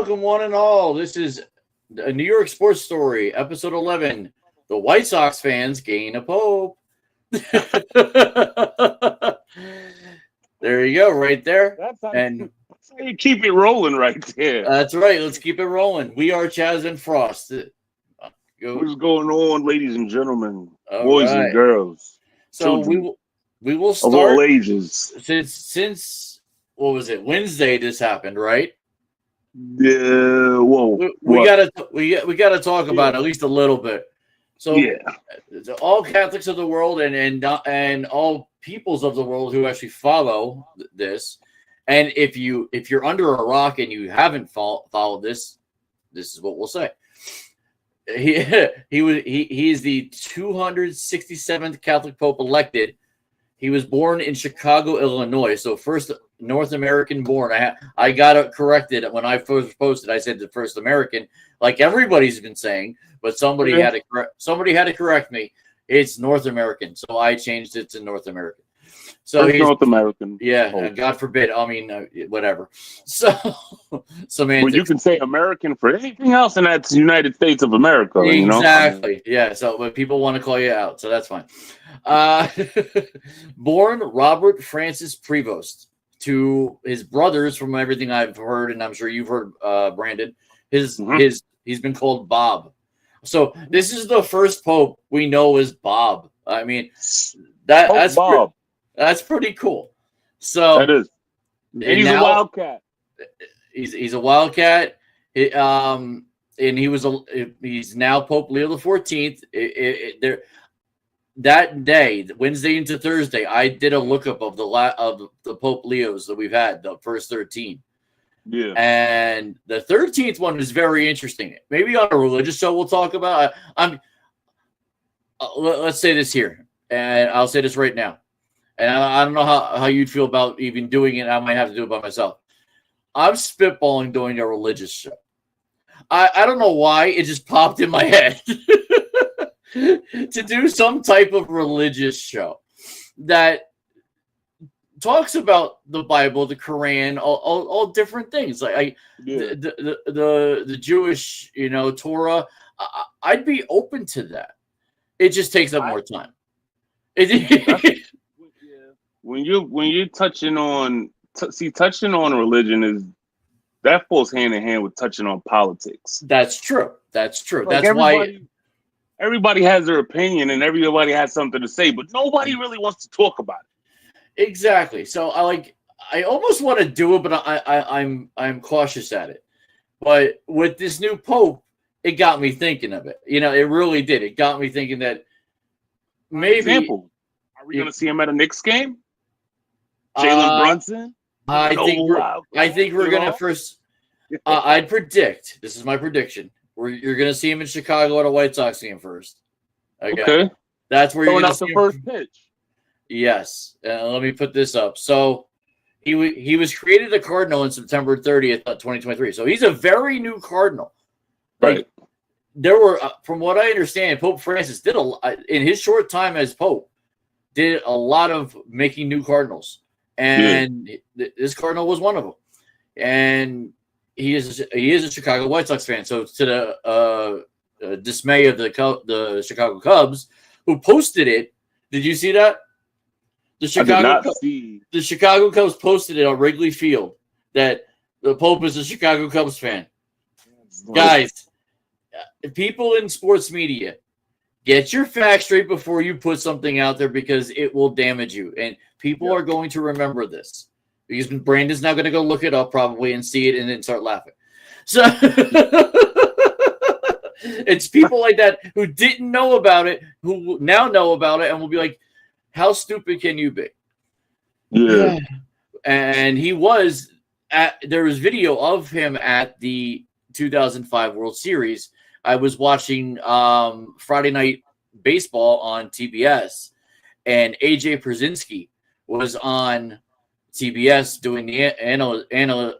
welcome one and all. This is a New York Sports Story, episode 11. The White Sox fans gain a Pope. There you go, right there. That's how you keep it rolling right there. That's right. Let's keep it rolling. We are Chaz and Frost. What's going on, ladies and gentlemen, All boys right. and girls? So children we will of start all ages. since what was it? Wednesday this happened, right? Yeah. Whoa. We gotta talk about it at least a little bit. So all Catholics of the world and all peoples of the world who actually follow this, and if you're under a rock and you haven't followed this is what we'll say. He is the 267th Catholic Pope elected. He was born in Chicago, Illinois, so first North American born. I got it corrected when I first posted. I said the first American, like everybody's been saying, but somebody had to correct me. It's North American, so I changed it to North American. So he's North American. Yeah, God forbid. I mean, whatever. So well, you can say American for anything else, and that's United States of America. Exactly. Yeah. So, but people want to call you out, so that's fine. Born Robert Francis Prevost to his brothers, from everything I've heard, and I'm sure you've heard, Brandon. He's been called Bob. So this is the first Pope we know is Bob. I mean, that's Bob. That's pretty cool. So that is. And he's a wildcat. He's a wildcat. And he's now Pope Leo XIV. That day, Wednesday into Thursday, I did a lookup of the Pope Leos that we've had, the first 13. Yeah. And the 13th one is very interesting. Maybe on a religious show we'll talk about. Let's say this here, and I'll say this right now. And I don't know how you'd feel about even doing it. I might have to do it by myself. I'm spitballing doing a religious show. I don't know why. It just popped in my head to do some type of religious show that talks about the Bible, the Quran, all different things. Like the Jewish, Torah. I'd be open to that. It just takes up more time. When you're touching on religion that falls hand in hand with touching on politics. That's true. Like that's why everybody has their opinion and everybody has something to say, but nobody really wants to talk about it. Exactly. So I almost want to do it, but I'm cautious at it. But with this new Pope, it got me thinking of it. It really did. It got me thinking that maybe. For example, are we going to see him at a Knicks game? Jalen Brunson? I think we're going to first. I'd predict. This is my prediction. You're going to see him in Chicago at a White Sox game first. Okay. That's where you're going to see the first pitch. Yes. Let me put this up. So he was created a cardinal on September 30th, 2023. So he's a very new cardinal. Right. There were, from what I understand, Pope Francis did in his short time as Pope, did a lot of making new cardinals. And this cardinal was one of them. And he is a Chicago White Sox fan. So to the dismay of the Chicago Cubs, who posted it, did you see that? The Chicago Cubs posted it on Wrigley Field that the Pope is a Chicago Cubs fan. Guys, people in sports media, get your facts straight before you put something out there, because it will damage you. And people are going to remember this, because Brandon's now going to go look it up probably and see it and then start laughing. So it's people like that who didn't know about it, who now know about it, and will be like, how stupid can you be? Yeah. And there was video of him at the 2005 World Series. I was watching Friday Night Baseball on TBS, and AJ Pierzynski was on TBS doing the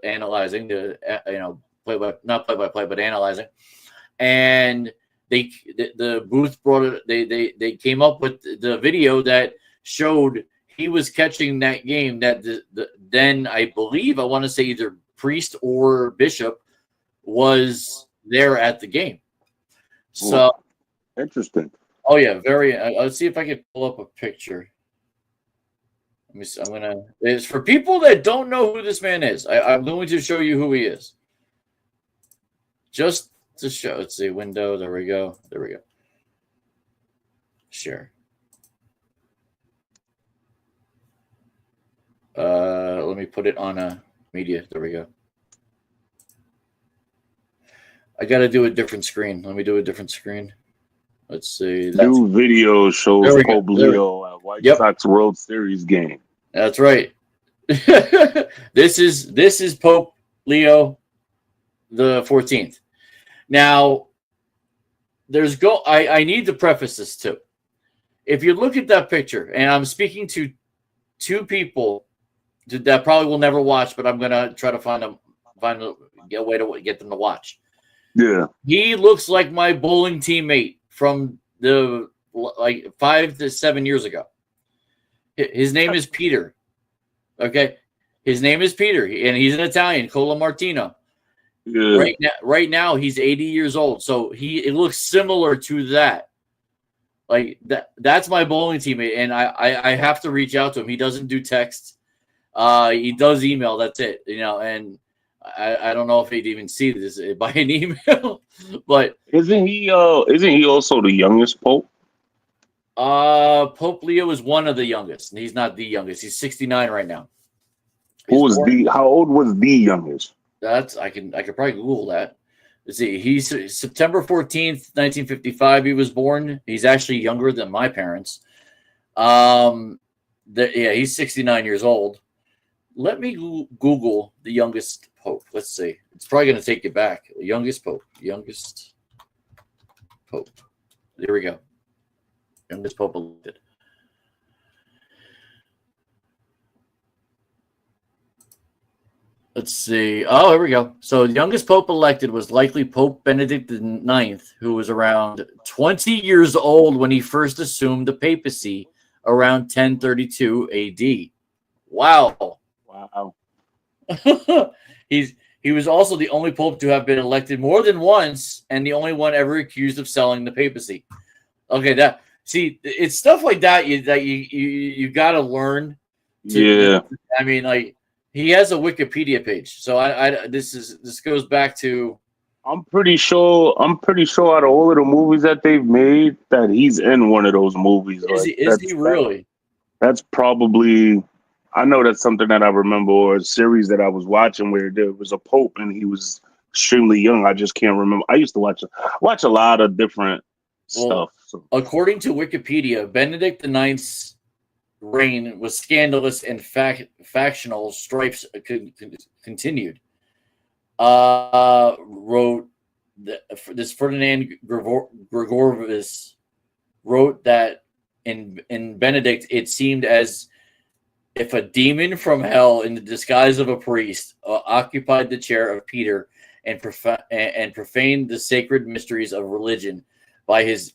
analyzing, not play-by-play, but analyzing. And the booth brought it. They came up with the video that showed he was catching that game. That then I believe, I want to say either priest or bishop was there at the game. So interesting. Oh yeah, very. Let's see if I can pull up a picture. Let me see. It's for people that don't know who this man is. I'm going to show you who he is. Just to show. Let's see. Window. There we go. There we go. Share. Let me put it on a media. There we go. I got to do a different screen. Let me do a different screen. Let's see. New video shows Pope Leo at White Sox World Series game. That's right. This is Pope Leo the 14th. Now, I need to preface this too. If you look at that picture, and I'm speaking to two people that probably will never watch, but I'm gonna try to find a way to get them to watch. Yeah, he looks like my bowling teammate from the 5 to 7 years ago. His name is Peter. Okay, his name is Peter, and he's an Italian, Cola Martino. Yeah. Right now, he's 80 years old, so it looks similar to that. Like that's my bowling teammate, and I have to reach out to him. He doesn't do text. He does email. That's it, and I don't know if he'd even see this by an email, but isn't he also the youngest pope? Pope Leo is one of the youngest, and he's not the youngest. He's 69 right now. How old was the youngest? I could probably Google that. Let's see. He's September 14th, 1955. He was born. He's actually younger than my parents. He's 69 years old. Let me Google the youngest pope. Let's see. It's probably going to take you back. The youngest pope. Youngest pope. There we go. Youngest pope elected. Let's see. Oh, here we go. So the youngest pope elected was likely Pope Benedict IX, who was around 20 years old when he first assumed the papacy around 1032 AD. Wow. He was also the only pope to have been elected more than once, and the only one ever accused of selling the papacy. Okay, it's stuff like that you got to learn. I mean, like he has a Wikipedia page, so this goes back to. I'm pretty sure out of all of the movies that they've made, that he's in one of those movies. Is he really? That's probably. I know that's something that I remember, or a series that I was watching where there was a pope and he was extremely young. I just can't remember. I used to watch a lot of different stuff. So. According to Wikipedia, Benedict IX's reign was scandalous and factional strifes continued. Wrote this Ferdinand Gregorius wrote that in Benedict it seemed as if a demon from hell in the disguise of a priest occupied the chair of Peter and profaned the sacred mysteries of religion by his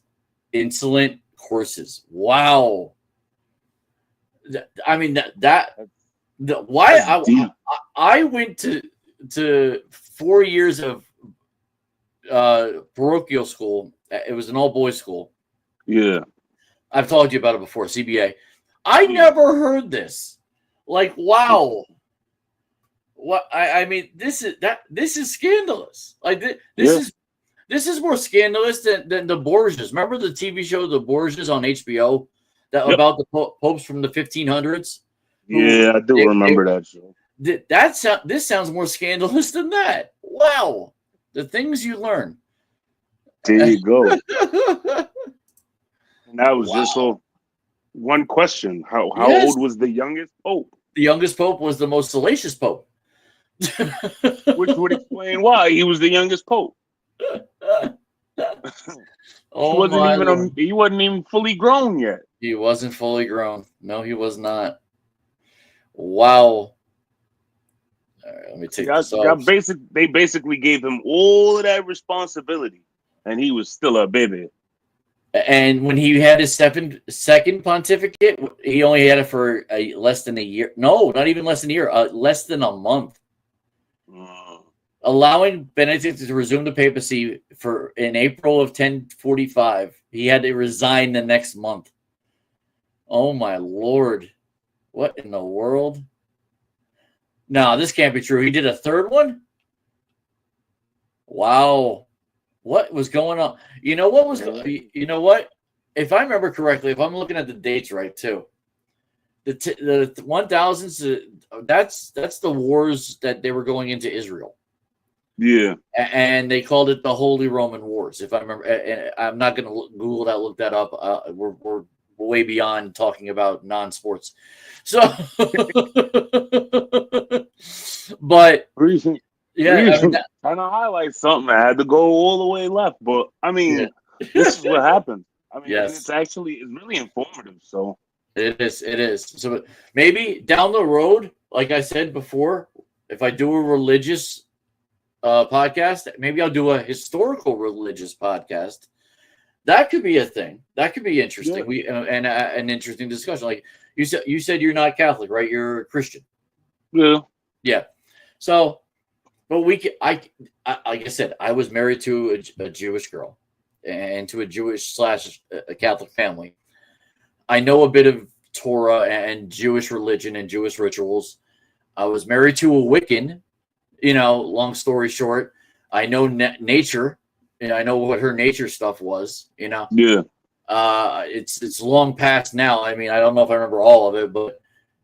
insolent courses. Wow. I mean I went to 4 years of parochial school. It was an all boys school. Yeah, I've told you about it before. CBA. I never heard this. Like, wow. What I mean, this is scandalous. Like this is more scandalous than the Borgias. Remember the TV show The Borgias on HBO about the popes from the 1500s? Yeah, I do remember that show. This sounds more scandalous than that. Wow, the things you learn. There you go. And that was just one question. How old was the youngest pope? The youngest pope was the most salacious pope. Which would explain why he was the youngest pope. He wasn't even fully grown yet. He wasn't fully grown. No, he was not. Wow. All right, let me take this off. They basically gave him all of that responsibility, and he was still a baby. And when he had his second pontificate, he only had it for less than a year. No, not even less than a year. Less than a month. allowing Benedict to resume the papacy in April of 1045. He had to resign the next month. Oh my Lord. What in the world? No, this can't be true. He did a third one? Wow. What was going on? You know what was you know what? If I remember correctly, if I'm looking at the dates right too, the 1000s, that's the wars that they were going into Israel. Yeah. And they called it the Holy Roman Wars. If I remember, and I'm not going to Google that, look that up. We're way beyond talking about non-sports. So, but Reason trying to highlight something. I had to go all the way left, but I mean, this is what happened. I mean, it's really informative. So it is. So maybe down the road, like I said before, if I do a religious podcast, maybe I'll do a historical religious podcast. That could be a thing. That could be interesting. Yeah. An interesting discussion. Like you said you're not Catholic, right? You're a Christian. Yeah. So, but like I said, I was married to a Jewish girl and to a Jewish / a Catholic family. I know a bit of Torah and Jewish religion and Jewish rituals. I was married to a Wiccan. You know, long story short, I know nature, and I know what her nature stuff was. You know, it's long past now. I mean, I don't know if I remember all of it, but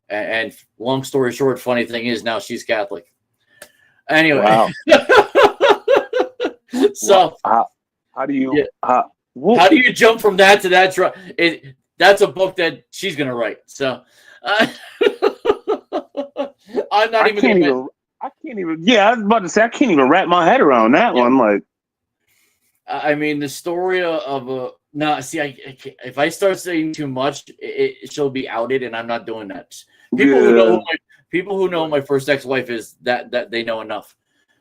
and long story short, funny thing is now she's Catholic. Anyway, wow. So how do you how do you jump from that to that? That's a book that she's gonna write. So I'm not I can't even. Yeah, I was about to say I can't even wrap my head around that one. Like, I mean, the story of a no. See, I can't, if I start saying too much, she'll be outed, and I'm not doing that. People who know my first ex-wife is that they know enough.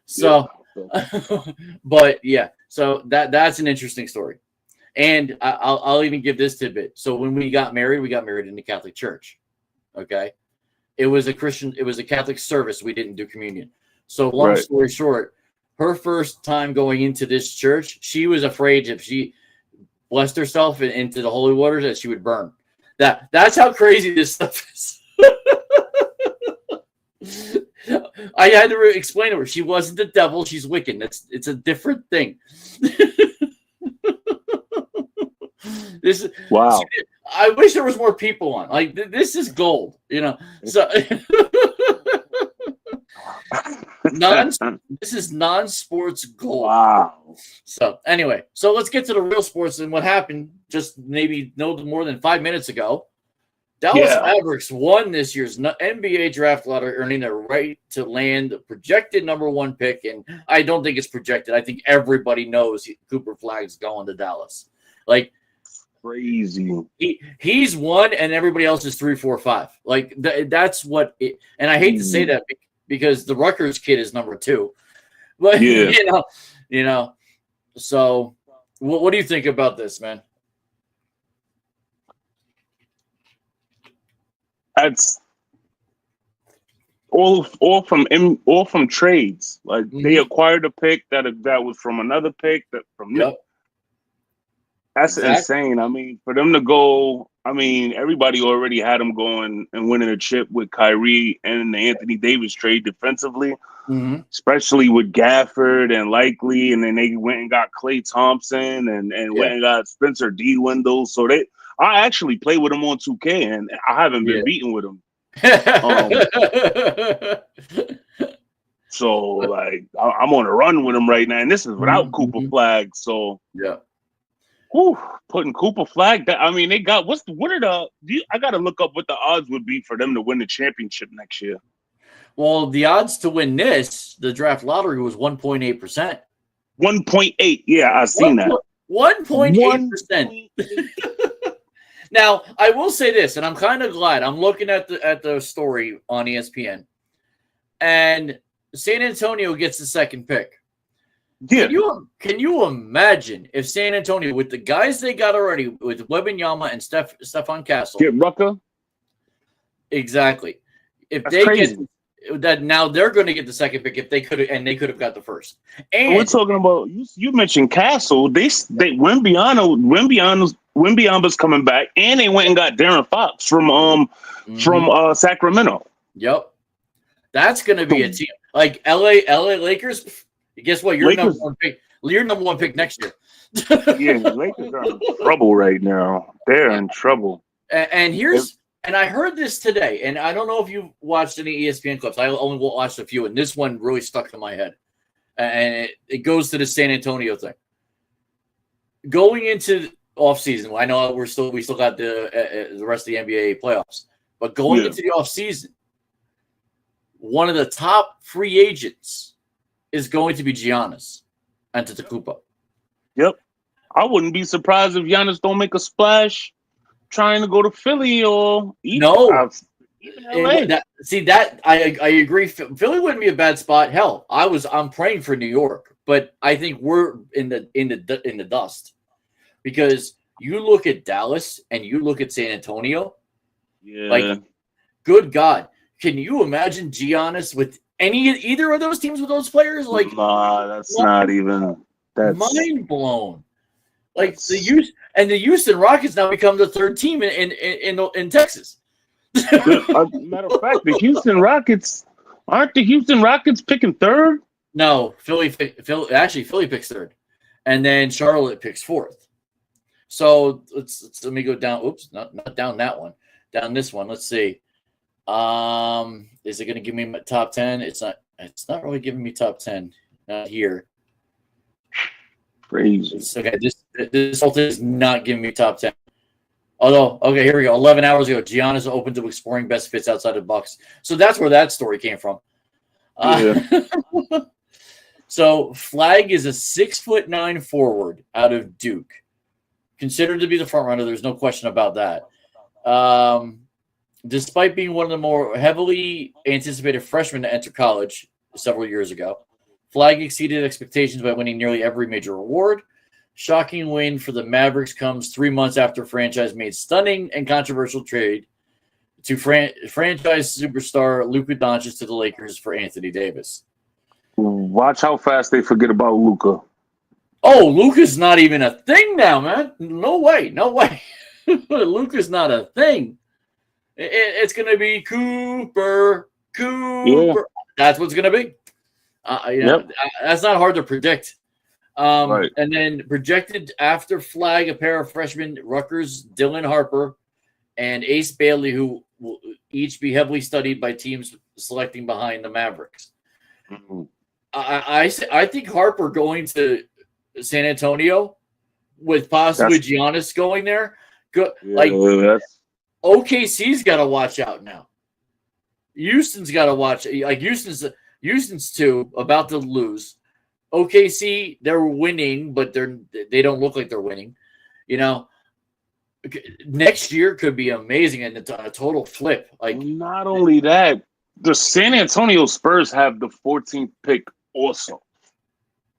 So, but yeah, so that's an interesting story, and I'll even give this tidbit. So when we got married in the Catholic Church. Okay. It was a Catholic service. We didn't do communion. So long story short, her first time going into this church, she was afraid if she blessed herself into the holy waters that she would burn. That's how crazy this stuff is. I had to explain to her she wasn't the devil, she's Wiccan. It's a different thing. Wow. I wish there was more people on. Like this is gold, you know. So this is non-sports gold. Wow. So anyway, so let's get to the real sports and what happened just maybe no more than 5 minutes ago. Dallas Mavericks won this year's NBA draft lottery, earning the right to land the projected #1 pick. And I don't think it's projected. I think everybody knows Cooper Flagg's going to Dallas. Like crazy. He's 1, and everybody else is 3, 4, 5. Like that's what. And I hate to say that because the Rutgers kid is #2. But you know. So, what do you think about this, man? That's all from trades. Like they acquired a pick that was from another pick That's insane. I mean, for them to go, I mean, everybody already had them going and winning a chip with Kyrie and the Anthony Davis trade defensively, especially with Gafford and Likely, and then they went and got Klay Thompson and went and got Spencer D. Wendell. So I actually play with them on 2K, and I haven't been beaten with them. So, like, I'm on a run with them right now, and this is without Cooper Flag. So, putting Cooper Flag. I mean, they got I got to look up what the odds would be for them to win the championship next year. Well, the odds to win the draft lottery was 1.8%. 1.8. Yeah, I've seen that. 1.8%. Now, I will say this, and I'm kind of glad. I'm looking at the story on ESPN, and San Antonio gets the second pick. Yeah. Can you imagine if San Antonio, with the guys they got already, with Wembanyama and Stephon Castle, get Rucker? Exactly. If that now they're going to get the second pick if they could have, and they could have got the first. And we're talking about you mentioned Castle. They Wimbiana's coming back, and they went and got Darren Fox from Sacramento. Yep, that's going to be a team like LA Lakers. Guess what? You're number one pick. You're number one pick next year. Yeah, the Lakers are in trouble right now. They're in trouble. And I heard this today, and I don't know if you watched any ESPN clips. I only watched a few, and this one really stuck to my head. And it goes to the San Antonio thing. Going into offseason, I know we still got the rest of the NBA playoffs, but going into the offseason, one of the top free agents is going to be Giannis Antetokounmpo. Yep. I wouldn't be surprised if Giannis don't make a splash trying to go to Philly or even LA. I agree. Philly wouldn't be a bad spot. Hell, I'm praying for New York, but I think we're in the dust because you look at Dallas and you look at San Antonio. Yeah. Like, good God, can you imagine Giannis with either of those teams with those players? Like, nah, that's not even. That's mind blown. Like the Houston Rockets now become the third team in Texas. Matter of fact, the Houston Rockets aren't the Houston Rockets picking third? No, Philly picks third, and then Charlotte picks fourth. So let me go down. Oops, not down that one. Down this one. Let's see. Is it going to give me my top 10? It's not. It's not really giving me top 10. Not here. Crazy. Okay, this whole thing is not giving me top 10. Although, okay, here we go. 11 hours ago, Giannis open to exploring best fits outside of Bucks. So that's where that story came from. So Flag is a 6'9" forward out of Duke, considered to be the front runner. There's no question about that. Despite being one of the more heavily anticipated freshmen to enter college several years ago, Flag exceeded expectations by winning nearly every major award. Shocking win for the Mavericks comes 3 months after franchise made stunning and controversial trade to franchise superstar Luka Doncic to the Lakers for Anthony Davis. Watch how fast they forget about Luka. Oh, Luka's not even a thing now, man. No way. Luka's not a thing. It's going to be Cooper. Yeah. That's what's going to be. That's not hard to predict. Right. And then projected after Flag, a pair of freshmen, Rutgers, Dylan Harper, and Ace Bailey, who will each be heavily studied by teams selecting behind the Mavericks. Mm-hmm. I think Harper going to San Antonio with possibly Giannis going there. OKC's got to watch out now. Houston's got to watch. Like Houston's too about to lose. OKC, they're winning, but they don't look like they're winning. You know, next year could be amazing and it's a total flip. Like, not only that, the San Antonio Spurs have the 14th pick also.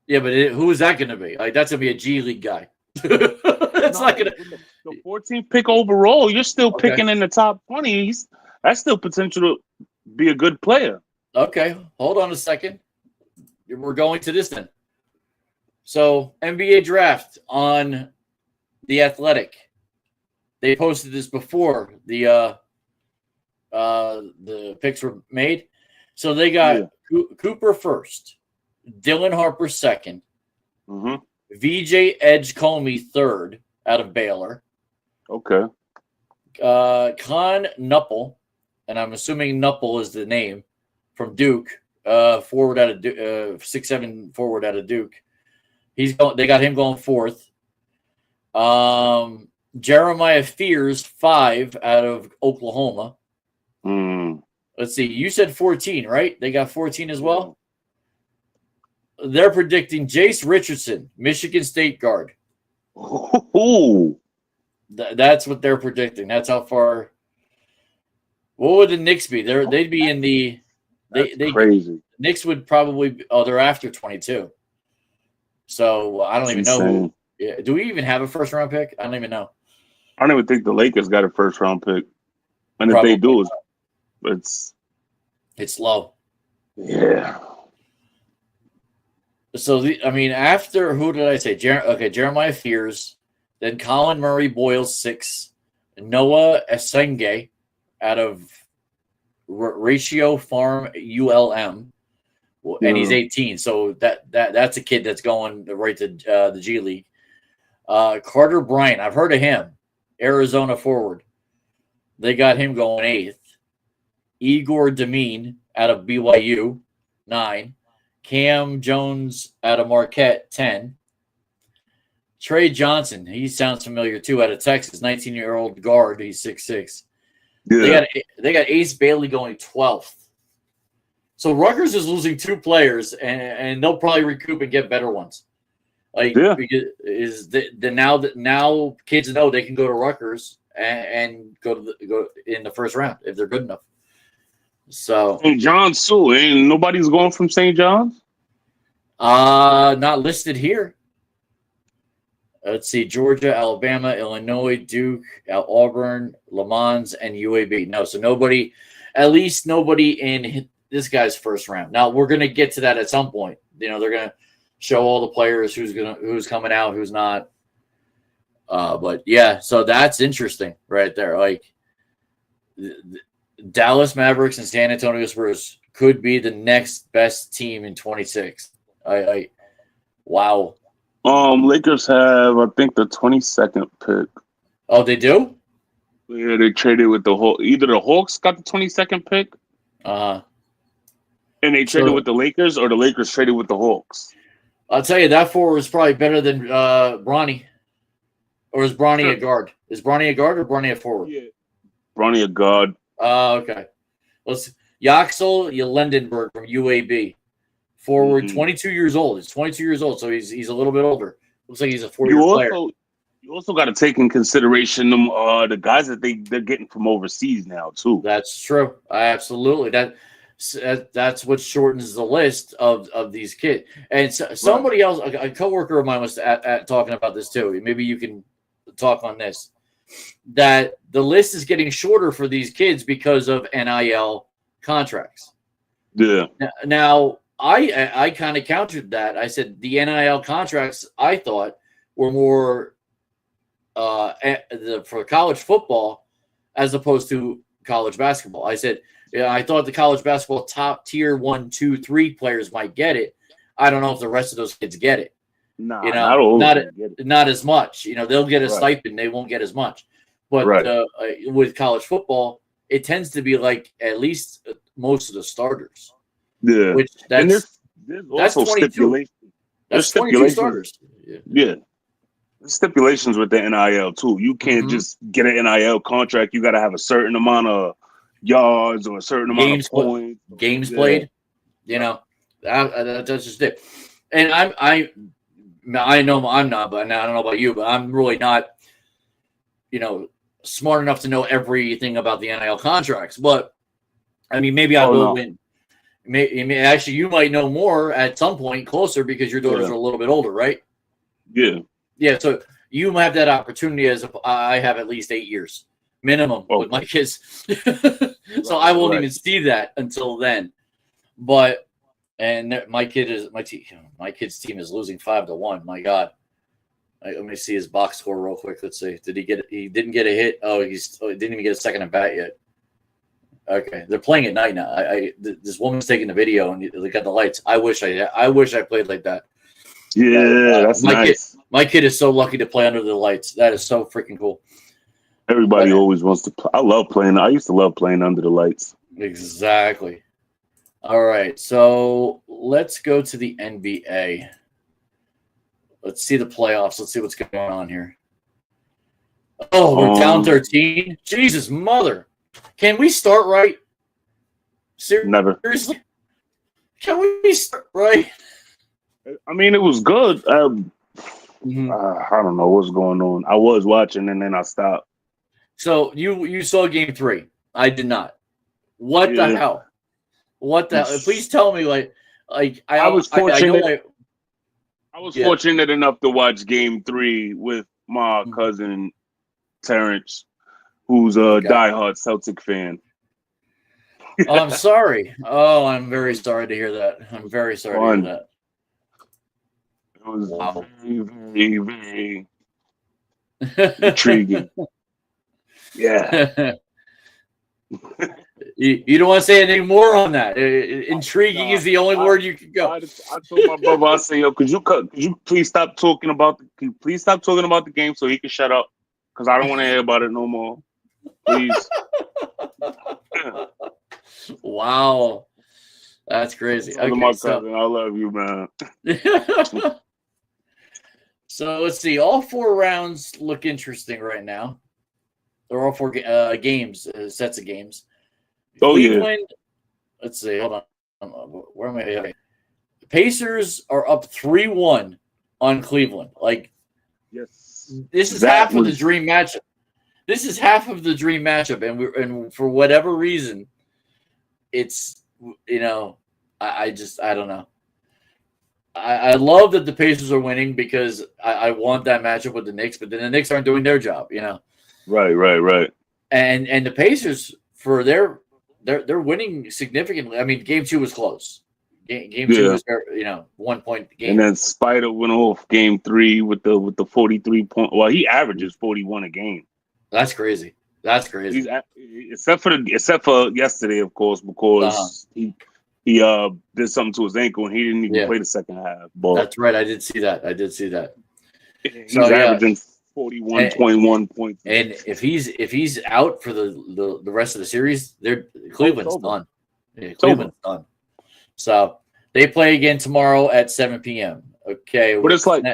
Yeah, but who is that going to be? Like, that's going to be a G League guy. It's not going to. The 14th pick overall, you're still picking in the top 20. That's still potential to be a good player. Okay, hold on a second. We're going to this then. So, NBA draft on The Athletic. They posted this before the picks were made. So they got Cooper first, Dylan Harper second, VJ Edgecombe third out of Baylor. Okay. Con Nuppel, and I'm assuming Nuppel is the name, from Duke. Forward out of 6'7" forward out of Duke. They got him going fourth. Jeremiah Fears 5 out of Oklahoma. Let's see. You said 14, right? They got 14 as well. They're predicting Jace Richardson, Michigan State guard. That's what they're predicting. That's how far. What would the Knicks be? They'd be in the. They crazy. Knicks would probably. They're after 22. So I don't even know. Yeah, do we even have a first round pick? I don't even know. I don't even think the Lakers got a first round pick, and probably. If they do, it's low. Yeah. So after who did I say? Jeremiah Fears, then Colin Murray Boyles 6, Noah Esenge out of Ratio Farm ULM, and he's 18. So that's a kid that's going right to the G League. Carter Bryant, I've heard of him, Arizona forward. They got him going 8th. Igor Demine out of BYU, 9. Cam Jones out of Marquette, 10. Trey Johnson, he sounds familiar too, out of Texas, 19-year-old guard. He's 6'6". Yeah. They got Ace Bailey going 12th. So Rutgers is losing 2 players, and they'll probably recoup and get better ones. Now kids know they can go to Rutgers and go in the first round if they're good enough. So St. John's too. Ain't nobody's going from St. John's? Not listed here. Let's see: Georgia, Alabama, Illinois, Duke, Auburn, Le Mans, and UAB. No, so nobody. At least nobody in this guy's first round. Now we're gonna get to that at some point. They're gonna show all the players who's coming out, who's not. But yeah, so that's interesting right there. Dallas Mavericks and San Antonio Spurs could be the next best team in 26. Wow. Lakers have, I think, the 22nd pick. Oh, they do? Yeah, they traded with the Hawks. Either the Hawks got the 22nd pick, and they traded with the Lakers, or the Lakers traded with the Hawks. I'll tell you, that forward is probably better than Bronny. Or is Bronny a guard? Is Bronny a guard or Bronny a forward? Yeah. Bronny a guard. Okay. Yaxel Yelendenberg from UAB. Forward, 22 years old. He's 22 years old, so he's a little bit older. Looks like he's a 4-year player. You also got to take in consideration the guys that they're getting from overseas now too. That's true. Absolutely. That's what shortens the list of these kids. And somebody else, a coworker of mine was talking about this too. Maybe you can talk on this. That the list is getting shorter for these kids because of NIL contracts. Yeah. Now, I kind of countered that. I said the NIL contracts I thought were more for college football as opposed to college basketball. I said, I thought the college basketball top tier 1, 2, 3 players might get it. I don't know if the rest of those kids get it. Nah, not as much. They'll get a stipend. They won't get as much. But with college football, it tends to be like at least most of the starters. Yeah. Which there's also 22. stipulations. That's 22 starters. Yeah. There's stipulations with the NIL too. You can't just get an NIL contract. You got to have a certain amount of yards or a certain amount of points. Games played. That's just it. And I know I'm not, but I don't know about you, but I'm really not, smart enough to know everything about the NIL contracts. But maybe I will win. Actually, you might know more at some point closer because your daughters are a little bit older, right? Yeah. Yeah. So you have that opportunity I have at least 8 years minimum with my kids. So I won't even see that until then. But my kid's team is losing 5-1. My God. Let me see his box score real quick. Let's see. Did he get it? He didn't get a hit. He didn't even get a second at bat yet. Okay, they're playing at night now. This woman's taking the video and they got the lights. I wish I played like that. Yeah, that's nice. My kid is so lucky to play under the lights. That is so freaking cool. Everybody always wants to play. I love playing. I used to love playing under the lights. Exactly. All right, so let's go to the NBA. Let's see the playoffs. Let's see what's going on here. Oh, we're down 13. Jesus, mother. Can we start right? Seriously? Never. Can we start right? It was good. I don't know what's going on. I was watching and then I stopped. So you saw game 3. I did not. What the hell? What the hell? Please tell me I was fortunate. I was fortunate enough to watch game 3 with my cousin Terrence, who's a diehard Celtic fan. Oh, I'm sorry. Oh, I'm very sorry to hear that. I'm very sorry to hear that. It was Wow. very, very intriguing. Yeah. You don't want to say anything more on that. Intriguing is the only word you could go. I told my brother, I said, yo, could you please stop talking about the game so he can shut up? Because I don't want to hear about it no more. Please. Wow. That's crazy. Okay, my cousin, I love you, man. So let's see. All 4 rounds look interesting right now. They're all 4 games, sets of games. Oh, Cleveland, let's see. Hold on. Where am I? Okay. The Pacers are up 3-1 on Cleveland. Like, yes, this is half of the dream matchup. This is half of the dream matchup, and for whatever reason, it's, I don't know. I love that the Pacers are winning because I want that matchup with the Knicks, but then the Knicks aren't doing their job, Right. And the Pacers, for they're winning significantly. I mean, game 2 was close. Game 2 was 1 point game. And then Spider went off game 3 with the 43 point. Well, he averages 41 a game. That's crazy. Except for yesterday, of course, because he did something to his ankle and he didn't even play the second half. But that's right. I did see that. He's averaging 41.1 points. And if he's out for the rest of the series, Cleveland's done. Yeah, Cleveland's done. So they play again tomorrow at 7 p.m. Okay, but it's like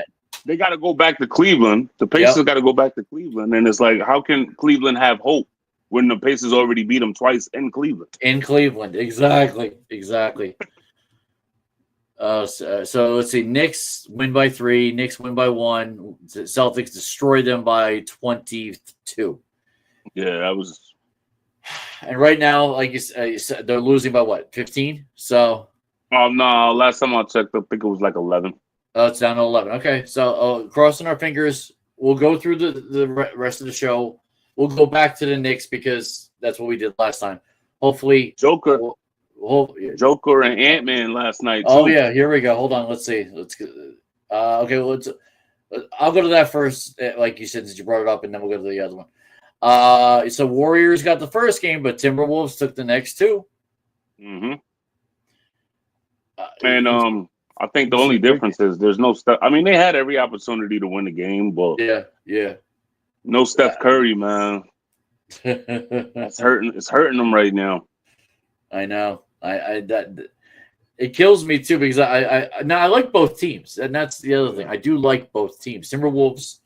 they got to go back to Cleveland. The Pacers got to go back to Cleveland, and it's like, how can Cleveland have hope when the Pacers already beat them twice in Cleveland? In Cleveland, exactly. So let's see. Knicks win by 3. Knicks win by 1. Celtics destroy them by 22. Yeah, that was. And right now, like you said, they're losing by what, 15? So. Oh no! Last time I checked, I think it was like 11. Oh, it's down to 11. Okay, so crossing our fingers. We'll go through the rest of the show. We'll go back to the Knicks because that's what we did last time. Hopefully, Joker and Ant-Man last night. Too. Oh yeah, here we go. Hold on, let's see. Let's okay. Well, I'll go to that first, like you said, since you brought it up, and then we'll go to the other one. So Warriors got the first game, but Timberwolves took the next 2. Mm-hmm. And I think the only difference is there's no Steph. I mean, they had every opportunity to win the game, but yeah. No Steph Curry, man. It's hurting them right now. I know. It kills me too because I like both teams, and that's the other thing. I do like both teams. Timberwolves,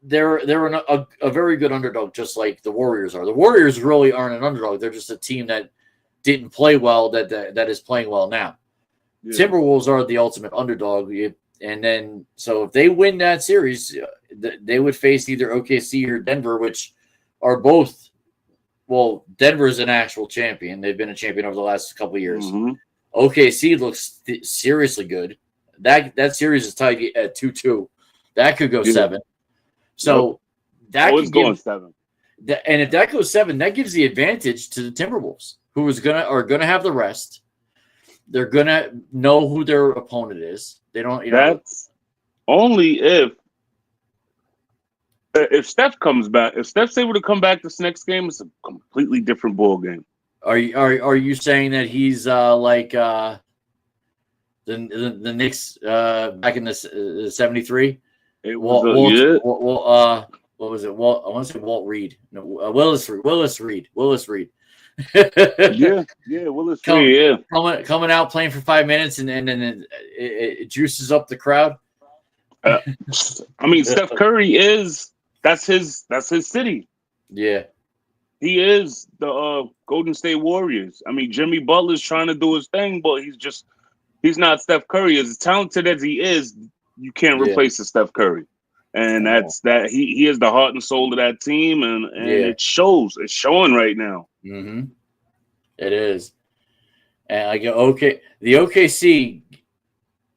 they're a very good underdog, just like the Warriors are. The Warriors really aren't an underdog; they're just a team that didn't play well that is playing well now. Yeah. Timberwolves are the ultimate underdog, and then so if they win that series, they would face either OKC or Denver, which are both. Well, Denver's an actual champion. They've been a champion over the last couple of years. Mm-hmm. OKC looks seriously good. That series is tied at 2-2. That could go 7. So that could going 7. And if that goes 7, that gives the advantage to the Timberwolves, who are gonna have the rest. They're gonna know who their opponent is. They don't. That's only if Steph comes back. If Steph's able to come back this next game, it's a completely different ball game. Are you saying that he's like the Knicks back in the 73? It was what was it? I want to say Walt Reed. No, Willis Reed. Willis Reed. yeah, Willis Reed. Yeah, coming out playing for 5 minutes and then it juices up the crowd. I mean, Steph Curry that's his city. Yeah. He is the Golden State Warriors. I mean, Jimmy Butler's trying to do his thing, but he's not Steph Curry. As talented as he is, you can't replace the Steph Curry. And he is the heart and soul of that team, and it shows. It's showing right now. Mm-hmm. It is. And I go, the OKC,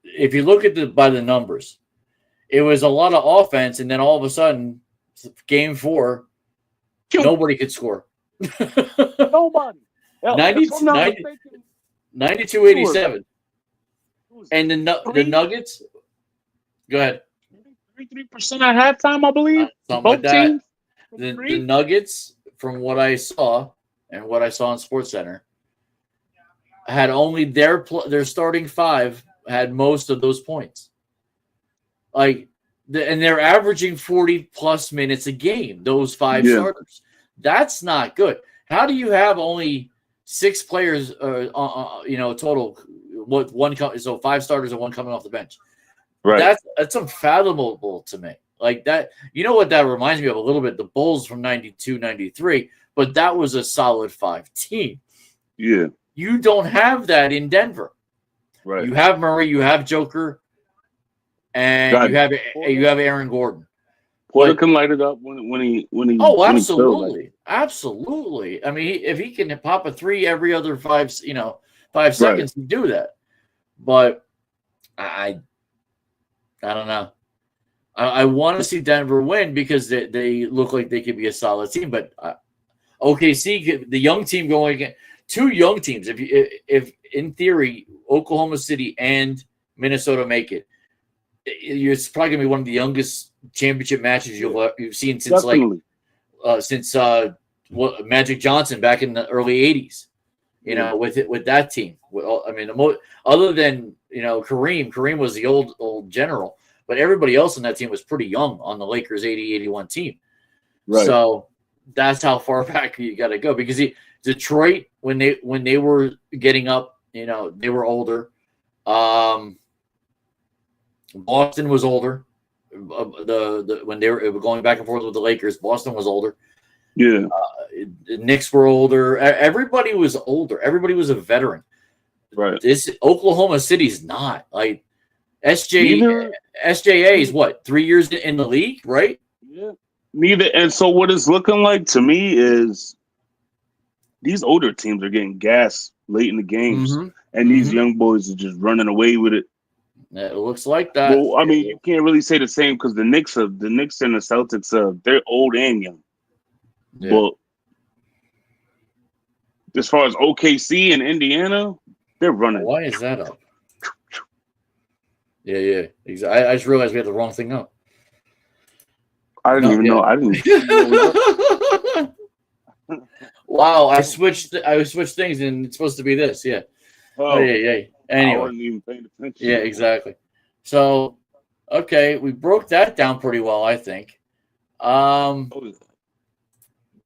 if you look at by the numbers, it was a lot of offense, and then all of a sudden, game 4, nobody could score. Nobody. 90, if I'm not 90, mistaken, 92-87. And the Nuggets, go ahead. 33% at halftime, I believe. Something like Both that. teams. The Nuggets, from what I saw and what I saw in SportsCenter, had only their starting five had most of those points. And they're averaging 40-plus minutes a game, those five starters. That's not good. How do you have only 6 players, total? So 5 starters and 1 coming off the bench. Right. That's unfathomable to me. Like that, you know what that reminds me of a little bit? The Bulls from 92, 93, but that was a solid 5 team. Yeah. You don't have that in Denver. Right. You have Murray, you have Joker, and you have Aaron Gordon. Porter can light it up when he. Oh, absolutely, absolutely. I mean, if he can pop a 3 every other 5 seconds, he do that. But I don't know. I want to see Denver win because they look like they could be a solid team. But OKC, the young team going against 2 young teams. If in theory Oklahoma City and Minnesota make it, it's probably gonna be one of the youngest championship matches you've seen since Magic Johnson back in the early '80s. With that team. Other than Kareem was the old general. But everybody else on that team was pretty young on the Lakers 80-81 team. Right. So that's how far back you got to go. Because Detroit, when they were getting up, they were older. Boston was older. When they were going back and forth with the Lakers, Boston was older. Yeah. The Knicks were older. Everybody was older. Everybody was a veteran. Right. This Oklahoma City's not. Like SJA is what, 3 years in the league, right? Yeah. Neither. And so what it's looking like to me is these older teams are getting gas late in the games, and these young boys are just running away with it. It looks like that. Well, I mean, you can't really say the same because the Knicks and the Celtics they're old and young. Yeah. But as far as OKC and Indiana, they're running. Why is that up? Yeah. Exactly. I just realized we had the wrong thing up. I didn't even know. I didn't. Wow! I switched things, and it's supposed to be this. Yeah. Oh yeah. Anyway. I wasn't even paying attention. Yeah, exactly. So, okay, we broke that down pretty well, I think.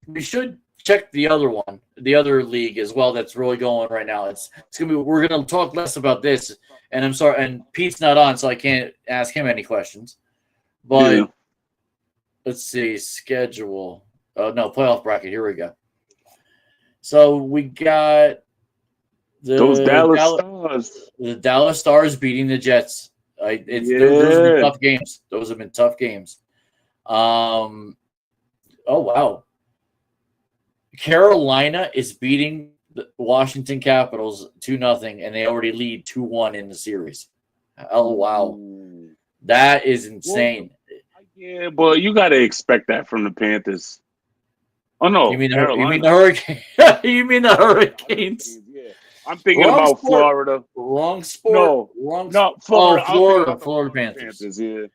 We should check the other one, the other league as well. That's really going right now. It's gonna be. We're gonna talk less about this. And I'm sorry, and Pete's not on, so I can't ask him any questions. But let's see, schedule. Oh no, playoff bracket. Here we go. So we got those Dallas Stars. The Dallas Stars beating the Jets. Those have been tough games. Those have been tough games. Oh wow. Carolina is beating the Washington Capitals 2-0, and they already lead 2-1 in the series. Oh wow, that is insane. Yeah, but you got to expect that from the Panthers. Oh no, you mean the Hurricanes? You mean the Hurricanes? Yeah, I'm thinking about Florida. Wrong sport. No, Florida. Florida Panthers. Yeah.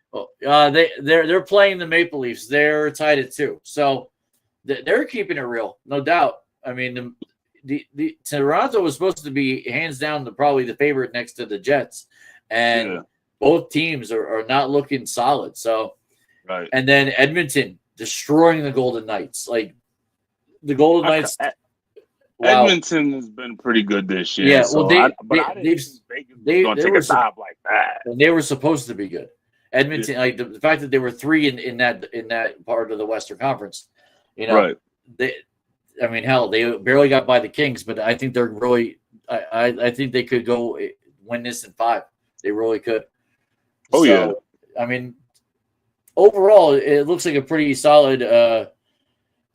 They're playing the Maple Leafs. They're tied at 2, so they're keeping it real, no doubt. I mean, the Toronto was supposed to be hands down probably the favorite next to the Jets, and both teams are not looking solid. So, right. And then Edmonton destroying the Golden Knights. Like the Golden Knights. Wow. Edmonton has been pretty good this year. Yeah, well, they're going to take a dive like that. And they were supposed to be good. Edmonton, like the fact that they were 3 in that part of the Western Conference, right. I mean, hell, they barely got by the Kings, but I think they're really. I think they could go win this in 5. They really could. Yeah. I mean, overall, it looks like a pretty solid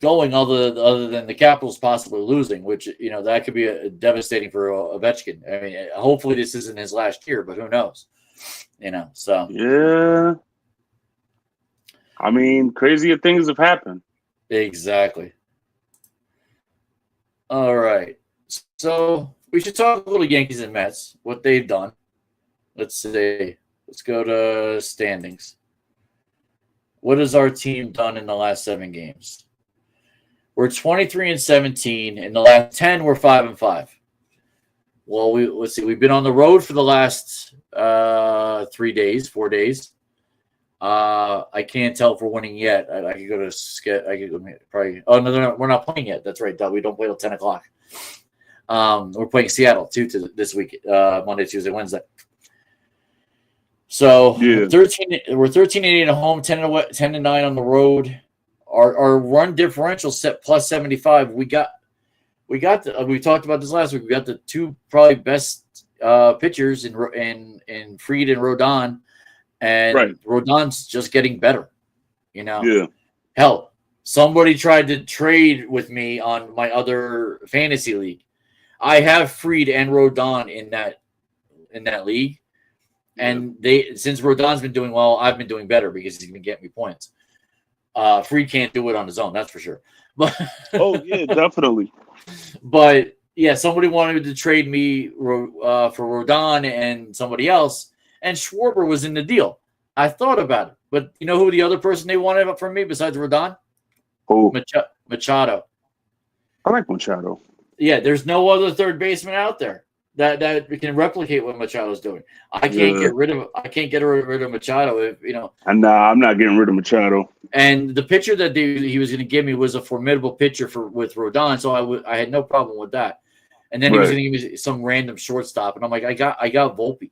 going. Other than the Capitals possibly losing, which that could be devastating for Ovechkin. I mean, hopefully this isn't his last year, but who knows? So yeah. I mean, crazier things have happened. Exactly. All right. So we should talk a little Yankees and Mets, what they've done. Let's see. Let's go to standings. What has our team done in the last 7 games? We're 23-17. In the last 10, we're 5-5. Well, let's see. We've been on the road for the last 4 days. I can't tell if we're winning yet. I could go to I could go probably. Oh no, we're not playing yet. That's right. We don't play till 10 o'clock. We're playing Seattle too this week, Monday, Tuesday, Wednesday. So Yeah. We're 13-8 at home, 10-9 on the road. Our run differential set plus 75. We talked about this last week. We got the 2 probably best pitchers in Fried and Rodon, and Right. Rodon's just getting better. Yeah. Hell, somebody tried to trade with me on my other fantasy league. I have Fried and Rodon in that league. And since Rodon's been doing well, I've been doing better because he's been getting me points. Fried can't do it on his own, that's for sure. But Oh yeah, definitely. But yeah, somebody wanted to trade me for Rodon and somebody else, and Schwarber was in the deal. I thought about it, but you know who the other person they wanted from me besides Rodon? Oh, Machado. I like Machado. Yeah, there's no other third baseman out there that can replicate what Machado's doing. I can't get rid of Machado if And I'm not getting rid of Machado. And the pitcher that he was going to give me was a formidable pitcher with Rodon, so I had no problem with that. And then he was going to give me some random shortstop, and I'm like, I got Volpe.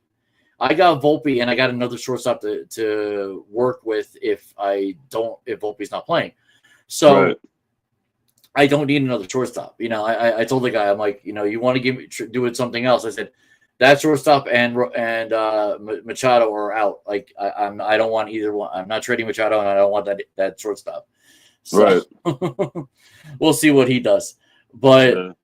And I got another shortstop to work with if Volpe's not playing. So I don't need another shortstop. I told the guy, I'm like, you want to give me do it something else. I said that shortstop and Machado are out. Like I don't want either one. I'm not trading Machado, and I don't want that shortstop. So we'll see what he does. But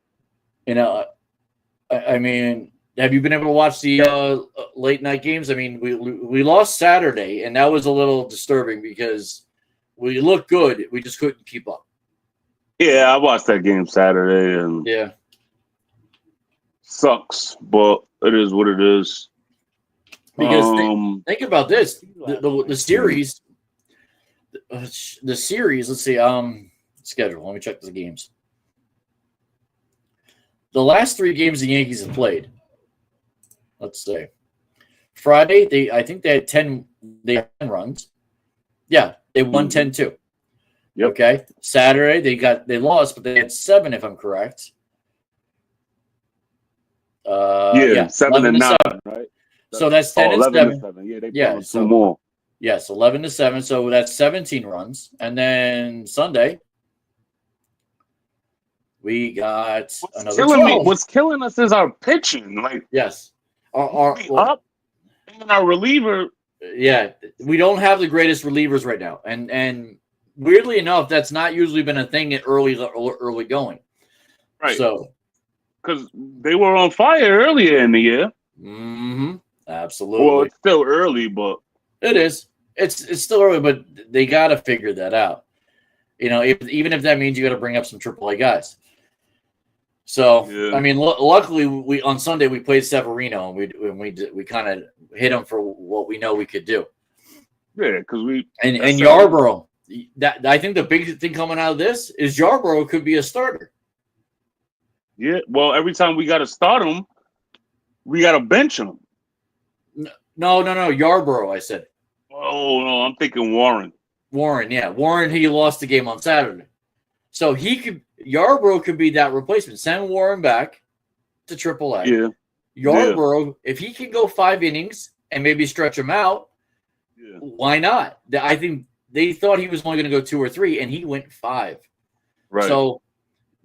I mean, have you been able to watch the late night games? I mean, we lost Saturday, and that was a little disturbing because we looked good. We just couldn't keep up. Yeah, I watched that game Saturday, and sucks, but it is what it is. Because think about this: the series, the series. Let's see, schedule. Let me check the games. The last 3 games the Yankees have played. Let's see. Friday, I think they had 10 runs. Yeah, they won 10-2. Yep. Okay. Saturday they lost, but they had 7, if I'm correct. 7-9, right? So that's 10-7. 11-7. Yeah, they put 2 more. Yes, 11-7. So that's 17 runs, and then Sunday we got another 12. What's killing us is our pitching. Like our reliever. Yeah, we don't have the greatest relievers right now, and weirdly enough, that's not usually been a thing at early going. Right. So, because they were on fire earlier in the year. Mm-hmm. Absolutely. Well, it's still early, but it is. It's still early, but they got to figure that out. Even if that means you got to bring up some AAA guys. So, I mean, luckily we on Sunday we played Severino, and we kind of hit him for what we know we could do. Yeah, because and Yarbrough. I think the big thing coming out of this is Yarbrough could be a starter. Yeah, well, every time we got to start him, we got to bench him. No, Yarbrough, I said. Oh, no, I'm thinking Warren. Yeah. Warren, he lost the game on Saturday. So Yarbrough could be that replacement. Send Warren back to AAA. Yeah. Yarbrough, if he can go 5 innings and maybe stretch him out, why not? I think they thought he was only going to go 2 or 3, and he went 5. Right. So,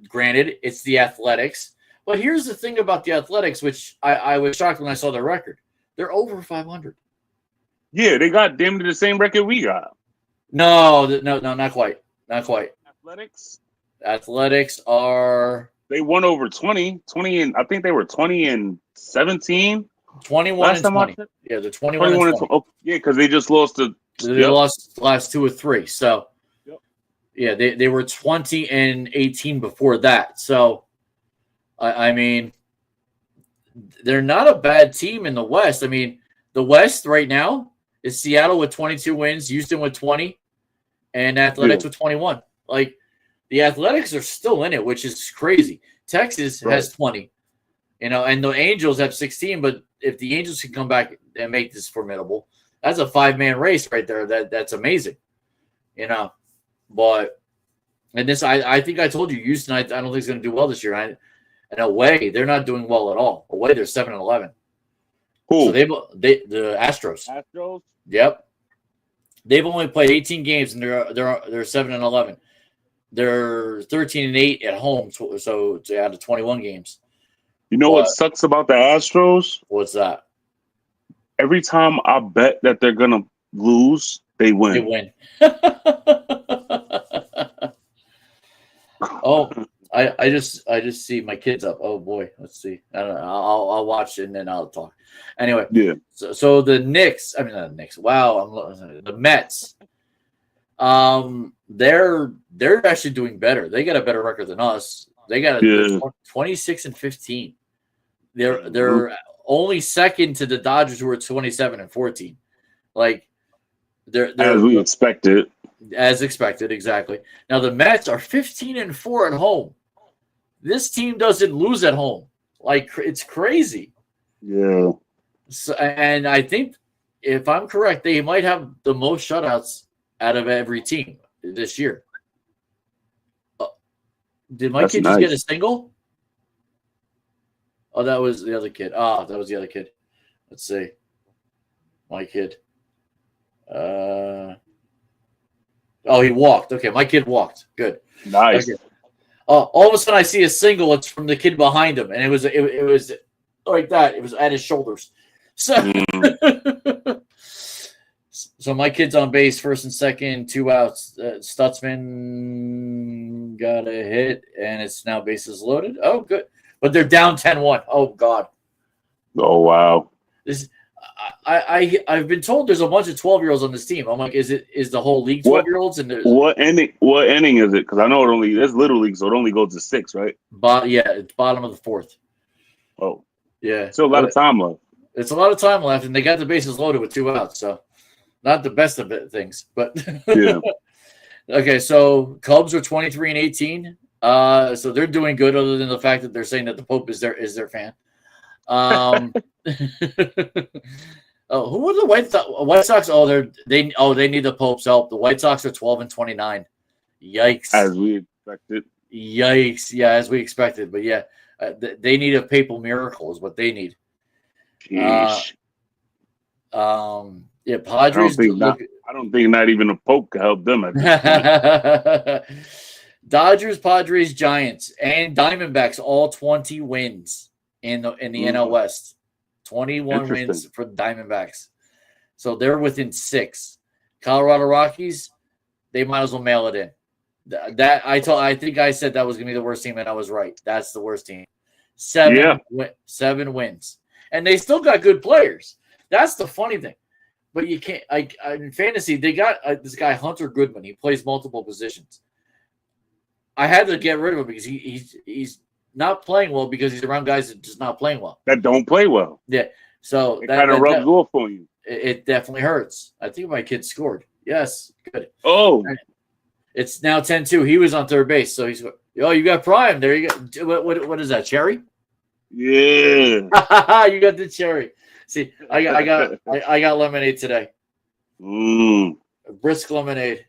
granted, it's the Athletics. But here's the thing about the Athletics, which I was shocked when I saw their record. They're over 500. Yeah, they got damn near the same record we got. No, not quite. Not quite. Athletics are... They won over 20, and I think they were 20-17. 21-20. Yeah, they're 21-20. Oh, yeah, because they just lost to... They lost the last 2 or 3. So, yeah, they were 20-18 before that. So, I mean, they're not a bad team in the West. I mean, the West right now is Seattle with 22 wins, Houston with 20, and Athletics with 21. Like, the Athletics are still in it, which is crazy. Texas has 20, and the Angels have 16. But if the Angels can come back and make this formidable, that's a 5-man race right there. That's amazing, But this, I think I told you, Houston. I don't think is going to do well this year. And away, they're not doing well at all. Away, they're 7-11. Who? So the Astros. Astros. Yep. They've only played 18 games and they're 7-11. They're 13-8 at home, so it's out of 21 games. You know what sucks about the Astros? What's that? Every time I bet that they're gonna lose, they win. They win. Oh, I just see my kids up. Oh boy, let's see. I don't know. I'll watch it and then I'll talk. Anyway, yeah. So the Knicks. I mean, not the Knicks. Wow, the Mets. They're actually doing better. They got a better record than us. They got 26-15. They're only second to the Dodgers, who are 27-14. Like they're as we expected. As expected, exactly. Now the Mets are 15-4 at home. This team doesn't lose at home. Like, it's crazy. Yeah. So, and I think, if I'm correct, they might have the most shutouts out of every team this year. Did my kid just get a single? Oh, that was the other kid. That was the other kid. Let's see. My kid. He walked. Okay, my kid walked. Good. Nice. Okay. All of a sudden, I see a single. It's from the kid behind him, and it was like that. It was at his shoulders. So, so my kid's on base, first and second, 2 outs. Stutzman got a hit, and it's now bases loaded. Oh, good. But they're down 10-1. Oh, God. Oh, wow. I've been told there's a bunch of 12-year-olds on this team. I'm like, is the whole league 12-year-olds? And what inning is it? Because I know it's Little League, so it only goes to 6, right? It's bottom of the 4th. Oh. Yeah. Still a lot of time left. It's a lot of time left, and they got the bases loaded with 2 outs, so not the best of things. But yeah. Okay, so Cubs are 23-18. So they're doing good, other than the fact that they're saying that the Pope is their fan. Who are the White Sox? They need the Pope's help. The White Sox are 12-29. Yikes! As we expected. Yikes! Yeah, as we expected. But yeah, they need a papal miracle is what they need. Sheesh. Yeah, Padres. I don't think not even a Pope can help them at this point. Dodgers, Padres, Giants, and Diamondbacks all 20 wins in the NL West. 21 wins for the Diamondbacks. So they're within 6. Colorado Rockies, they might as well mail it in. I think I said that was going to be the worst team, and I was right. That's the worst team. 7 wins. And they still got good players. That's the funny thing. But you can't in fantasy, they got this guy Hunter Goodman. He plays multiple positions. I had to get rid of him because he's not playing well, because he's around guys that just not playing well. That don't play well. Yeah. So it kind of rubs off on you. It definitely hurts. I think my kid scored. Yes. Good. Oh. It's now 10-2. He was on third base. So he's you got Prime. There you go. What is that? Cherry? Yeah. You got the cherry. See, I got lemonade today. Brisk lemonade.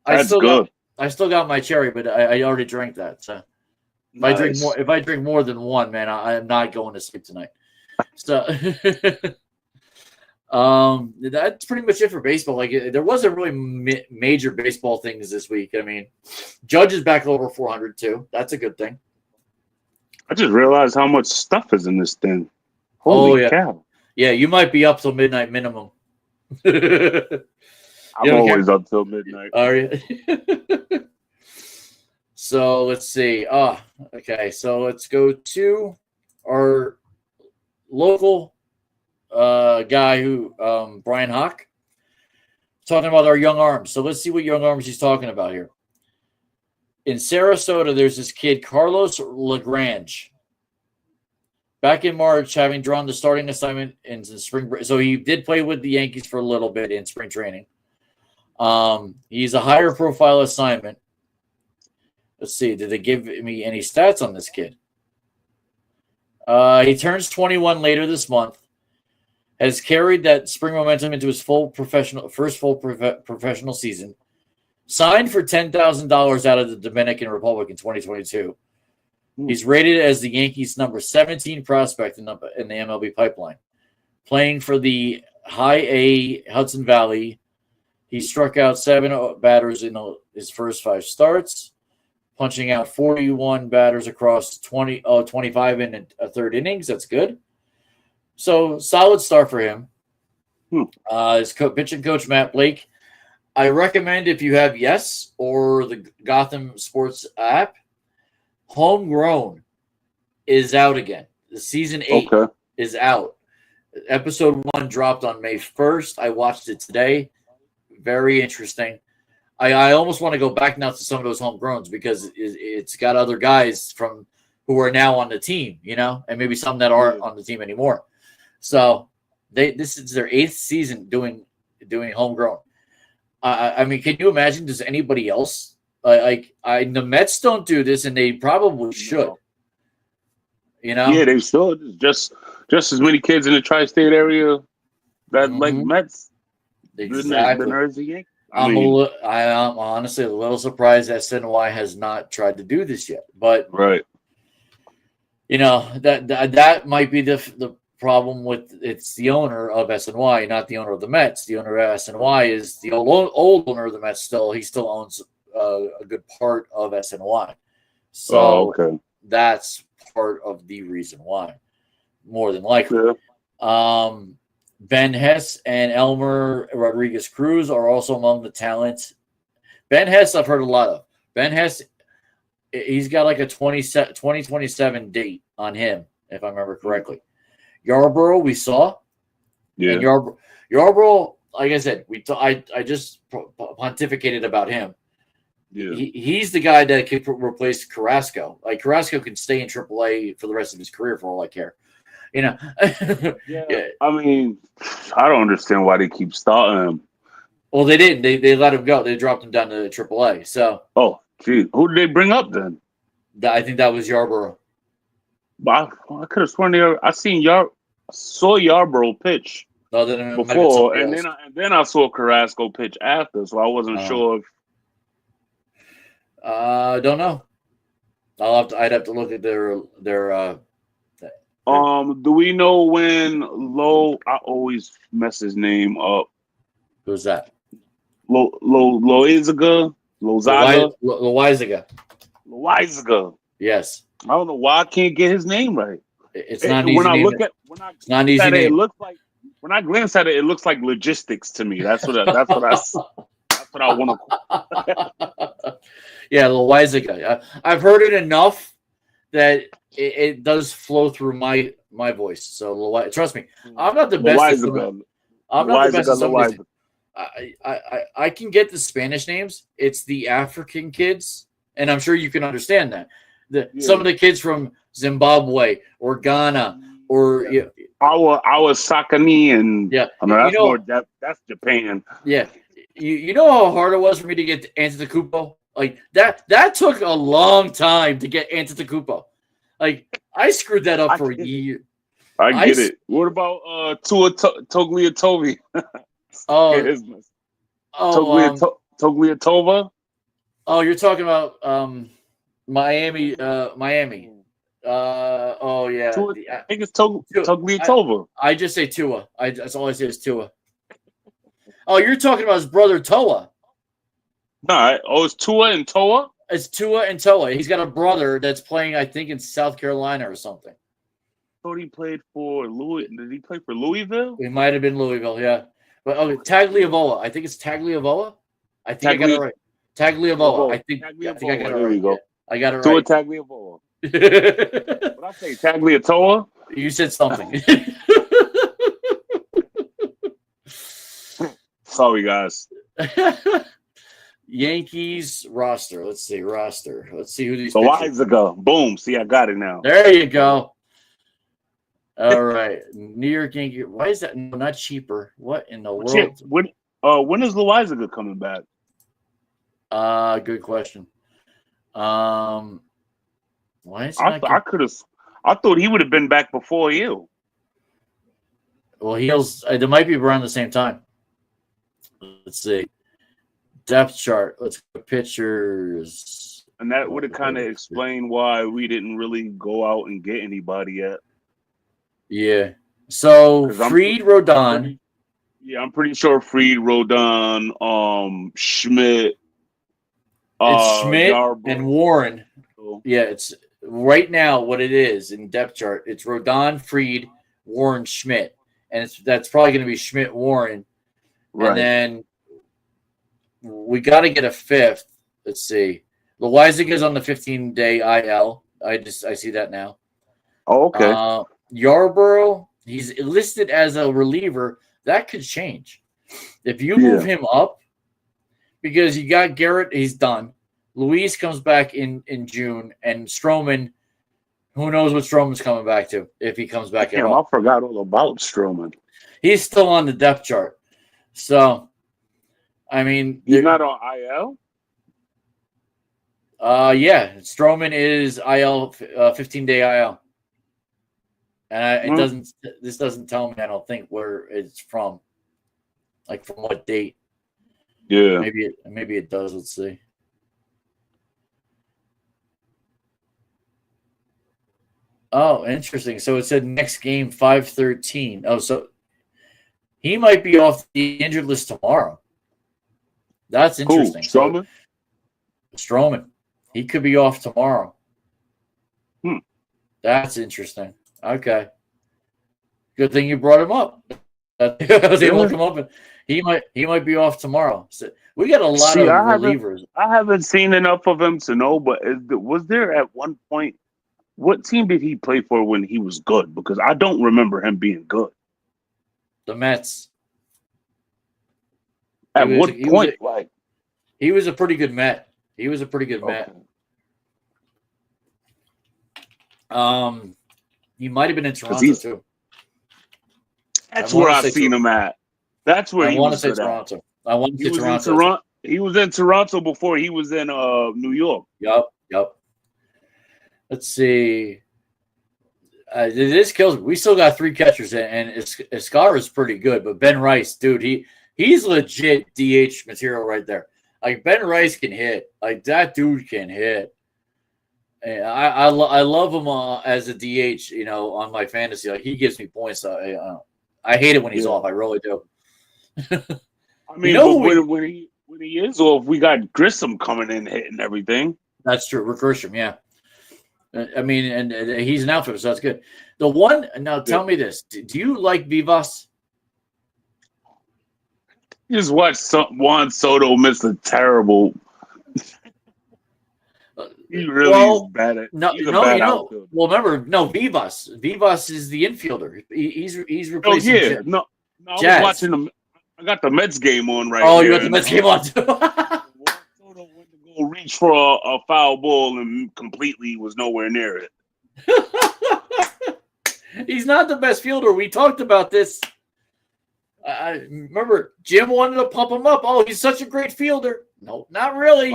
That's good. I still got my cherry, but I already drank that. So if I drink more than one, man, I am not going to sleep tonight. So that's pretty much it for baseball. Like, there wasn't really major baseball things this week. I mean, Judge is back over 400 too. That's a good thing. I just realized how much stuff is in this thing. Holy cow. Yeah, you might be up till midnight minimum. I'm always up till midnight. Are you? So let's see. Okay. So let's go to our local guy who Brian Hawk, talking about our young arms. So let's see what young arms he's talking about here. In Sarasota, there's this kid, Carlos Lagrange. Back in March, having drawn the starting assignment in the spring break. So he did play with the Yankees for a little bit in spring training. He's a higher profile assignment. Let's see. Did they give me any stats on this kid? He turns 21 later this month. Has carried that spring momentum into his first full professional season. Signed for $10,000 out of the Dominican Republic in 2022. He's rated as the Yankees' number 17 prospect in the MLB pipeline. Playing for the High A Hudson Valley, he struck out 7 batters in his first 5 starts, punching out 41 batters across 25 in a third innings. That's good. So, solid start for him. His pitching coach, Matt Blake. I recommend if you have Yes or the Gotham Sports app, Homegrown is out again. The season 8 is out. Episode 1 dropped on May 1st. I watched it today. Very interesting. I almost want to go back now to some of those homegrowns because it's got other guys who are now on the team, and maybe some that aren't on the team anymore. So this is their 8th season doing homegrown. I mean, can you imagine? Does anybody else the Mets don't do this, and they probably should. Yeah, they should. Just as many kids in the tri-state area that like Mets. Exactly. I'm honestly a little surprised that SNY has not tried to do this yet, but that might be the problem with it's the owner of SNY, not the owner of the Mets. The owner of SNY is the old owner of the Mets. He still owns a good part of SNY. So that's part of the reason why, more than likely. Ben Hess and Elmer Rodriguez Cruz are also among the talents. Ben Hess, I've heard a lot of. Ben Hess, he's got like a 2027 date on him, if I remember correctly. Yarborough, we saw. Yeah. And Yarborough, like I said, I just pontificated about him. Yeah. He's the guy that could replace Carrasco. Like, Carrasco can stay in AAA for the rest of his career for all I care. Yeah. I mean, I don't understand why they keep starting him. Well, they didn't. They let him go. They dropped him down to AAA. So. Oh, gee. Who did they bring up then? I think that was Yarborough. I could have sworn I saw Yarborough pitch before, and then I saw Carrasco pitch after, so I wasn't sure if. Don't know. I'd have to look at their. Do we know when I always mess his name up. Who's that? Loizaga? Loizaga. Yes. I don't know why I can't get his name right. It's not easy. When I glance at it, it looks like logistics to me. That's what I want to. Yeah, Loizaga. I've heard it enough that it does flow through my voice. So trust me, I'm not the best. I'm not the best at some of these. I can get the Spanish names. It's the African kids, and I'm sure you can understand that. Some of the kids from Zimbabwe or Ghana or our Sakani and that's Japan. Yeah, you know how hard it was for me to get Antetokounmpo? Like that took a long time to get Antetokounmpo. Like, I screwed that up for a year. I get it. What about Tua Tagovailoa? Tagovailoa? Oh, you're talking about Miami. Oh yeah. I think it's Tagovailoa. I just say Tua. That's all I say is Tua. Oh, you're talking about his brother Toa. No, it's Tua and Toa. It's Tua and Toa. He's got a brother that's playing, I think, in South Carolina or something. I thought he played for Did he play for Louisville? It might have been Louisville, yeah. But Tagliavoa. I think it's Tagliavoa. I think I got it right. Tagliavoa. I think I got it right. There you go. I got it Tua right. Tagliavoa. What I say, Tagliatoa? You said something. Sorry, guys. Yankees roster. Let's see roster. Let's see who these. Loizaga. Boom. See, I got it now. There you go. All right, New York Yankees. Why is that not cheaper? What in the world? When is Loizaga coming back? Good question. Why is I thought he would have been back before you. Well, they might be around the same time. Let's see. Depth chart. Let's go pitchers. And that would have kind of explained why we didn't really go out and get anybody yet. Yeah. So Fried, Rodon. I'm pretty sure Fried, Rodon, Schmidt. It's Schmidt Yarbrough. and Warren. Yeah, it's right now what it is in depth chart. It's Rodon, Fried, Warren, Schmidt. And that's probably going to be Schmidt, Warren. Right. And then we got to get a fifth. Let's see. Loizaga is on the 15-day IL. I see that now. Oh, okay. Yarbrough, he's listed as a reliever. That could change. If you move him up, because you got Garrett, he's done. Luis comes back in June, and Stroman, who knows what Stroman's coming back to, if he comes back at all. I forgot all about Stroman. He's still on the depth chart. So, I mean. He's not on IL? Yeah. Stroman is IL, 15-day IL. And this doesn't tell me, I don't think, where it's from. Like, from what date. Yeah. Maybe it does. Let's see. Oh, interesting. So it said next game 5/13. Oh, so he might be off the injured list tomorrow. That's interesting. Stroman? Stroman. He could be off tomorrow. That's interesting. Okay. Good thing you brought him up. I was able to look him up, and he might be off tomorrow. So we got a lot of relievers. I haven't seen enough of him to know, but was there at one point, what team did he play for when he was good? Because I don't remember him being good. The Mets. At what point? He was a pretty good Met. He was a pretty good Met. He might have been in Toronto too. That's where I've seen him at. That's where he was good Toronto. at. I want to say Toronto. He was in Toronto before he was in New York. Yep. Let's see. This kills me. We still got three catchers, and Escar is pretty good, but Ben Rice, dude, he's legit DH material right there. Like, Ben Rice can hit. Like, that dude can hit. And I love him as a DH, on my fantasy. Like, he gives me points. I hate it when he's off. I really do. I mean, when he is off, we got Grissom coming in hitting everything. That's true. Rick Grisham, yeah. I mean, and he's an outfielder, so that's good. The one now, tell me this: do you like Vivas? You just watched Juan Soto miss a terrible. He really is bad at. He's a bad outfielder. Well, remember, Vivas. Vivas is the infielder. He's replacing. Oh yeah, no, I was watching them. I got the Mets game on right now. Oh, you got the Mets game on too. Soto went to go reach for a foul ball and completely was nowhere near it. He's not the best fielder. We talked about this. I remember Jim wanted to pump him up. Oh, he's such a great fielder. No, not really.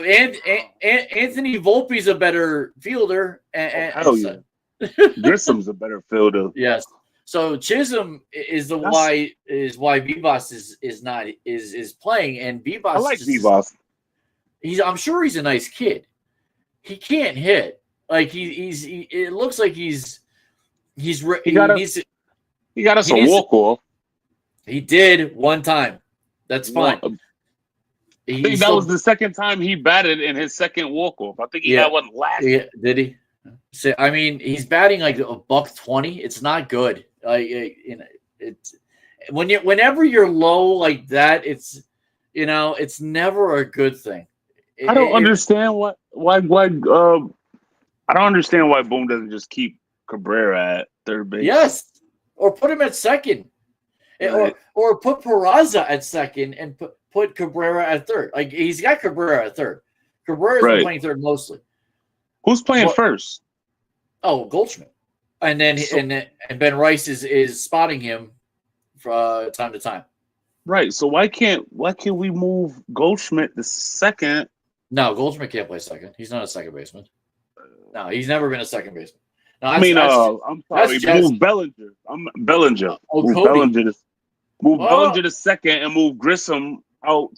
And Anthony Volpe's a better fielder. Hell yeah. Grissom's a better fielder. Yes. So Chisholm is why Vivas is playing, and Vivas. I like Vivas. I'm sure he's a nice kid. He can't hit. Like it looks like he got us a walk off. He did one time. That's fine. I think that was the second time he batted in his second walk off. I think he had one last. Yeah, did he? So, I mean, he's batting like $120. It's not good. It's whenever you're low like that, it's never a good thing. I don't understand why I don't understand why Boom doesn't just keep Cabrera at third base. Yes, or put him at second. Right. Or put Peraza at second and put Cabrera at third. Like he's got Cabrera at third. Cabrera's been Right. playing third mostly. Who's playing But, first? oh, Goldschmidt, and then and Ben Rice is spotting him from time to time. Right. So why can't we move Goldschmidt to second? No, Goldschmidt can't play second. He's not a second baseman. No, he's never been a second baseman. No, I'm sorry. Move Bellinger. Bellinger. Move Bellinger to second and move Grissom out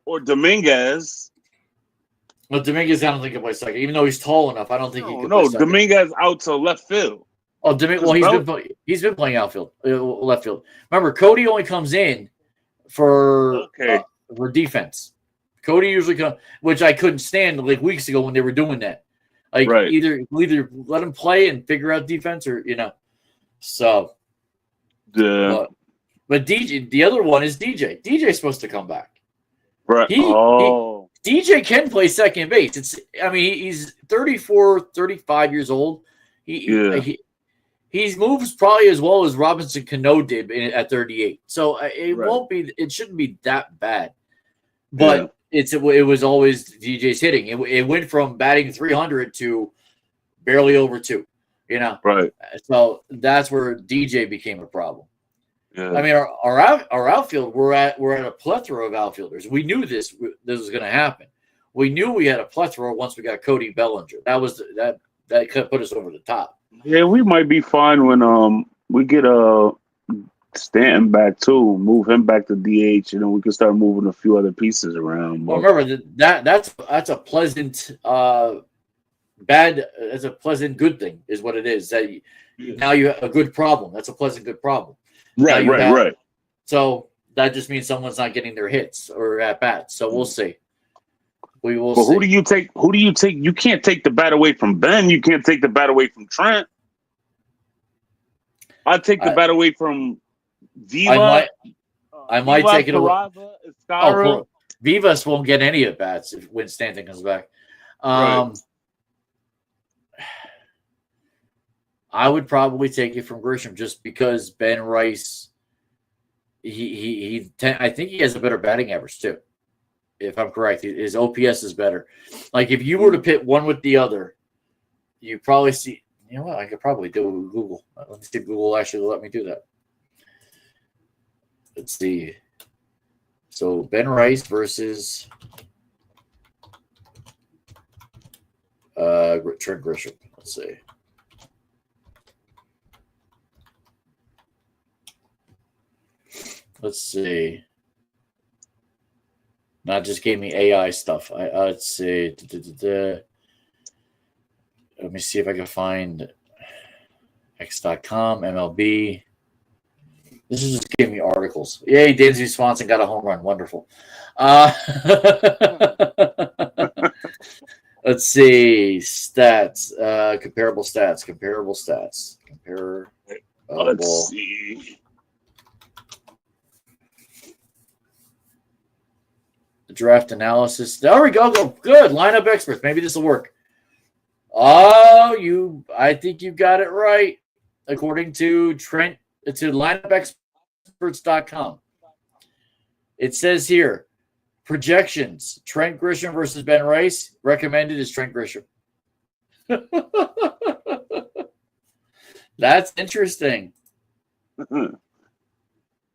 or Dominguez. Well, Dominguez, I don't think he can play second, even though he's tall enough. I don't think he can. No, play second. Dominguez out to left field. Oh, well, he's been playing outfield, left field. Remember, Cody only comes in for defense. Cody usually comes, which I couldn't stand like weeks ago when they were doing that. Like either let him play and figure out defense, or So, but DJ, the other one is DJ. DJ's supposed to come back. Right. DJ can play second base. He's 34, 35 years old. He moves probably as well as Robinson Cano did at 38. So it shouldn't be that bad. But it was always DJ's hitting. It went from batting 300 to barely over 2. Right. So that's where DJ became a problem. Yeah. I mean, our outfield, we're at a plethora of outfielders. We knew this was going to happen. We knew we had a plethora once we got Cody Bellinger. That could put us over the top. Yeah, we might be fine when we get Stanton back too. Move him back to DH, and then we can start moving a few other pieces around. Well, remember that's a pleasant That's a pleasant good thing, is what it is. That now you have a good problem. That's a pleasant good problem. Right. So that just means someone's not getting their hits or at bats. So we'll see. We will. But see. who do you take? You can't take the bat away from Ben. You can't take the bat away from Trent. I'd take the bat away from Viva. I might take it away. Vivas won't get any at bats when Stanton comes back. Right. I would probably take it from Grisham just because Ben Rice. I think he has a better batting average too. If I'm correct, his OPS is better. Like if you were to pit one with the other, you probably see. You know what? I could probably do it with Google. Let me see if Google actually let me do that. Let's see. So Ben Rice versus Trent Grisham. Let's see. Let's see. Not just gave me AI stuff. Let's see. Let me see if I can find X.com, MLB. This is just giving me articles. Yay, Dansby Swanson got a home run. Wonderful. Let's see. Stats. Comparable stats. Let's see. The draft analysis. There we go. Good. Lineup experts. Maybe this will work. I think you got it right. According to lineupexperts.com. It says here, projections. Trent Grisham versus Ben Rice. Recommended is Trent Grisham. That's interesting.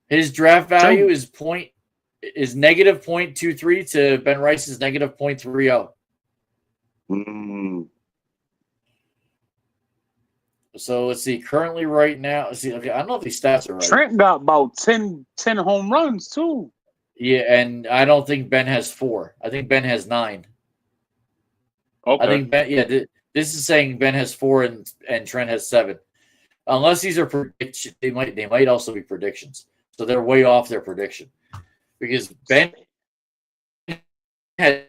His draft value is negative 0.23 to Ben Rice's negative 0.30. So let's see. Currently, right now, I don't know if these stats are right. Trent got about 10 home runs too. Yeah, and I don't think Ben has 4. I think Ben has 9. Okay. I think Ben. Yeah, this is saying Ben has 4 and Trent has 7. Unless these are predictions, they might also be predictions. So they're way off their prediction because Ben has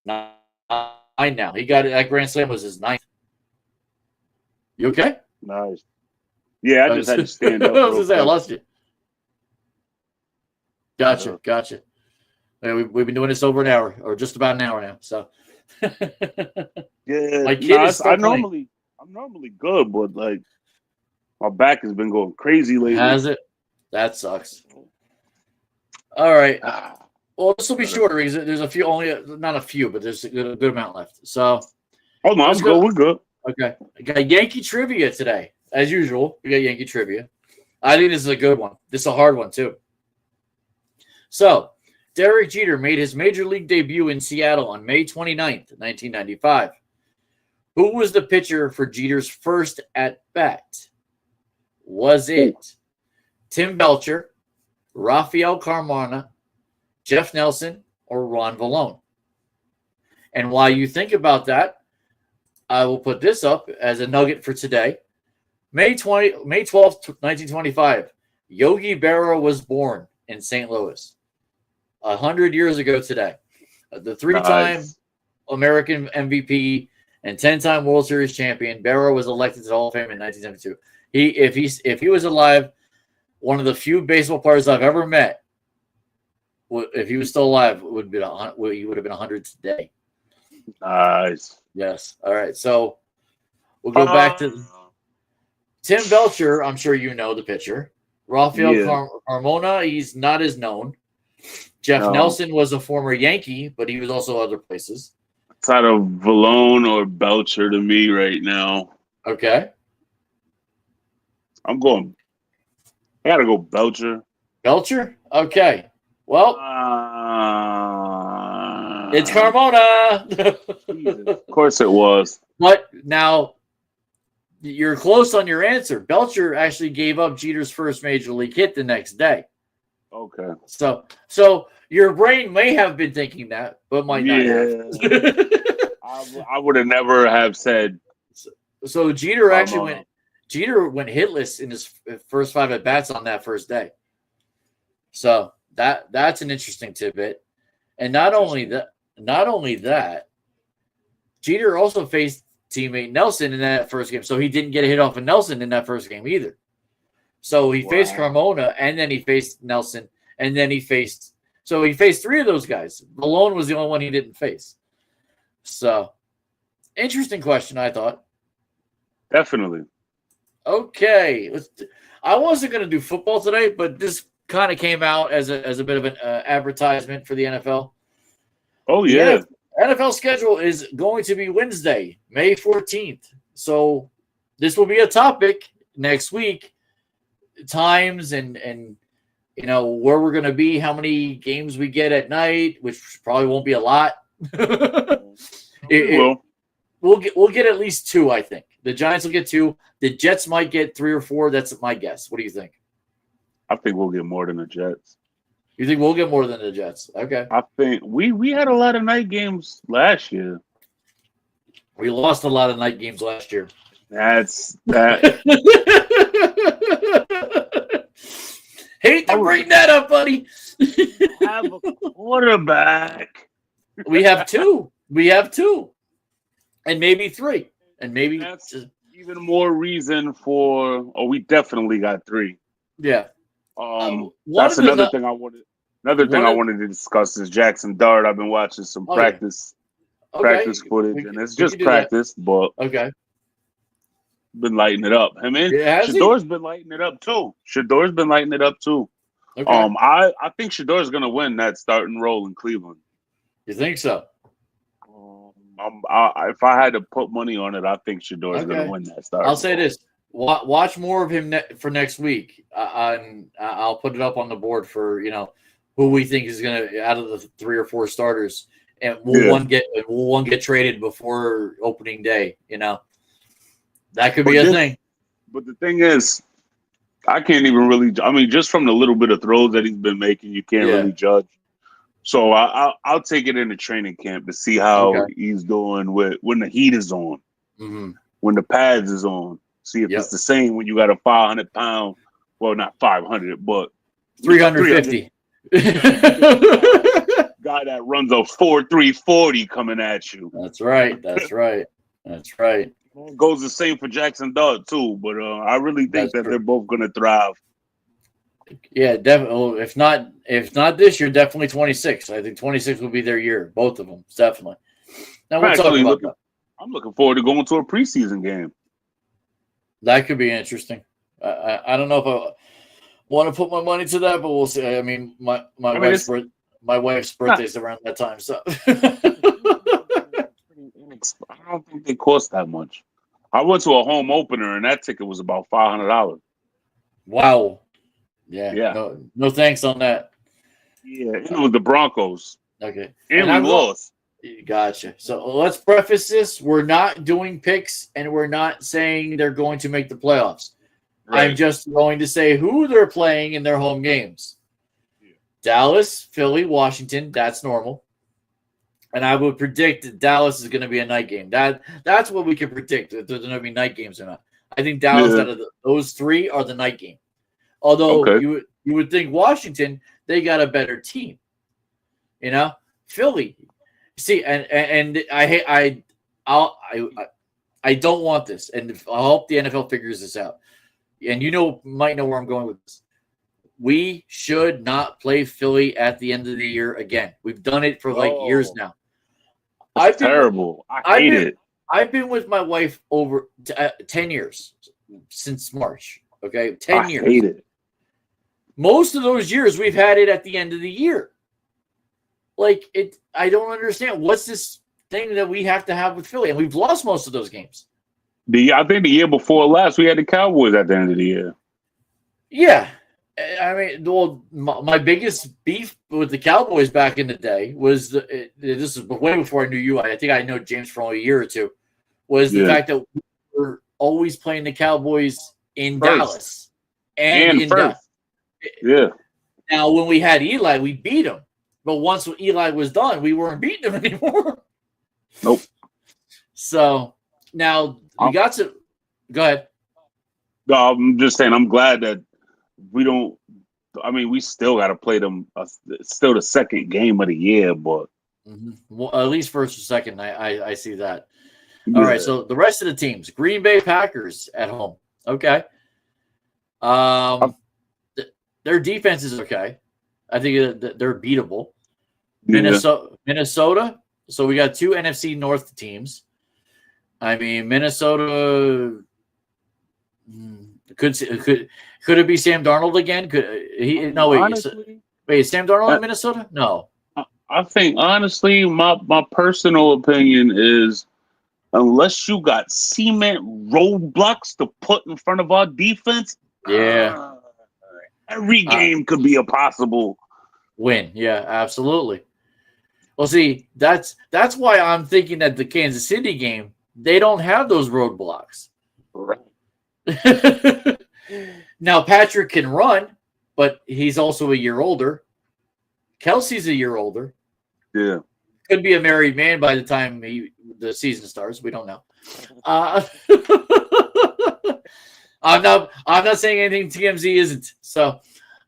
9 now. He got it. That Grand Slam was his 9th. You okay? Nice. Yeah, I just had to stand up. I lost you. Gotcha. We've been doing this over an hour, or just about an hour now. So, yeah, my kid is still I'm normally good, but like My back has been going crazy lately. Has it? That sucks. All right. Well, this will be shorter because there's a few, not a few, but there's a good amount left. So, oh no, let's go. We're good. Okay. I got Yankee trivia today. As usual, we got Yankee trivia. I think this is a good one. This is a hard one, too. So, Derek Jeter made his major league debut in Seattle on May 29th, 1995. Who was the pitcher for Jeter's first at-bat? Was it Tim Belcher, Rafael Carmona, Jeff Nelson, or Ron Vallone? And while you think about that, I will put this up as a nugget for today. May 12th, 1925, Yogi Berra was born in St. Louis. 100 years ago today. The three-time American MVP and 10-time World Series champion, Berra was elected to the Hall of Fame in 1972. If he was alive, one of the few baseball players I've ever met, if he was still alive, he would have been 100 today. Nice. Yes. All right. So we'll go back to Tim Belcher. I'm sure you know the pitcher. Rafael Carmona, he's not as known. Jeff Nelson was a former Yankee, but he was also other places. It's out of Vallone or Belcher to me right now. Okay. I gotta go Belcher. Belcher? Okay. Well, it's Carmona. Of course it was. But now you're close on your answer. Belcher actually gave up Jeter's first major league hit the next day. Okay. So your brain may have been thinking that, but might not have. I would have never have said. So Jeter actually went hitless in his first 5 at bats on that first day. So that's an interesting tidbit. And not only that, Jeter also faced teammate Nelson in that first game. So he didn't get a hit off of Nelson in that first game either. So he faced Carmona, and then he faced Nelson, and then he faced 3 of those guys. Vallone was the only one he didn't face. So interesting question, I thought. Definitely. Okay. I wasn't going to do football today, but this kind of came out as a bit of an advertisement for the NFL. Oh, yeah. The NFL schedule is going to be Wednesday, May 14th. So this will be a topic next week. Times and where we're going to be, how many games we get at night, which probably won't be a lot. We'll get at least 2, I think. The Giants will get 2. The Jets might get 3 or 4. That's my guess. What do you think? I think we'll get more than the Jets. You think we'll get more than the Jets? Okay. I think we had a lot of night games last year. We lost a lot of night games last year. That's that. Hate to bring that up, buddy. Have a quarterback. We have 2. And maybe 3. And maybe that's even more reason for. Oh, we definitely got 3. Yeah. That's another thing I wanted. Another thing I wanted to discuss is Jackson Dart. I've been watching some practice footage, and it's just practice, but been lighting it up. I mean, Shador's been lighting it up too. Okay. I think Shador's gonna win that starting role in Cleveland. You think so? If I had to put money on it, I think Shador's gonna win that starting. I'll say this: watch more of him for next week. I'll put it up on the board for who we think is gonna out of the 3 or 4 starters, and will one get traded before opening day. That could be a thing. But the thing is, I can't even really. I mean, just from the little bit of throws that he's been making, you can't really judge. So I'll take it in the training camp to see how he's doing when the heat is on, when the pads is on. See if it's the same when you got a 500-pound, well, not 500, but 350 guy that runs a 4.340 coming at you. That's right. Goes the same for Jackson Dart too, but I really think that they're both going to thrive. Yeah, definitely. If not this year, definitely 26. I think 26 will be their year, both of them, definitely. Now we'll talk about that. I'm looking forward to going to a preseason game. That could be interesting. I don't know if I want to put my money to that, but we'll see. I mean, my wife's birthday is around that time, so I don't think they cost that much. I went to a home opener and that ticket was about $500. wow. Yeah. Yeah. No thanks on that. Yeah, it was the Broncos. Okay. And we lost. Gotcha. So let's preface this. We're not doing picks and we're not saying they're going to make the playoffs. Right. I'm just going to say who they're playing in their home games. Yeah. Dallas, Philly, Washington. That's normal. And I would predict that Dallas is going to be a night game. That's what we can predict, if there's going to be night games or not. I think Dallas, out of those three, are the night game. Although you would think Washington, they got a better team. You know, Philly. See, and I don't want this, and I hope the NFL figures this out. And might know where I'm going with this. We should not play Philly at the end of the year again. We've done it for years now. It's terrible. I hate it. I've been with my wife over 10 years since March. Okay, 10 years. I hate it. Most of those years we've had it at the end of the year. I don't understand. What's this thing that we have to have with Philly? And we've lost most of those games. I think the year before last, we had the Cowboys at the end of the year. Yeah. I mean, well, my biggest beef with the Cowboys back in the day was this is way before I knew you. I think I know James for only a year or two. Was the fact that we were always playing the Cowboys in Dallas and in Dallas. Yeah. Now, when we had Eli, we beat him, but once Eli was done, we weren't beating him anymore. Nope. So now we got to go ahead. No, I'm just saying. I'm glad that. We don't. I mean, we still got to play them. Still the second game of the year, but well, at least first or second. I see that. Yeah. All right. So the rest of the teams: Green Bay Packers at home. Okay. Their defense is okay. I think they're beatable. Yeah. Minnesota. So we got two NFC North teams. I mean, Minnesota. Could it be Sam Darnold again? Wait, is Sam Darnold in Minnesota? No. I think honestly, my personal opinion is unless you got cement roadblocks to put in front of our defense, every game could be a possible win. Yeah, absolutely. Well, see, that's why I'm thinking that the Kansas City game, they don't have those roadblocks. Right. Now Patrick can run, but he's also a year older. Kelsey's a year older. Yeah, could be a married man by the time the season starts. We don't know. I'm not saying anything TMZ isn't. So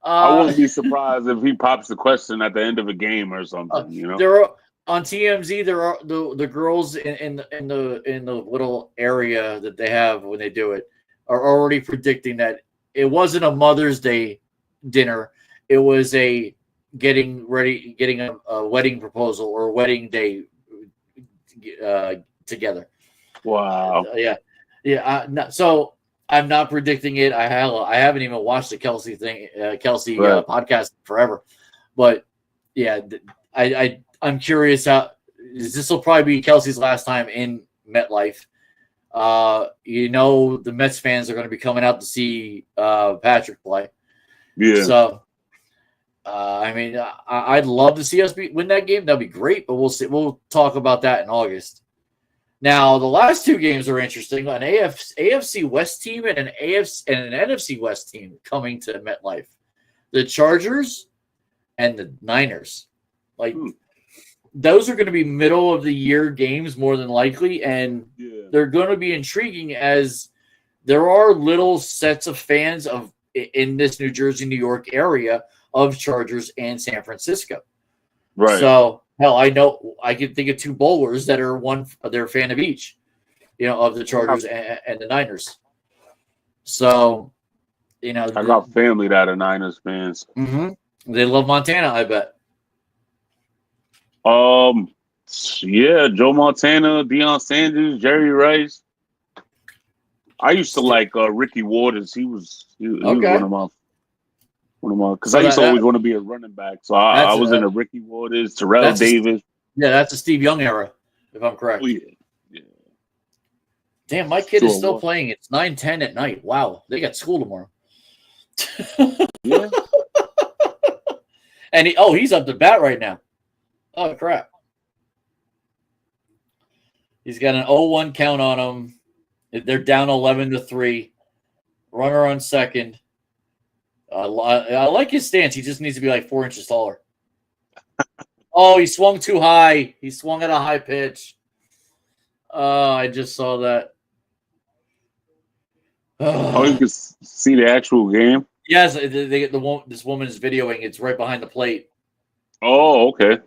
I wouldn't be surprised if he pops the question at the end of a game or something. There are on TMZ. There are the girls in the little area that they have when they do it are already predicting that it wasn't a Mother's Day dinner. It was a getting a wedding proposal or wedding day together. Wow. Yeah. So I'm not predicting it. I haven't even watched the Kelsey thing, podcast forever. But yeah, I'm curious how this will probably be Kelsey's last time in MetLife. The Mets fans are going to be coming out to see Patrick play. Yeah. So, I mean, I'd love to see us win that game. That'd be great. But we'll see. We'll talk about that in August. Now, the last two games are interesting. An AFC West team and an NFC West team coming to MetLife. The Chargers and the Niners. Those are going to be middle of the year games more than likely, and they're going to be intriguing as there are little sets of fans in this New Jersey, New York area of Chargers and San Francisco. Right. So, hell, I know I can think of two bowlers that are they're a fan of each, of the Chargers and the Niners. So, I got family that are Niners fans. Mm-hmm. They love Montana, I bet. Yeah, Joe Montana, Deion Sanders, Jerry Rice. I used to like Ricky Waters. He was Okay. one of my because So I used to always want to be a running back. So I was into Ricky Waters, Terrell Davis. That's a Steve Young era, if I'm correct. Oh, yeah. Damn, my kid is still playing. It's 9:10 at night. Wow, they got school tomorrow. Yeah. And he's up to bat right now. Oh crap. He's got an 0-1 count on him. They're down 11-3. Runner on second. I like his stance. He just needs to be like 4 inches taller. Oh, he swung too high. He swung at a high pitch. Oh, I just saw that. Oh, you can see the actual game? Yes, this woman is videoing. It's right behind the plate. Oh, okay.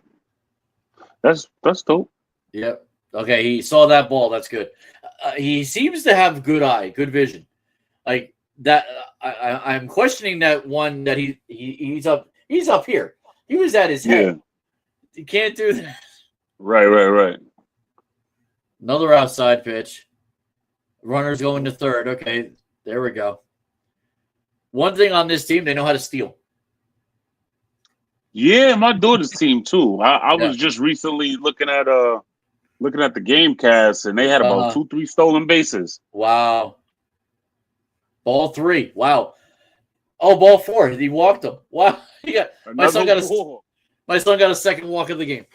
That's dope. Yep. Okay, he saw that ball. That's good. He seems to have good vision. Like that. I'm questioning that one that he's up here. He was at his head. Yeah. You can't do that. Right. Another outside pitch. Runner's going to third. Okay, there we go. One thing on this team, they know how to steal. Yeah, my daughter's team too. I was just recently looking at the game cast, and they had about 2-3 stolen bases. Wow. Ball 3. Wow. Oh, ball 4. He walked him. Wow. My son got a second walk of the game.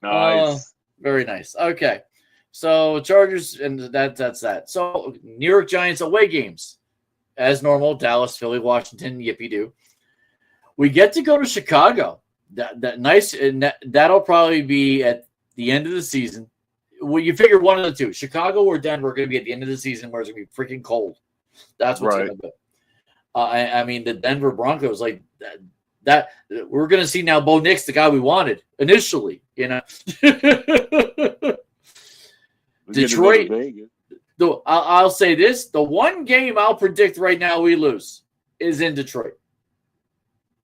Nice. Very nice. Okay. So Chargers, and that's that. So New York Giants away games. As normal, Dallas, Philly, Washington, yippee-doo. We get to go to Chicago. That nice, and that'll probably be at the end of the season. Well, you figure one of the two, Chicago or Denver, are going to be at the end of the season where it's going to be freaking cold. That's what's going to be. I mean, the Denver Broncos, like that we're going to see now. Bo Nix, the guy we wanted initially, Detroit. I'll say this: the one game I'll predict right now we lose is in Detroit.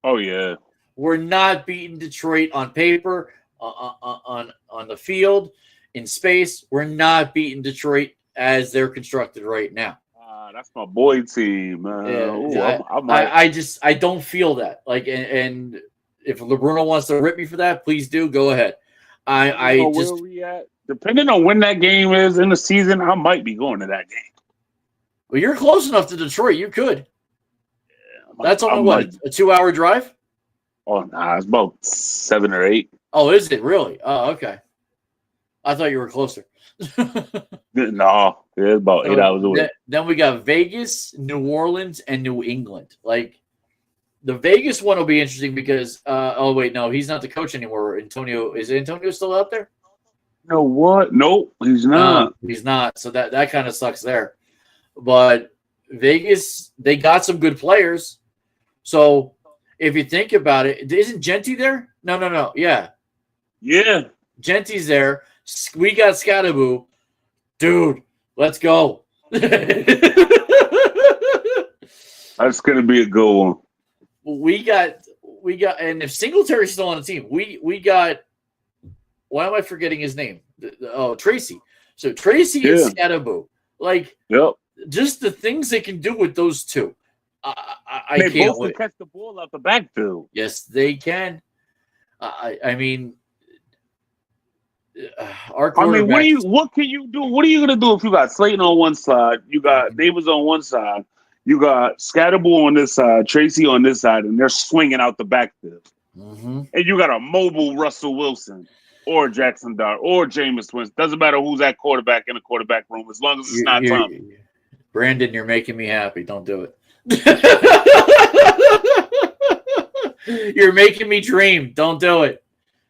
Oh yeah, we're not beating Detroit on paper, on the field, in space. We're not beating Detroit as they're constructed right now. That's my boy team, man. Yeah, I don't feel that. Like, and if LeBruno wants to rip me for that, please do. Go ahead. Where we at? Depending on when that game is in the season, I might be going to that game. Well, you're close enough to Detroit. You could. Yeah, that's only a 2-hour drive? Oh, nah, it's about 7 or 8. Oh, is it really? Oh, okay. I thought you were closer. No, it's about 8 hours away. Then we got Vegas, New Orleans, and New England. Like, the Vegas one will be interesting because he's not the coach anymore. Is Antonio still out there? You know what? Nope, he's not. He's not. So that kind of sucks there. But Vegas, they got some good players. So if you think about it, isn't Genty there? No. Yeah. Genty's there. We got Scatterboo. Dude, let's go. That's going to be a good one. We got, and if Singletary's still on the team, we got, why am I forgetting his name? Tracy. So Tracy and Scatterboo. Like, just the things they can do with those two. I can't both wait. Catch the ball out the backfield. Yes, they can. I mean, our quarterback. What can you do? What are you gonna do if you got Slayton on one side, you got Davis on one side, you got Scatterboo on this side, Tracy on this side, and they're swinging out the backfield, and you got a mobile Russell Wilson or Jackson Dart or Jameis Winston. Doesn't matter who's at quarterback in the quarterback room as long as it's not Tom. Brandon, you're making me happy. Don't do it. You're making me dream. Don't do it.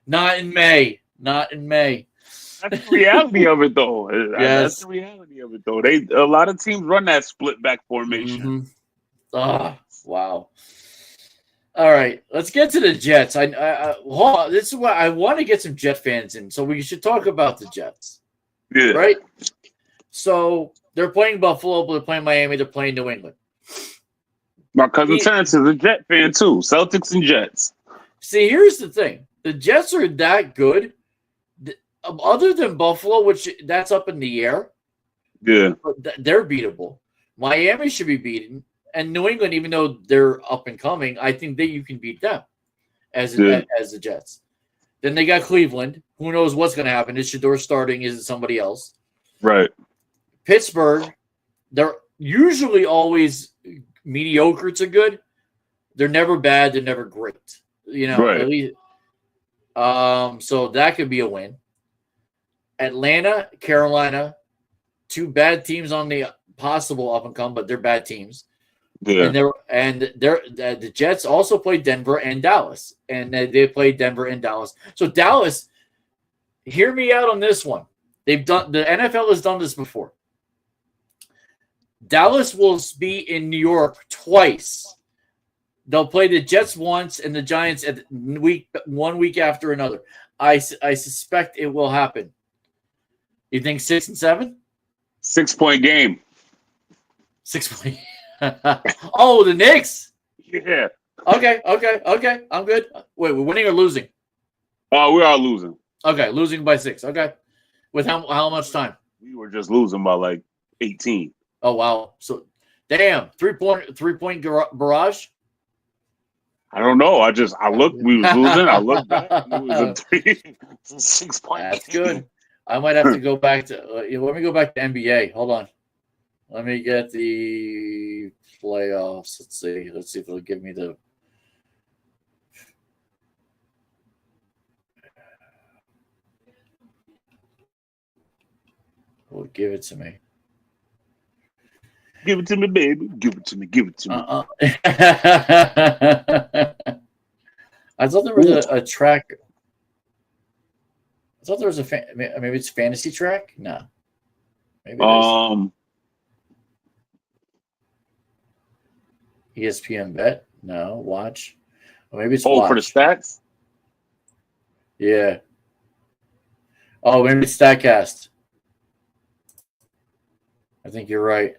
Not in May. That's the reality of it, though. Yes. That's the reality of it, though. A lot of teams run that split back formation. Wow. All right, let's get to the Jets. This is why I want to get some Jet fans in, so we should talk about the Jets. Yeah. Right? So they're playing Buffalo, they're playing Miami, they're playing New England. My cousin Terrence is a Jet fan, too. Celtics and Jets. See, here's the thing. The Jets are that good. other than Buffalo, which that's up in the air, Yeah. they're beatable. Miami should be beaten, and New England, even though they're up and coming, I think that you can beat them as the Jets. Then they got Cleveland. Who knows what's going to happen? Is Shador starting? Is it somebody else? Right. Pittsburgh, they're usually always mediocre to good. They're never bad. They're never great. Right. At least. So that could be a win. Atlanta, Carolina, two bad teams on the possible up and come, but they're bad teams. Yeah. The Jets also played Denver and Dallas, and they played Denver and Dallas. So Dallas, hear me out on this one. The NFL has done this before. Dallas will be in New York twice. They'll play the Jets once and the Giants one week after another. I suspect it will happen. You think 6 and 7? 6-point game. 6 point. Oh, the Knicks. Yeah. Okay. I'm good. Wait, we're winning or losing? Oh, we are losing. Okay, losing by 6. Okay. With how much time? We were just losing by like 18. Oh wow. So damn, 3-point barrage. I don't know. I looked. We was losing. I looked back. It was a 6-point. That's good. I might have to go back to. Let me go back to NBA. Hold on. Let me get the playoffs. Let's see. Let's see if it'll give me the. Will give it to me. Give it to me, baby. Give it to me. Give it to me. I thought there was a track. I thought there was maybe it's fantasy track. No. Maybe ESPN Bet. No. Watch. Or maybe it's watch. For the stats. Yeah. Oh, maybe it's StatCast. I think you're right.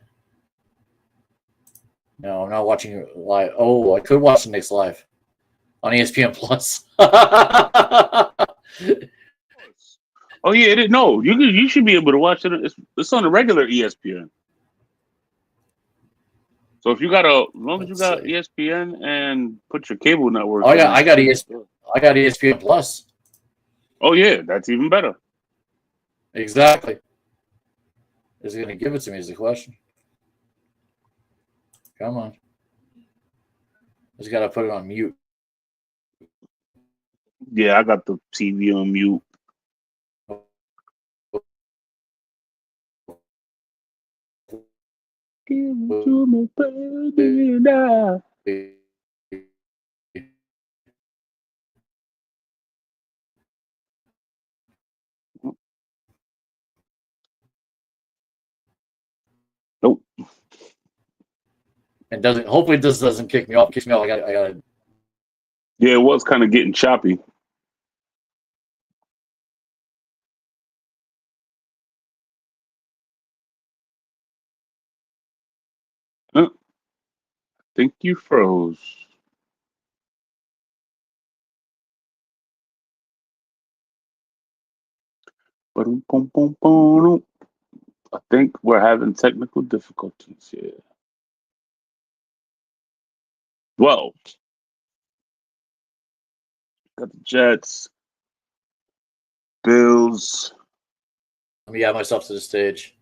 No, I'm not watching it live. Oh, I could watch the Knicks live on ESPN Plus. Oh yeah, no, you should be able to watch it. It's on the regular ESPN. So if you got as long as you got ESPN and put your cable network. Oh, I got ESPN. I got ESPN Plus. Oh yeah, that's even better. Exactly. Is he going to give it to me? Is the question. Come on. Just got to put it on mute. Yeah, I got the TV on mute. Give it to me, baby, now. Nope. And hopefully this doesn't kick me off. Kicks me off. I got. Yeah, it was kind of getting choppy. I think you froze. I think we're having technical difficulties here. Well, got the Jets, Bills. Let me add myself to the stage.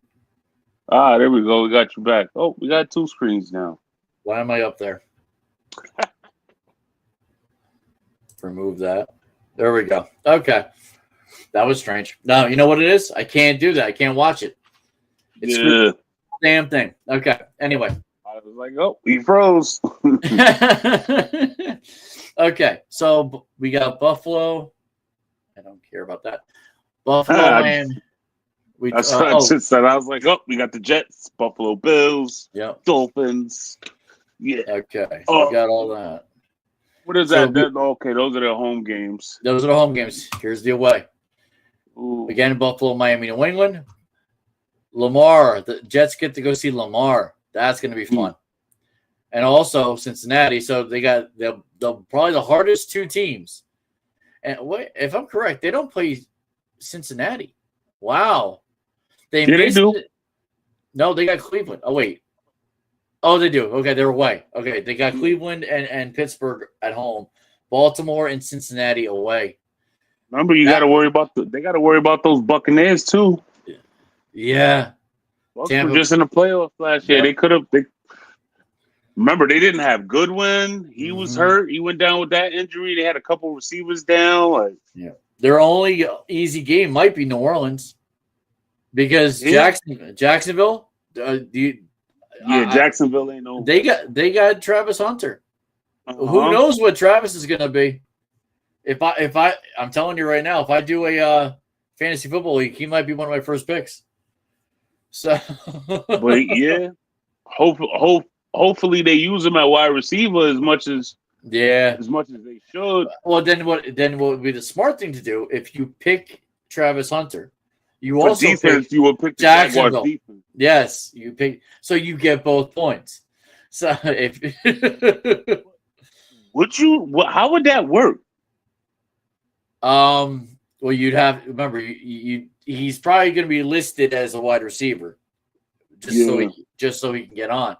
Ah, there we go. We got you back. Oh, we got 2 screens now. Why am I up there? Remove that. There we go. Okay. That was strange. No, you know what it is? I can't do that. I can't watch it. It's the damn thing. Okay. Anyway. I was like, oh, we froze. Okay. So we got Buffalo. I don't care about that. Buffalo and that's what I just said. I was like, oh, we got the Jets, Buffalo Bills, Dolphins. Yeah. Okay. So we got all that. What is that? Okay, those are their home games. Those are the home games. Here's the away. Ooh. Again, Buffalo, Miami, New England. Lamar. The Jets get to go see Lamar. That's going to be fun. And also Cincinnati. So they're probably the hardest 2 teams. And if I'm correct, they don't play Cincinnati. Wow. They Yeah, they missed do. it. No, they got Cleveland. Oh, wait. Oh, they do. Okay, they're away. Okay, they got Cleveland and Pittsburgh at home. Baltimore and Cincinnati away. Remember, you got to worry about they got to worry about those Buccaneers too. Yeah. Bucks were just in the playoffs last year. They could have. Remember, they didn't have Goodwin. He was hurt. He went down with that injury. They had a couple receivers down. Their only easy game might be New Orleans because Jacksonville. Jacksonville ain't no. They got Travis Hunter. Who knows what Travis is going to be? I'm telling you right now, if I do a fantasy football league, he might be one of my first picks. So, but yeah, hopefully they use him at wide receiver as much as they should. Well, then what would be the smart thing to do if you pick Travis Hunter? You also defense, you will pick the Jacksonville. defense. Yes, you pick, so you get both points. So if how would that work? well, you'd have remember he's probably going to be listed as a wide receiver, just so he can get on,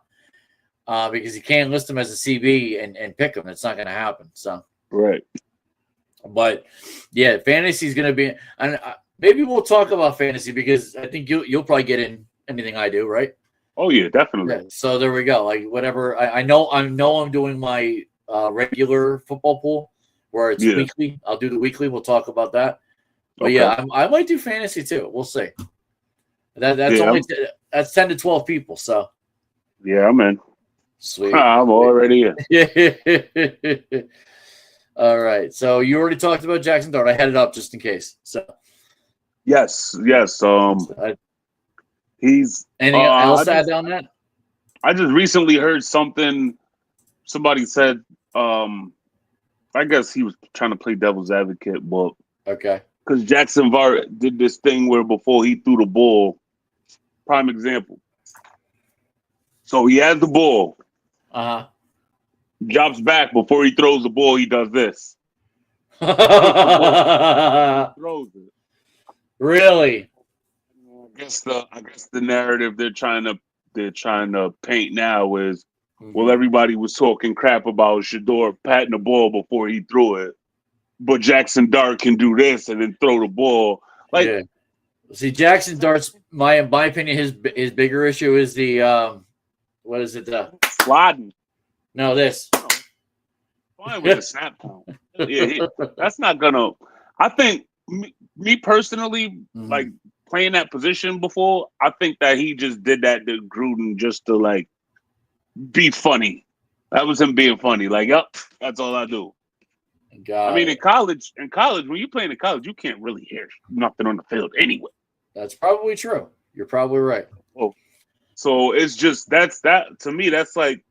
because you can't list him as a CB and pick him. It's not going to happen. So right, but yeah, fantasy is going to be, and maybe we'll talk about fantasy because I think you'll probably get in anything I do, right? Oh yeah, definitely. Yeah, so there we go. Like whatever I know I'm doing my regular football pool where it's weekly. I'll do the weekly. We'll talk about that. But I might do fantasy too. We'll see. That's 10 to 12 people. So yeah, I'm in. Sweet. I'm already in. All right. So you already talked about Jackson Dart. I had it up just in case. So yes. He's anything else to add on that? I just recently heard something. Somebody said, I guess he was trying to play devil's advocate, but because Jackson Dart did this thing where before he threw the ball, prime example. So he has the ball. Drops back before he throws the ball. He does this. He throws it. Really? I guess the narrative they're trying to paint now is, well, everybody was talking crap about Shador patting the ball before he threw it, but Jackson Dart can do this and then throw the ball. See, Jackson Dart's my opinion. His bigger issue is the what is it? Sliding. No, this. Fine with the snap count. That's not gonna. I think me personally, like playing that position before, I think that he just did that to Gruden just to like be funny. That was him being funny. Like, yep, that's all I do. I mean, in college, when you play in college, you can't really hear nothing on the field anyway. That's probably true. You're probably right. Oh, so it's just that to me, that's like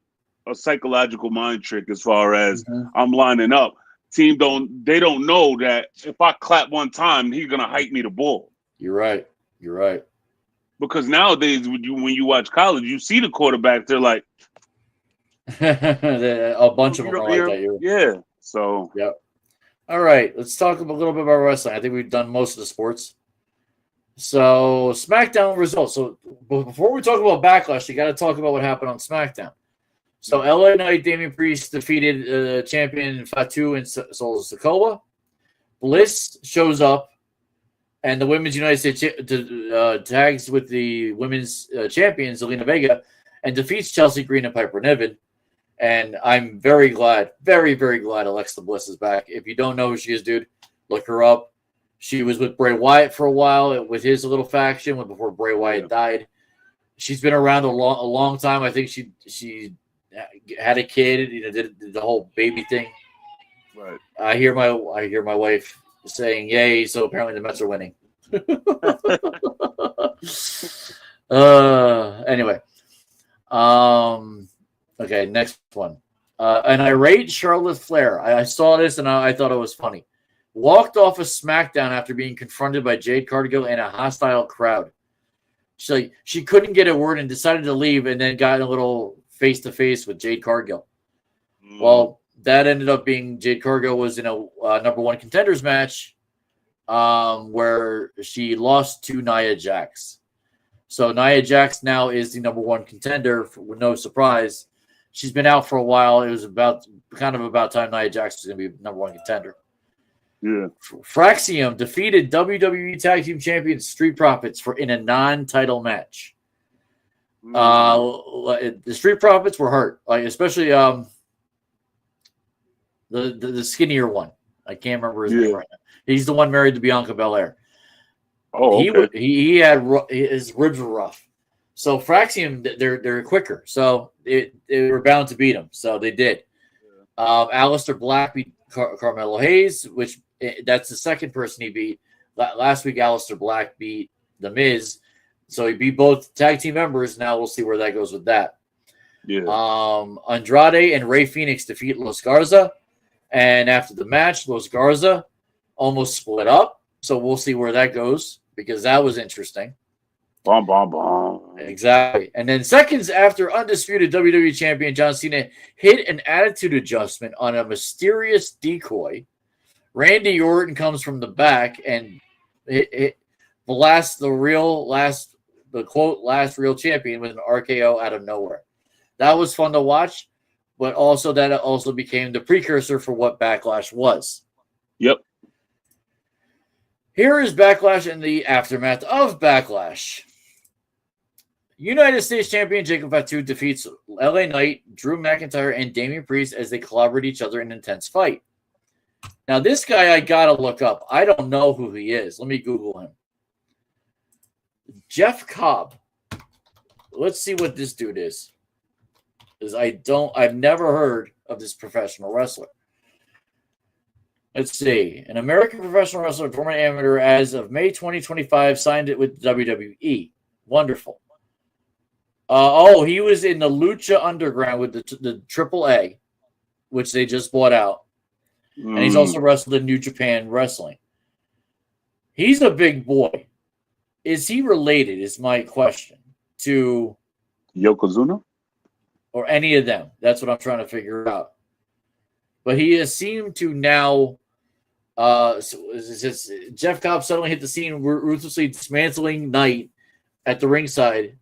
a psychological mind trick as far as I'm lining up. Team don't know that if I clap one time, he's gonna hike me the ball. You're right. Because nowadays, when you watch college, you see the quarterbacks. They're like a bunch of them are like that. Yeah. So All right, let's talk a little bit about wrestling. I think we've done most of the sports. So SmackDown results. So before we talk about Backlash, you got to talk about what happened on SmackDown. So LA Knight, Damian Priest defeated champion Fatu and Solo Sikoa. Bliss shows up, and the Women's United States tags with the women's champions, Zelina Vega, and defeats Chelsea Green and Piper Niven. And I'm very glad, very, very glad Alexa Bliss is back. If you don't know who she is, dude, look her up. She was with Bray Wyatt for a while with his little faction before Bray Wyatt died. She's been around a long time. I think she had a kid, did the whole baby thing. Right. I hear my wife saying yay, so apparently the Mets are winning. Anyway. Okay, next one. An irate Charlotte Flair. I saw this and I thought it was funny. Walked off of SmackDown after being confronted by Jade Cargill and a hostile crowd. She couldn't get a word and decided to leave, and then got a little face-to-face with Jade Cargill. Well, that ended up being Jade Cargill was in a number one contenders match where she lost to Nia Jax. So Nia Jax now is the number one contender, with no surprise. She's been out for a while. It was about time Nia Jax was going to be number one contender. Yeah. Fraxium defeated WWE Tag Team Champions Street Profits in a non-title match. The Street Profits were hurt, especially the skinnier one. I can't remember his name right now. He's the one married to Bianca Belair. Oh, okay. He had his ribs were rough. So Fraxium, they're quicker. So they were bound to beat him. So they did. Aleister Black beat Carmelo Hayes, which that's the second person he beat. Last week, Aleister Black beat The Miz. So he beat both tag team members. Now we'll see where that goes with that. Yeah. Andrade and Rey Fenix defeat Los Garza. And after the match, Los Garza almost split up. So we'll see where that goes, because that was interesting. Bom, bom, bom. Exactly. And then seconds after undisputed WWE Champion John Cena hit an attitude adjustment on a mysterious decoy, Randy Orton comes from the back and blasts the last real champion with an RKO out of nowhere. That was fun to watch, but also that also became the precursor for what Backlash was. Yep. Here is Backlash in the aftermath of Backlash. United States Champion Jacob Fatu defeats LA Knight, Drew McIntyre, and Damian Priest as they clobbered each other in an intense fight. Now, this guy I gotta look up. I don't know who he is. Let me Google him. Jeff Cobb. Let's see what this dude is. Because I've never heard of this professional wrestler. Let's see. An American professional wrestler, former amateur, as of May 2025, signed it with WWE. Wonderful. He was in the Lucha Underground with the AAA, which they just bought out. And he's also wrestled in New Japan Wrestling. He's a big boy. Is he related, is my question, to Yokozuna? Or any of them? That's what I'm trying to figure out. But he has seemed to now... Jeff Cobb suddenly hit the scene, ruthlessly dismantling Knight at the ringside.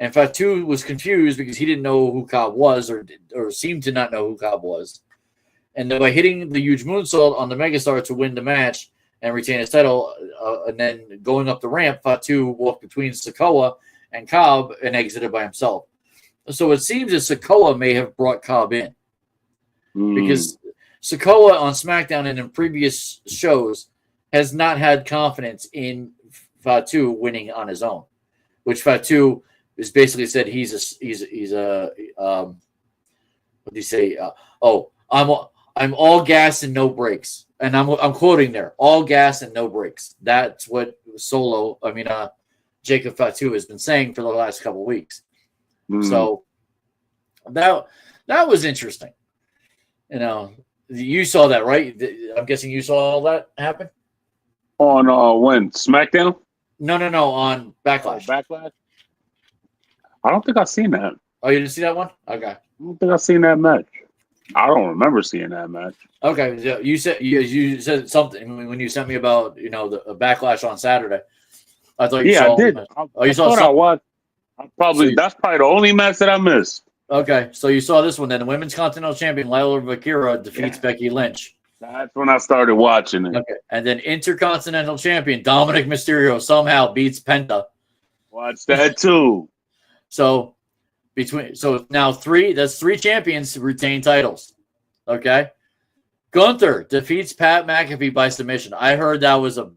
And Fatu was confused because he didn't know who Cobb was, or seemed to not know who Cobb was. And then by hitting the huge moonsault on the Megastar to win the match and retain his title, and then going up the ramp, Fatu walked between Sikoa and Cobb and exited by himself. So it seems that Sikoa may have brought Cobb in. Because Sikoa on SmackDown and in previous shows has not had confidence in Fatu winning on his own, which Fatu is basically said he's a what do you say? I'm all gas and no brakes, and I'm quoting there, all gas and no brakes. That's what Jacob Fatu has been saying for the last couple of weeks. So that was interesting. You saw that, right? I'm guessing you saw all that happen? On when? SmackDown? No, on Backlash. Oh, Backlash? I don't think I've seen that. Oh, you didn't see that one? Okay. I don't think I've seen that match. I don't remember seeing that match. Okay. You said something when you sent me about, the Backlash on Saturday. I thought you saw. I did. You saw something? I watched. That's probably the only match that I missed. Okay, so you saw this one then. The Women's Continental Champion Lila Vakira defeats Becky Lynch. That's when I started watching it. Okay, and then Intercontinental Champion Dominic Mysterio somehow beats Penta. Watch that too. So now three champions retain titles. Okay, Gunther defeats Pat McAfee by submission. I heard that was a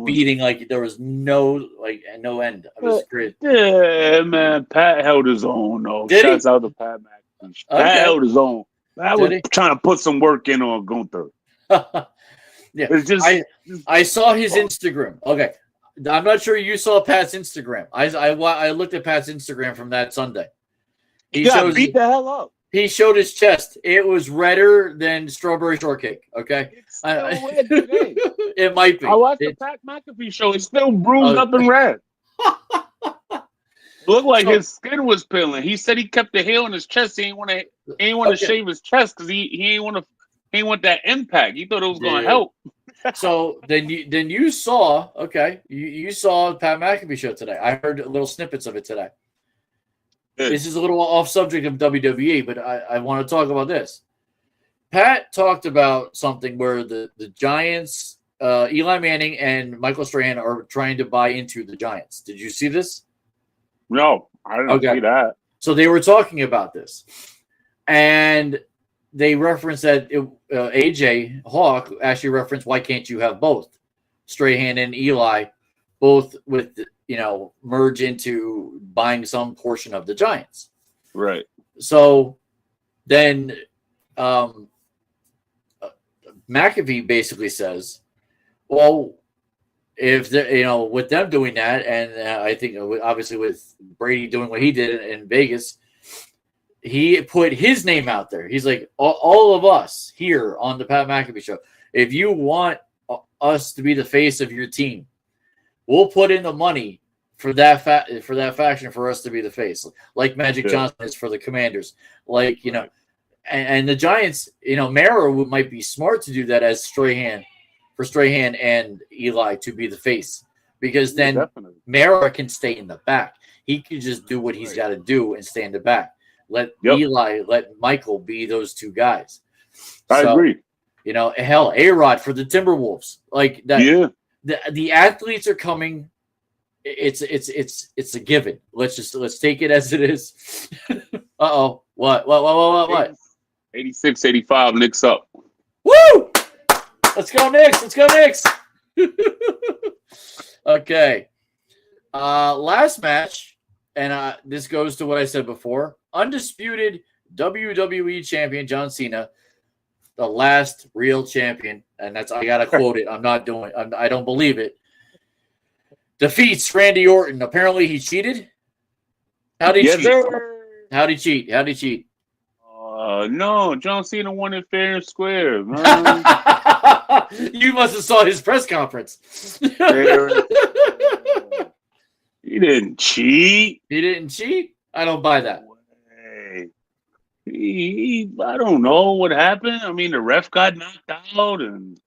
beating like there was no end. It was great. Yeah, man. Pat held his own, though. Shouts out to Pat McAfee. Pat held his own. Pat was trying to put some work in on Gunther. Yeah. It's just I saw his Instagram. Okay. I'm not sure you saw Pat's Instagram. I looked at Pat's Instagram from that Sunday. He got beat the hell up. He showed his chest. It was redder than strawberry shortcake. Okay, it's still red today. It might be. I watched the Pat McAfee show. It's still bruised up and red. Looked like his skin was peeling. He said he kept the hair on his chest. He ain't want to shave his chest because he ain't want that impact. He thought it was going to help. So then you saw you saw Pat McAfee show today. I heard little snippets of it today. This is a little off subject of WWE, but I want to talk about this. Pat talked about something where the Giants, Eli Manning and Michael Strahan are trying to buy into the Giants. Did you see this? No, I didn't see that. So they were talking about this, and they referenced that AJ Hawk actually referenced, why can't you have both Strahan and Eli both with merge into buying some portion of the Giants, right? So then McAfee basically says, well, if with them doing that, and I think obviously with Brady doing what he did in Vegas, he put his name out there. He's like, all of us here on the Pat McAfee show, if you want us to be the face of your team, we'll put in the money for that faction for us to be the face, like Magic Johnson is for the Commanders. Like, and the Giants, Mara might be smart to do that as Strahan and Eli to be the face, because then Mara can stay in the back. He can just do what he's got to do and stay in the back. Let Eli, let Michael be those two guys. I agree. Hell, A-Rod for the Timberwolves. Like that. Yeah. The athletes are coming. It's a given. Let's take it as it is. Uh-oh. What? 86, 85, Knicks up. Woo! Let's go Knicks. Okay. Last match, and this goes to what I said before. Undisputed WWE champion John Cena, the last real champion, and I gotta quote it. I don't believe it. Defeats Randy Orton. Apparently he cheated. How'd he cheat? How'd he cheat? No, John Cena won it fair and square, man. You must have saw his press conference. He didn't cheat. I don't buy that. I don't know what happened. I mean, the ref got knocked out, and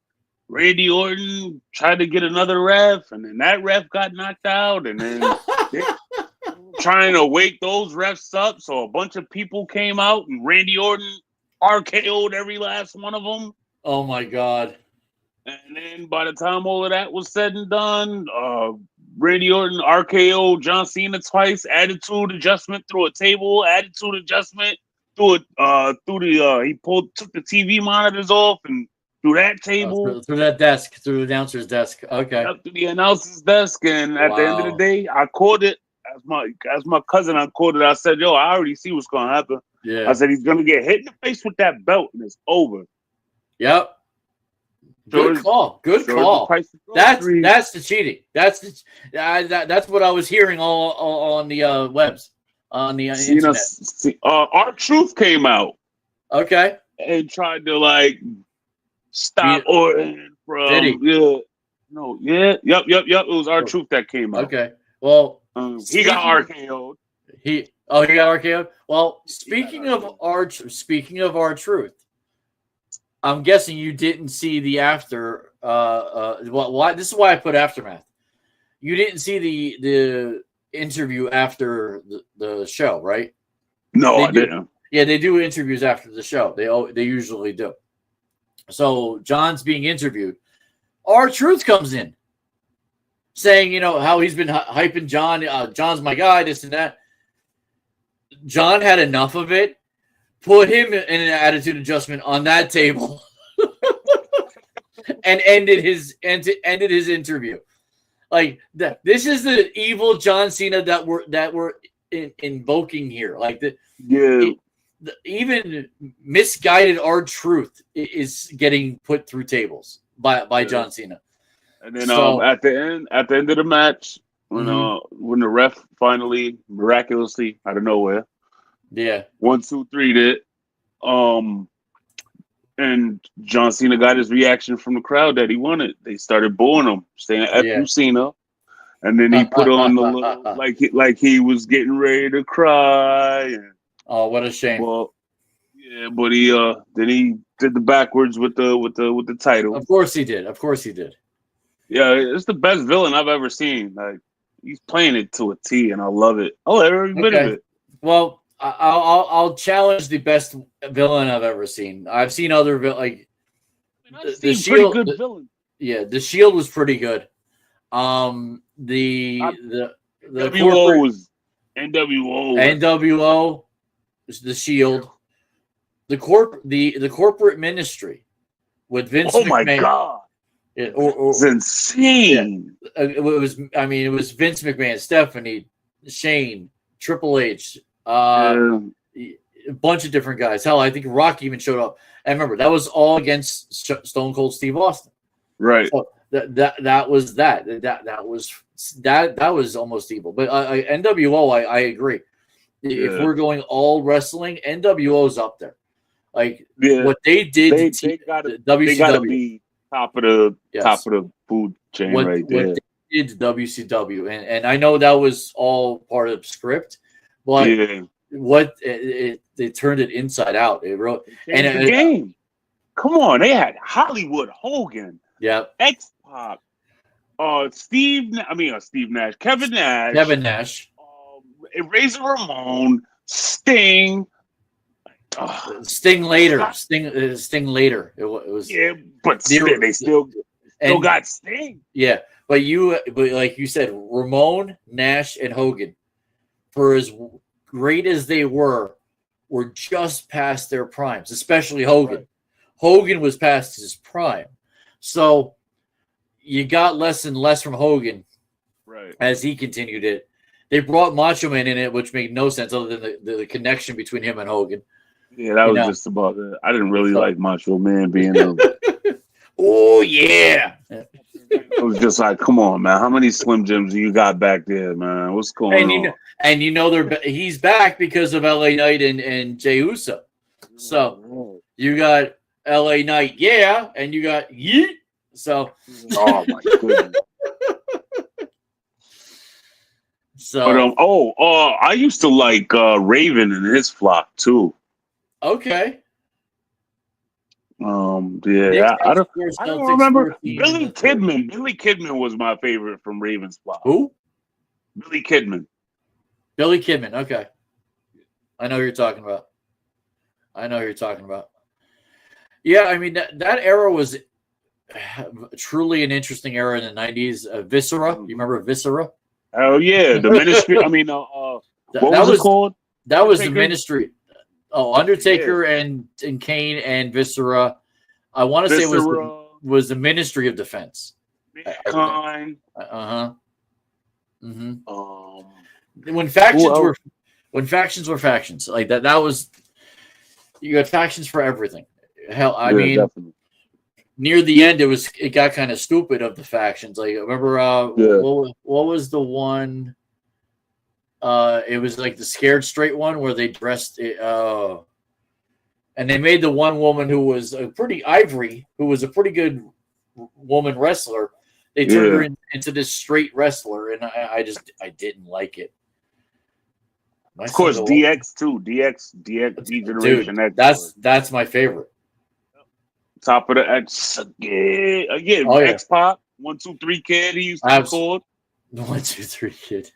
Randy Orton tried to get another ref, and then that ref got knocked out, and then trying to wake those refs up. So a bunch of people came out, and Randy Orton RKO'd every last one of them. Oh my God! And then by the time all of that was said and done, Randy Orton RKO'd John Cena twice. Attitude adjustment through a table. Attitude adjustment. Took the TV monitors off and through that table, through that desk, through the announcer's desk. Okay, up to the announcer's desk, and at the end of the day, I called it as my cousin. I called it. I said, "Yo, I already see what's gonna happen." Yeah, I said he's gonna get hit in the face with that belt, and it's over. Yep. Good call. That's the cheating. That's what I was hearing all on the webs. On the internet. R-Truth came out. Okay. And tried to stop Orton from. Did he? Yeah. No. Yeah. Yep. It was R-Truth that came out. Okay. Well, he got RKO'd. He got RKO'd. Well, speaking of R-Truth, I'm guessing you didn't see the after. Why? This is why I put aftermath. You didn't see the interview after the show, right? No, I didn't. Yeah, they do interviews after the show. They usually do. So John's being interviewed. R-Truth comes in saying, how he's been hyping John. John's my guy, this and that. John had enough of it. Put him in an attitude adjustment on that table and ended his interview. Like that, this is the evil John Cena that we're invoking here. Like even misguided R-Truth is getting put through tables by John Cena. And then at the end of the match, when the ref finally miraculously out of nowhere, 1, 2, 3 did, and John Cena got his reaction from the crowd that he wanted. They started booing him, saying "F you, Cena," and then he put on the look like he was getting ready to cry. And, oh, what a shame! Well, yeah, but he did the backwards with the title. Of course he did. Of course he did. Yeah, it's the best villain I've ever seen. Like he's playing it to a T, and I love it. I love every bit of it. Well, I'll challenge the best villain I've ever seen. I've seen other the Shield. Pretty good villain. Yeah, the Shield was pretty good. The NWO was NWO. NWO, the Shield, the corporate ministry with Vince McMahon. Oh my God. Yeah, it's insane. Yeah. It was Vince McMahon, Stephanie, Shane, Triple H, a bunch of different guys. Hell, I think Rock even showed up. And remember, that was all against Stone Cold Steve Austin. Right. So that was almost evil. But NWO, I agree. Yeah. If we're going all wrestling, NWO's up there. Like what they did, they gotta be top of the food chain right there. What they did to WCW, and I know that was all part of the script, but they turned it inside out. It wrote and the game. Come on, they had Hollywood Hogan, X-Pac, Steve Nash, Kevin Nash, Razor Ramon, Sting. Sting later. Sting later. It was but they still got Sting. Yeah, but like you said, Ramon, Nash, and Hogan, for as great as they were just past their primes, especially Hogan. Right. Hogan was past his prime, so you got less and less from Hogan, right? As he continued it. They brought Macho Man in it, which made no sense other than the connection between him and Hogan. Yeah, that was just about it. I didn't really like Macho Man being a... Oh, yeah. It was just like, come on, man. How many Slim Jims you got back there, man? What's going on? He's back because of LA Knight and Jey Uso. So you got LA Knight, and you got Yeet. So. Oh, my goodness. So. But, I used to like Raven and his flock, too. Okay. I don't remember. Billy Kidman was my favorite from Raven's flock. Who? Billy Kidman. Okay. I know who you're talking about. Yeah, I mean that era was truly an interesting era in the 90s. Viscera, you remember Viscera? Oh yeah, the Ministry. I mean, what was it called? That was the Ministry. Oh, Undertaker and Kane and Viscera. I want to say it was the Ministry of Defense. Mankind. When factions were factions like that. That was, you had factions for everything. Hell, I mean, definitely. Near the end, it got kind of stupid of the factions. Like, remember, what was the one? It was like the Scared Straight one where they dressed it, and they made the one woman who was a pretty good woman wrestler. They turned her into this straight wrestler, and I didn't like it. Of course, DX too. DX Generation X. That's my favorite. Top of the X again. X-Pac 1 2 3 Kid. He used to be called 1 2 3 Kid.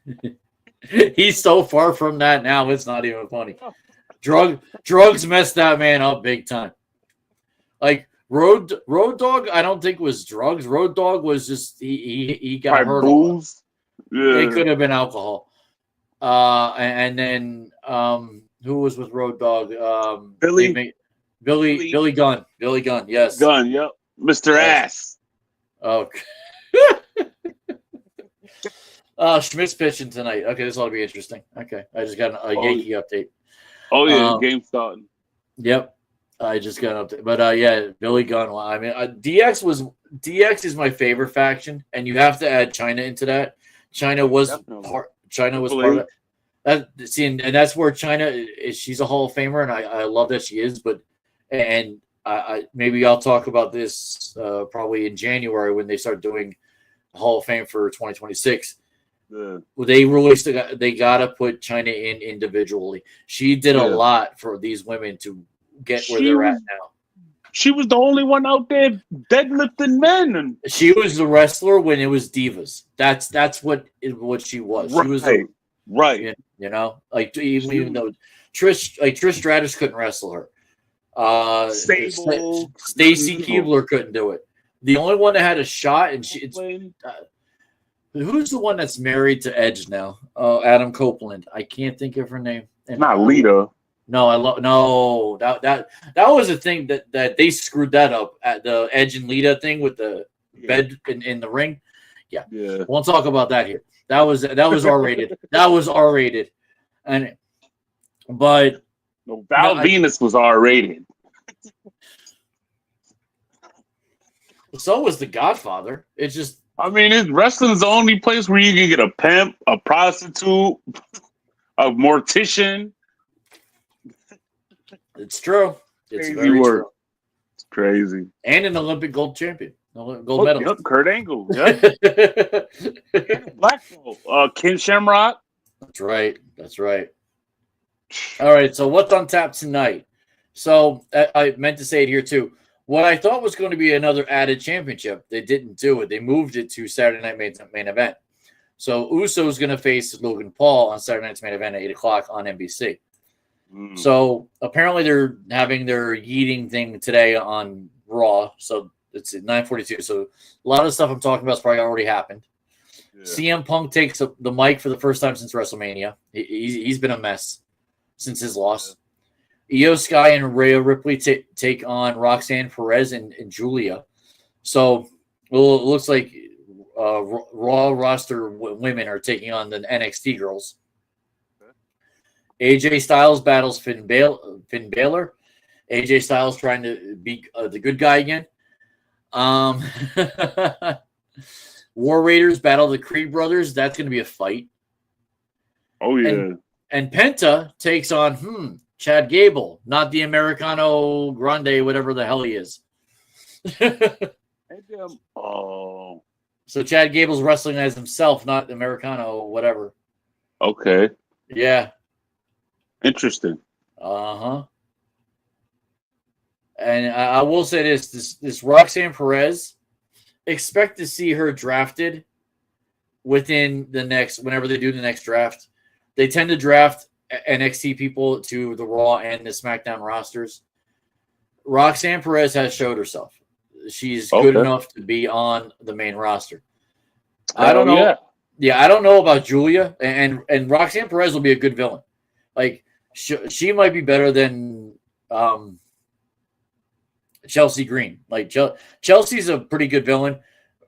He's so far from that now. It's not even funny. Drugs messed that man up big time. Like Road Dogg, I don't think was drugs. Road Dogg was just he got hurt. Booze. Yeah. It could have been alcohol. And then who was with Road Dogg? Billy Gunn. Billy Gunn. Yes. Gunn. Yep. Mr. Ass. Okay. Schmidt's pitching tonight. Okay, this ought to be interesting. Okay, I just got a Yankee update. Oh yeah, game starting. Yep, I just got an update. But Billy Gunn. Well, I mean, DX is my favorite faction, and you have to add China into that. China was part of that. See, and that's where China is. She's a Hall of Famer, and I love that she is. But maybe I'll talk about this probably in January when they start doing Hall of Fame for 2026. They gotta put China in individually. She did a lot for these women to get where they're at now. She was the only one out there deadlifting men. And She was the wrestler when it was divas. That's what she was. right, She was right. you know, like even though Trish Stratus couldn't wrestle her. Stable. Stacy Keibler couldn't do it. The only one that had a shot, and who's the one that's married to Edge now? Adam Copeland. I can't think of her name. And, not Lita. No, that was a thing that they screwed that up at the Edge and Lita thing with the bed in the ring. Yeah, won't talk about that here. That was R-rated. That was R-rated, but Val Venus was R-rated. So was The Godfather. It's just, I mean, wrestling's the only place where you can get a pimp, a prostitute, a mortician. It's true. It's crazy very work. true. It's crazy. And an Olympic gold champion, gold medal. Yep, Kurt Angle. Yep. Black Belt. Ken Shamrock. That's right. That's right. All right. So what's on tap tonight? So I meant to say it here too. What I thought was going to be another added championship, they didn't do it. They moved it to Saturday Night main event. So Uso's going to face Logan Paul on Saturday Night's main event at 8 o'clock on NBC. So apparently they're having their yeeting thing today on Raw. So it's at 9:42. So a lot of stuff I'm talking about has probably already happened. Yeah. CM Punk takes the mic for the first time since WrestleMania. He's been a mess since his loss. Io Sky and Rhea Ripley take on Roxanne Perez and Julia. So it looks like Raw roster women are taking on the NXT girls. AJ Styles battles Finn Balor. AJ Styles trying to be the good guy again. War Raiders battle the Creed brothers. That's going to be a fight. Oh, yeah. And Penta takes on Chad Gable, not the Americano Grande, whatever the hell he is. Oh. So Chad Gable's wrestling as himself, not Americano, whatever. Okay. Yeah. Interesting. Uh-huh. And I will say this Roxanne Perez, expect to see her drafted within whenever they do the next draft. They tend to draft NXT people to the Raw and the SmackDown rosters. Roxanne Perez has showed herself. She's good enough to be on the main roster. I don't know. Yeah, I don't know about Julia, and Roxanne Perez will be a good villain. Like she might be better than Chelsea Green. Like Chelsea's a pretty good villain.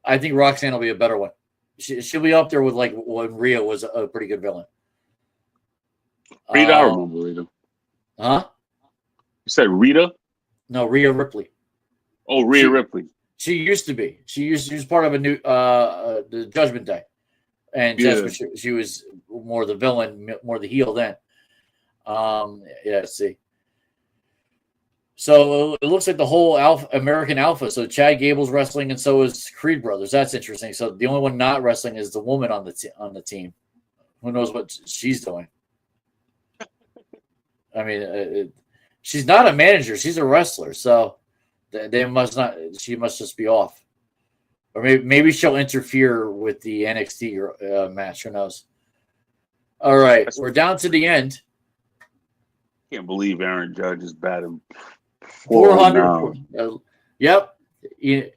I think Roxanne will be a better one. She'll be up there with like when Rhea was a pretty good villain. Rita, I remember Rita. Huh? You said Rita? No, Rhea Ripley. Oh, Rhea Ripley. She used to be. She was part of a new the Judgment Day, and she was more the villain, more the heel then. Let's see. So it looks like the whole American Alpha. So Chad Gable's wrestling, and so is Creed Brothers. That's interesting. So the only one not wrestling is the woman on the team. Who knows what she's doing? I mean, she's not a manager; she's a wrestler. So they must not. She must just be off, or maybe she'll interfere with the NXT match. Who knows? All right, we're down to the end. Can't believe Aaron Judge is batting 400. Yep. You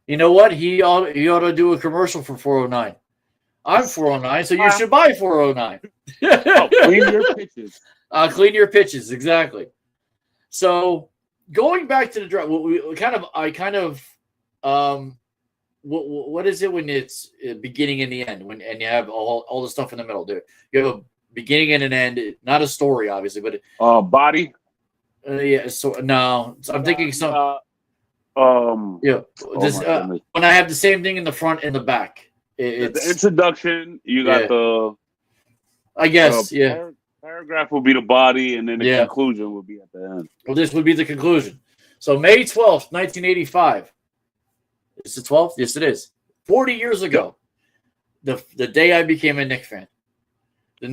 know what? He ought to do a commercial for 409. I'm 409, so you should buy 409. Clean your pitches. Clean your pitches, exactly. So going back to the draft, what is it when it's beginning and the end, and you have all the stuff in the middle? Do you have a beginning and an end? Not a story, obviously, but body. Yeah. So no, I'm thinking some. When I have the same thing in the front and the back. It's the introduction. You got I guess paragraph will be the body, and then the conclusion will be at the end. Well, this would be the conclusion. So May 12th, 1985. Is it 12th? Yes, it is. 40 years ago, the day I became a Knicks fan. The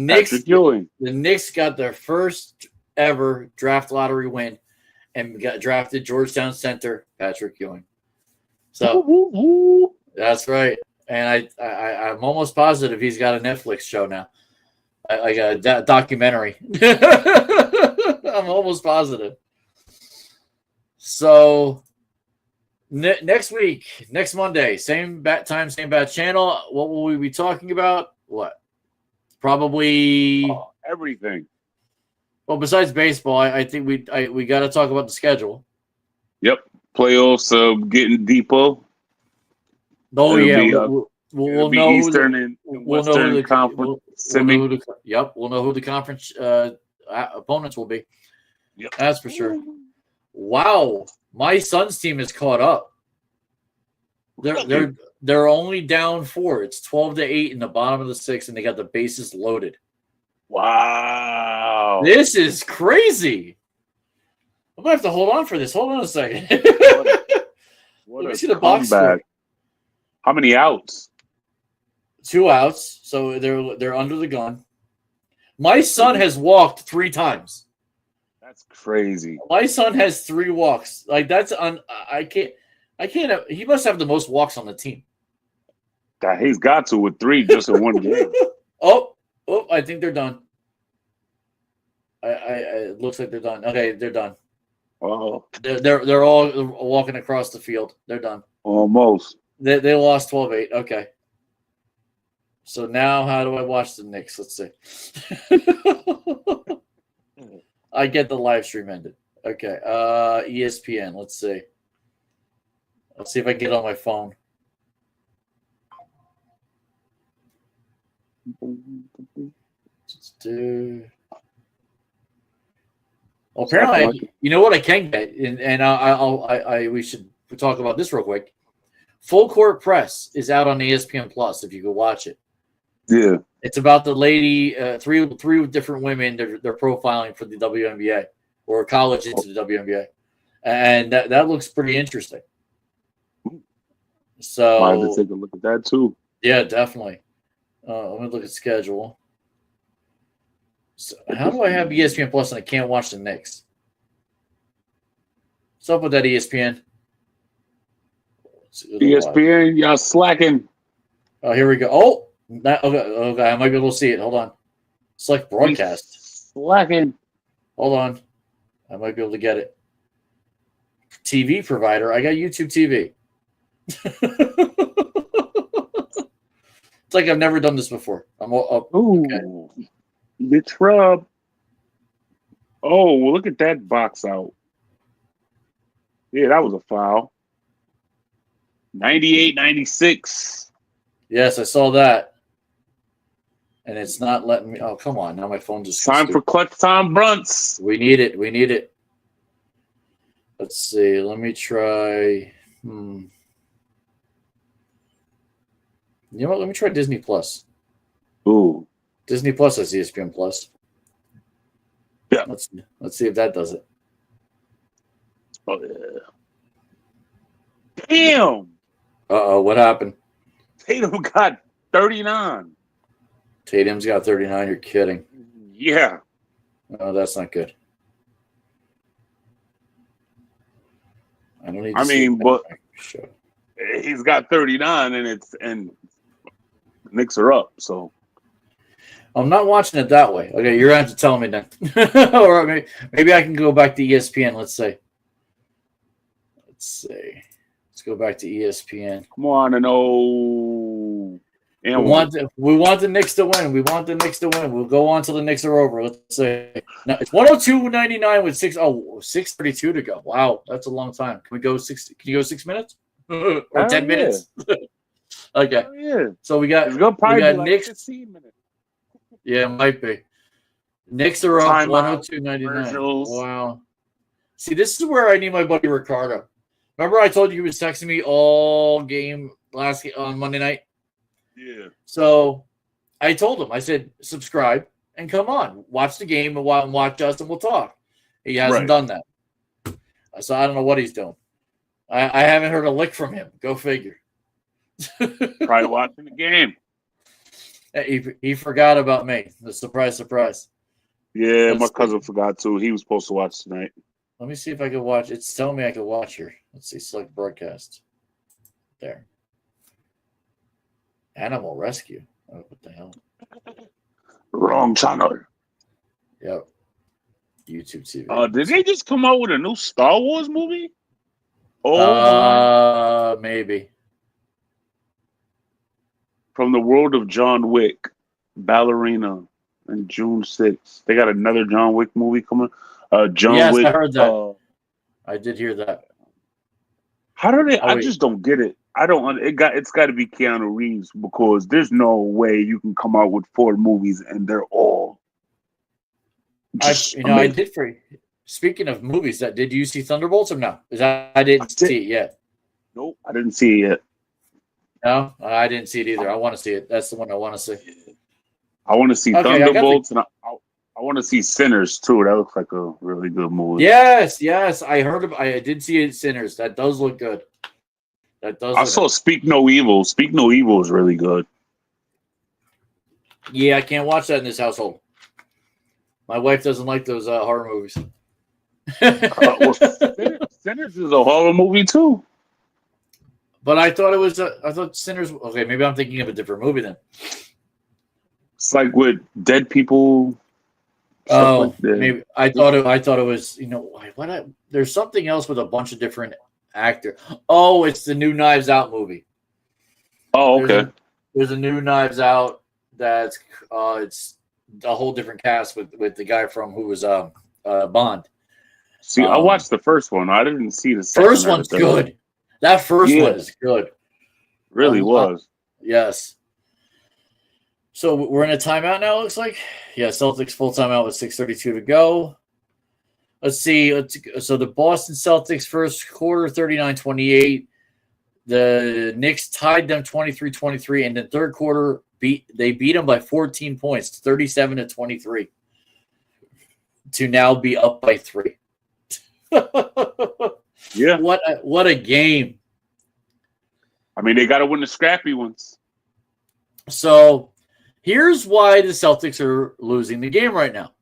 Knicks got their first ever draft lottery win, and got drafted Georgetown center Patrick Ewing. So that's right. And I'm almost positive he's got a Netflix show now, like a documentary. I'm almost positive. So next week, next Monday, same bat time, same bat channel. What will we be talking about? What? Probably everything. Well, besides baseball, I think we got to talk about the schedule. Yep, playoffs getting deeper. Oh yeah, we'll know Eastern and Western Conference. We'll know who the conference opponents will be. Yep, that's for sure. Wow, my son's team is caught up. They're only down 4. It's 12-8 in the bottom of the 6th, and they got the bases loaded. Wow, this is crazy. I'm gonna have to hold on for this. Hold on a second. What Let me a see the box comeback. score. How many outs? 2 outs, so they're under the gun. My son has walked 3 times. That's crazy. My son has 3 walks. Like that's I can't. He must have the most walks on the team. He's got to with 3 just in one game. Oh, I think they're done. It looks like they're done. Okay, they're done. Oh, they're all walking across the field. They're done. Almost. They lost 12-8. Okay. So now how do I watch the Knicks? Let's see. I get the live stream ended. Okay. ESPN. Let's see. Let's see if I can get it on my phone. Let's do. Well, apparently, you know what I can get, and we should talk about this real quick. Full Court Press is out on ESPN Plus. If you go watch it, yeah, it's about the lady, three different women. They're profiling for the WNBA or college into the WNBA, and that looks pretty interesting. So I have to take a look at that too. Yeah, definitely. Let me look at schedule. So how do I have ESPN Plus and I can't watch the Knicks? What's up with that ESPN? ESPN, y'all slacking. Oh, here we go. Oh, okay. I might be able to see it. Hold on. Select broadcast. Slacking. Hold on. I might be able to get it. TV provider. I got YouTube TV. It's like I've never done this before. Ooh, bitch rub. Oh, well, look at that box out. Yeah, that was a foul. 98-96. Yes, I saw that. And it's not letting me. Oh, come on. Now my phone just. Time for clutch time brunts. We need it. Let's see. Let me try. You know what? Let me try Disney Plus. Ooh. Disney Plus has ESPN Plus. Yeah. Let's see if that does it. Oh, yeah. Damn. Uh-oh, what happened? Tatum got 39. Tatum's got 39. You're kidding. Yeah. No, that's not good. I don't need to I mean, but sure. He's got 39 and the Knicks are up, so I'm not watching it that way. Okay, you're going to have to tell me then. Or maybe I can go back to ESPN. Let's see. Let's go back to ESPN. Come on, and oh. And we want the Knicks to win. We'll go on till the Knicks are over. Let's see. No, it's 102.99 with 6:32 to go. Wow, that's a long time. Can we go 6? Can you go 6 minutes or 10 minutes? Okay. Yeah. So we got Knicks. 15 minutes. Yeah, it might be. Knicks are up 102.99. Wow. See, this is where I need my buddy Ricardo. Remember I told you he was texting me all game on Monday night? Yeah. So I told him, I said, subscribe and come on. Watch the game and watch us and we'll talk. He hasn't done that. So I don't know what he's doing. I haven't heard a lick from him. Go figure. Probably watching the game. He forgot about me. The surprise. Yeah, my cousin forgot too. He was supposed to watch tonight. Let me see if I can watch. It's telling me I can watch here. Let's see. Select broadcast. There. Animal Rescue. Oh, what the hell? Wrong channel. Yep. YouTube TV. Did they just come out with a new Star Wars movie? Oh, maybe. From the world of John Wick, Ballerina, and June 6th. They got another John Wick movie coming. John Wick. I heard that. I did hear that. How do they? I just don't get it. I don't. It's got to be Keanu Reeves because there's no way you can come out with 4 movies and they're all. I did for you. Speaking of movies, did you see Thunderbolts or no? I didn't see it yet. Nope, I didn't see it yet. No, I didn't see it either. I want to see it. That's the one I want to see. I want to see Thunderbolts, and I want to see Sinners too. That looks like a really good movie. Yes. I heard of. I did see it. Sinners. That does look good. I saw Speak No Evil. Speak No Evil is really good. Yeah, I can't watch that in this household. My wife doesn't like those horror movies. Sinners is a horror movie too. But I thought it was. I thought Sinners. Okay, maybe I'm thinking of a different movie then. It's like with dead people. Oh, like maybe I thought it was. There's something else with a bunch of different actors. Oh, it's the new Knives Out movie. Oh, okay. There's a new Knives Out that's it's a whole different cast with the guy from who was Bond. See, I watched the first one. I didn't see the second. First one's good. That first one is good. Really was. Yes. So we're in a timeout now, it looks like. Yeah, Celtics full timeout with 6:32 to go. Let's see. So the Boston Celtics first quarter, 39-28. The Knicks tied them 23-23. And the third quarter, they beat them by 14 points, 37-23. To now be up by 3. Yeah. What a game. I mean, they got to win the scrappy ones. So here's why the Celtics are losing the game right now.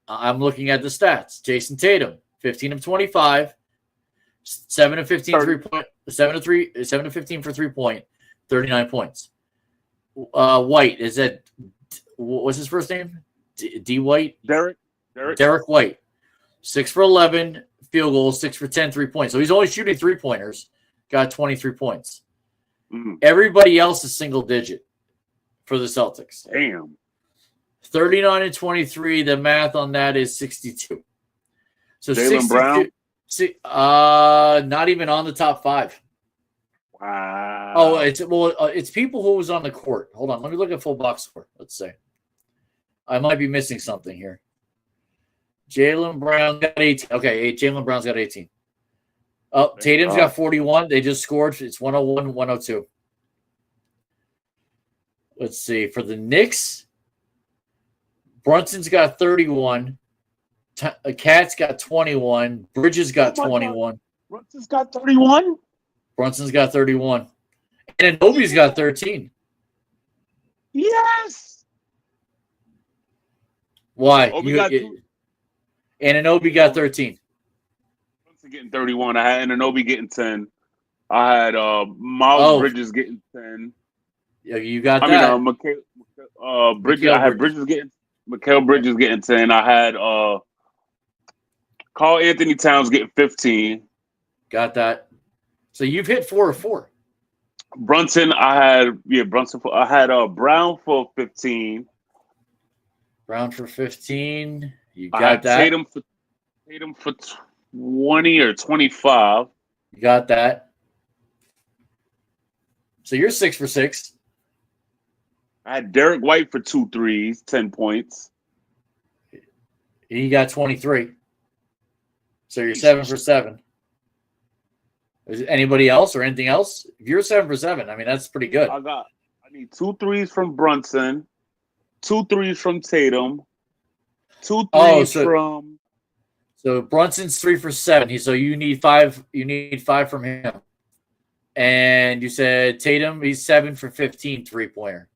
I'm looking at the stats. Jason Tatum, 15 of 25, 7 of 15 3-point, 7 of 15 for 3-point, 39 points. White, is that what's his first name? D White? Derek White. 6 for 11 field goals, 6 for 10 3-points. So he's only shooting 3-pointers. Got 23 points. Mm-hmm. Everybody else is single digit for the Celtics. Damn. 39-23. The math on that is 62. So Jaylen Brown? Not even on the top 5. Wow. Oh, it's people who was on the court. Hold on, let me look at full box score. Let's say I might be missing something here. Jaylen Brown got 18. Okay, Jaylen Brown's got 18. Oh, Tatum's got 41. They just scored. It's 101-102. Let's see. For the Knicks, Brunson's got 31. Cat's got 21. Bridges got 21. Brunson's got 31? Brunson's got 31. And Anobi's got 13. Yes! Why? Anunoby got 13. Brunson getting 31. I had Anunoby getting 10. I had Miles Bridges getting 10. Yeah, you got that. I mean, Bridges. I had Mikal Bridges getting 10. I had Karl Anthony Towns getting 15. Got that. So you've hit 4 of 4. Brunson, I had Brown for 15. Brown for 15. You got that. Tatum for 20 or 25. You got that. So you're 6 for 6. I had Derek White for 2 threes, 10 points. He got 23. So you're 7 for 7. Is it anybody else or anything else? If you're 7 for 7, I mean, that's pretty good. I need 2 threes from Brunson, 2 threes from Tatum, 2 threes from. So Brunson's 3 for 7. So you need 5. You need 5 from him. And you said Tatum, he's 7 for 15 3-pointer.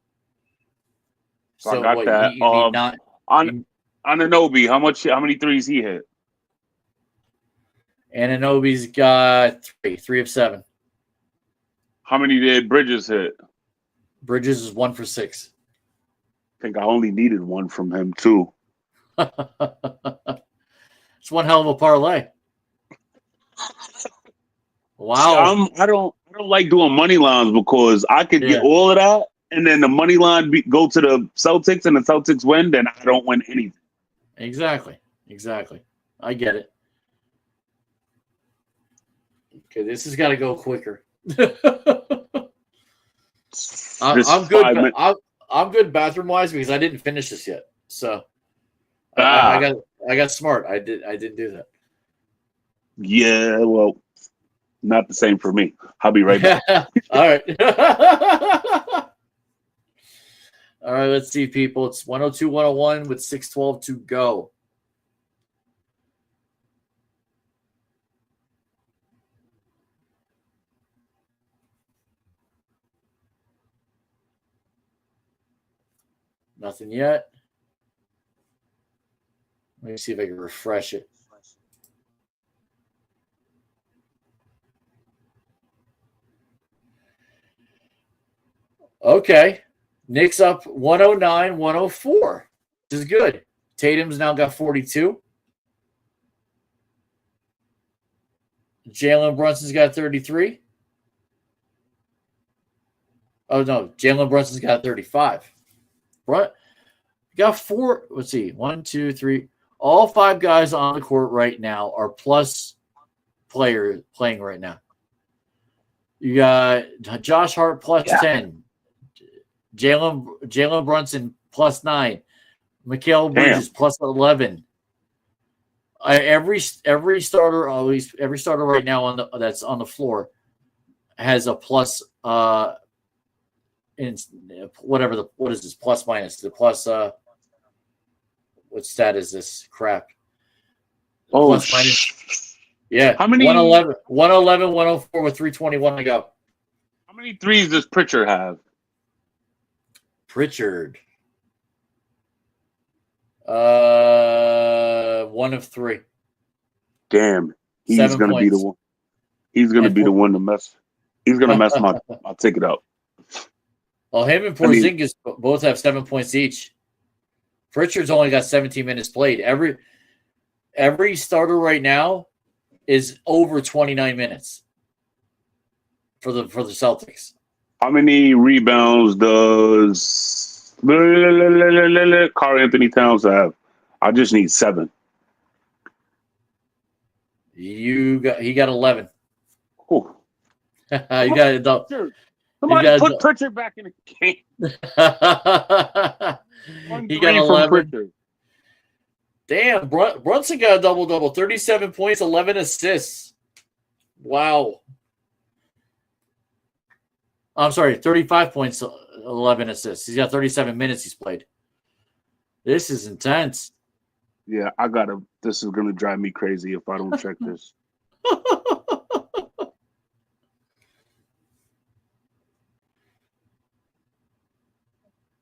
So I got that. On Anunoby, how many threes he hit? Ananobi's got 3 of 7. How many did Bridges hit? Bridges is 1 for 6. I think I only needed one from him too. It's one hell of a parlay. Wow. I don't like doing money lines because I could get all of that, and then the money line go to the Celtics, and the Celtics win. Then I don't win anything. Exactly. I get it. Okay, this has got to go quicker. I'm good. I'm good bathroom wise because I didn't finish this yet. So I got smart. I didn't do that. Yeah, well, not the same for me. I'll be right back. All right. All right, let's see, people. It's 102-101 with 6:12 to go. Nothing yet. Let me see if I can refresh it. Okay. Knicks up 109-104. This is good. Tatum's now got 42. Jalen Brunson's got 33. Oh, no. Jalen Brunson's got 35. Got 4. Let's see. 1, 2, 3. All 5 guys on the court right now are plus players playing right now. You got Josh Hart plus 10. Jalen Brunson plus 9. Mikal Bridges plus 11. Every starter, always every starter right now that's on the floor has a plus. In whatever what is this plus minus the plus? What stat is this crap? Oh, plus minus. Yeah. How many? 111, 104 with 3:21 to go. How many threes does Pritchard have? Pritchard. 1 of 3. Damn, he's going to be the one. He's going to be the one to mess. He's going to mess my ticket up. Well, him and Porzingis both have 7 points each. Pritchard's only got 17 minutes played. Every starter right now is over 29 minutes for the Celtics. How many rebounds does Karl Anthony Towns have? I just need 7. He got 11. Cool. You got it. Somebody put Pritchard back in the game. He got 11. Damn, Brunson got a double-double. 37 points, 11 assists. Wow. I'm sorry, 35 points, 11 assists. He's got 37 minutes he's played. This is intense. Yeah, this is going to drive me crazy if I don't check this.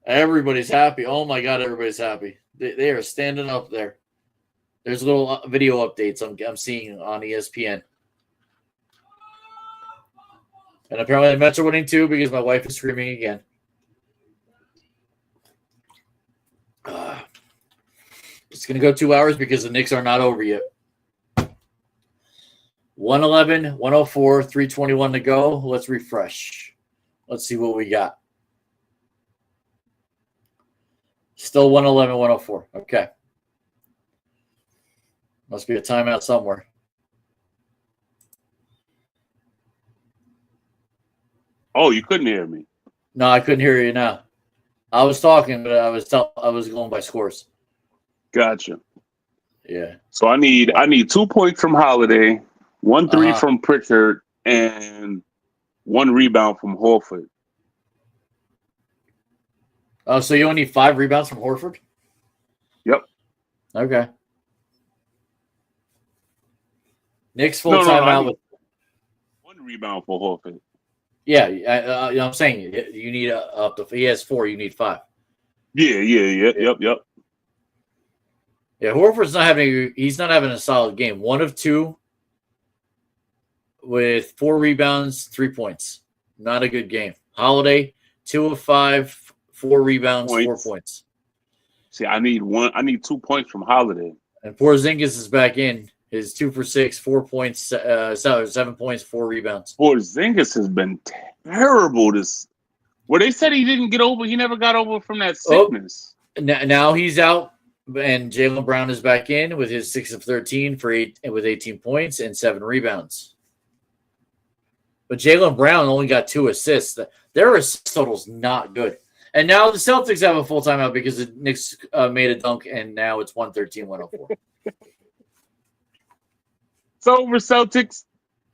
Everybody's happy. Oh, my God, everybody's happy. They are standing up there. There's little video updates I'm seeing on ESPN. And apparently the Mets are winning too because my wife is screaming again. It's going to go 2 hours because the Knicks are not over yet. 111, 104, 3:21 to go. Let's refresh. Let's see what we got. Still 111, 104. Okay. Must be a timeout somewhere. Oh, you couldn't hear me. No, I couldn't hear you now. I was talking, but I was going by scores. Gotcha. Yeah. So I need 2 points from Holiday, 1 3 from Pritchard, and 1 rebound from Horford. Oh, so you only need 5 rebounds from Horford? Yep. Okay. Knicks full timeout with 1 rebound for Horford. Yeah, I'm saying you need up to. He has 4. You need 5. Yeah. Yep. Yeah, Horford's not having. He's not having a solid game. 1 of 2 with 4 rebounds, 3 points. Not a good game. Holiday, 2 of 5, 4 rebounds, 4 points. See, I need 2 points from Holiday. And Porzingis is back in. His 2 for 6, 4 points, 7 points, 4 rebounds. Porzingis has been terrible. Where they said he didn't get over, he never got over from that sickness. Now he's out, and Jaylen Brown is back in with his 6 of 13 with 18 points and 7 rebounds. But Jaylen Brown only got 2 assists. Their assist total's not good. And now the Celtics have a full timeout because the Knicks made a dunk, and now it's 113-104. It's over, Celtics.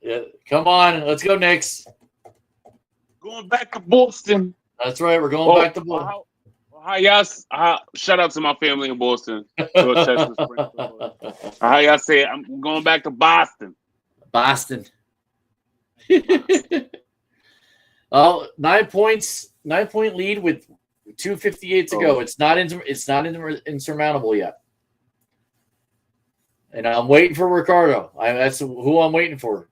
Yeah, come on, let's go, Knicks. Going back to Boston. That's right, we're going back to Boston. Hi, y'all. Shout out to my family in Boston. How y'all say it? I'm going back to Boston. Boston. 9 points, 9-point lead with 2:58 to go. It's not insurmountable yet. And I'm waiting for Ricardo. That's who I'm waiting for.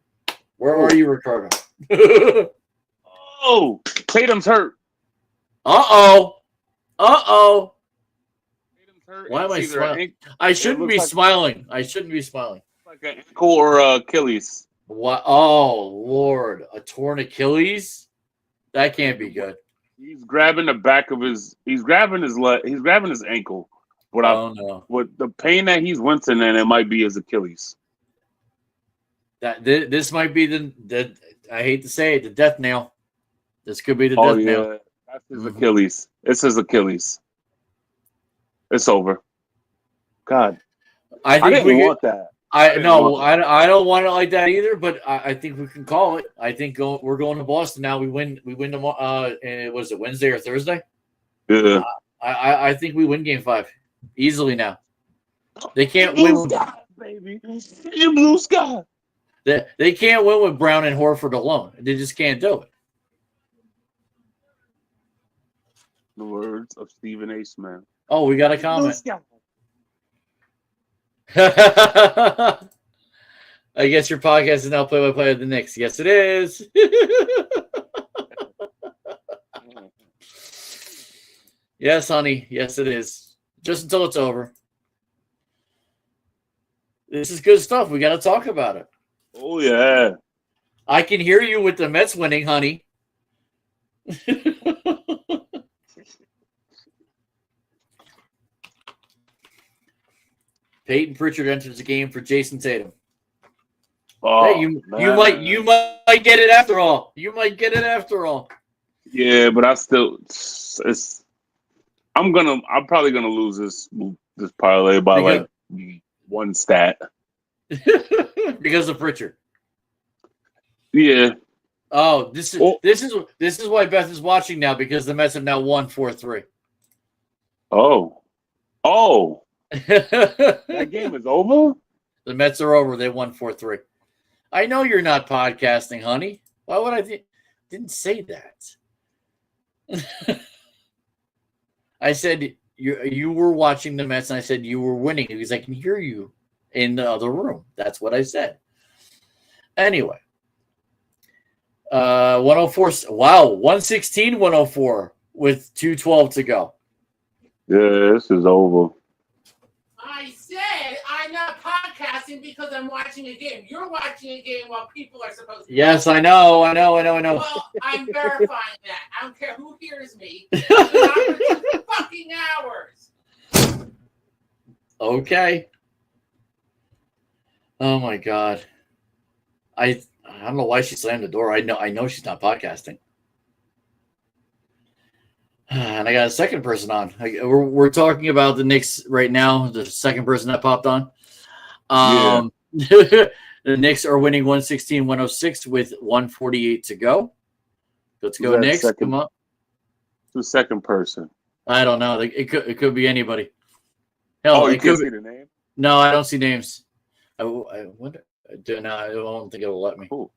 Where are you, Ricardo? Oh, Tatum's hurt. Uh-oh. Tatum's hurt. Why am I smiling? I shouldn't be smiling. I shouldn't be smiling. Like an ankle or Achilles. What? Oh, Lord. A torn Achilles? That can't be good. He's grabbing the back of his – he's grabbing his leg. He's grabbing his ankle. But no. With the pain that he's wincing in, it might be his Achilles. This might be the I hate to say it, the death nail. This could be the death nail. That's his Achilles. It's his Achilles. It's over. God. I didn't want that. I don't want it like that either, but I think we can call it. I think we're going to Boston now. We win tomorrow. Was it Wednesday or Thursday? Yeah. I think we win Game 5 easily now. They can't win. Blue sky, baby. Your blue sky. They can't win with Brown and Horford alone. They just can't do it. The words of Stephen A. Smith. Oh, we got a comment. I guess your podcast is now play-by-play of the Knicks. Yes, it is. Yes, honey. Yes, it is. Just until it's over. This is good stuff. We got to talk about it. Oh, yeah. I can hear you with the Mets winning, honey. Peyton Pritchard enters the game for Jason Tatum. Oh, hey, you might get it after all. You might get it after all. Yeah, but I'm probably gonna lose this parlay by like one stat. Because of Pritchard. Yeah. Oh, this is why Beth is watching now, because the Mets have now won 4-3. Oh. That game is over? The Mets are over. They won 4-3. I know you're not podcasting, honey. Why would I didn't say that? I said you were watching the Mets, and I said you were winning because I can hear you in the other room. That's what I said. Anyway. 104. Wow, 116-104 with 2:12 to go. Yeah, this is over. I said I'm not podcasting because I'm watching a game. You're watching a game while people are supposed to. Yes, I know. Well, I'm verifying that. I don't care who hears me. For fucking hours. Okay. Oh my God. I don't know why she slammed the door. I know she's not podcasting. And I got a second person on. We're talking about the Knicks right now. The second person that popped on. The Knicks are winning 116-106 with 148 to go. Let's go, Knicks. Come on. The second person. I don't know. It could be anybody. Hell, you can't see the name? No, I don't see names. I wonder. No, I don't think it'll let me. Ooh.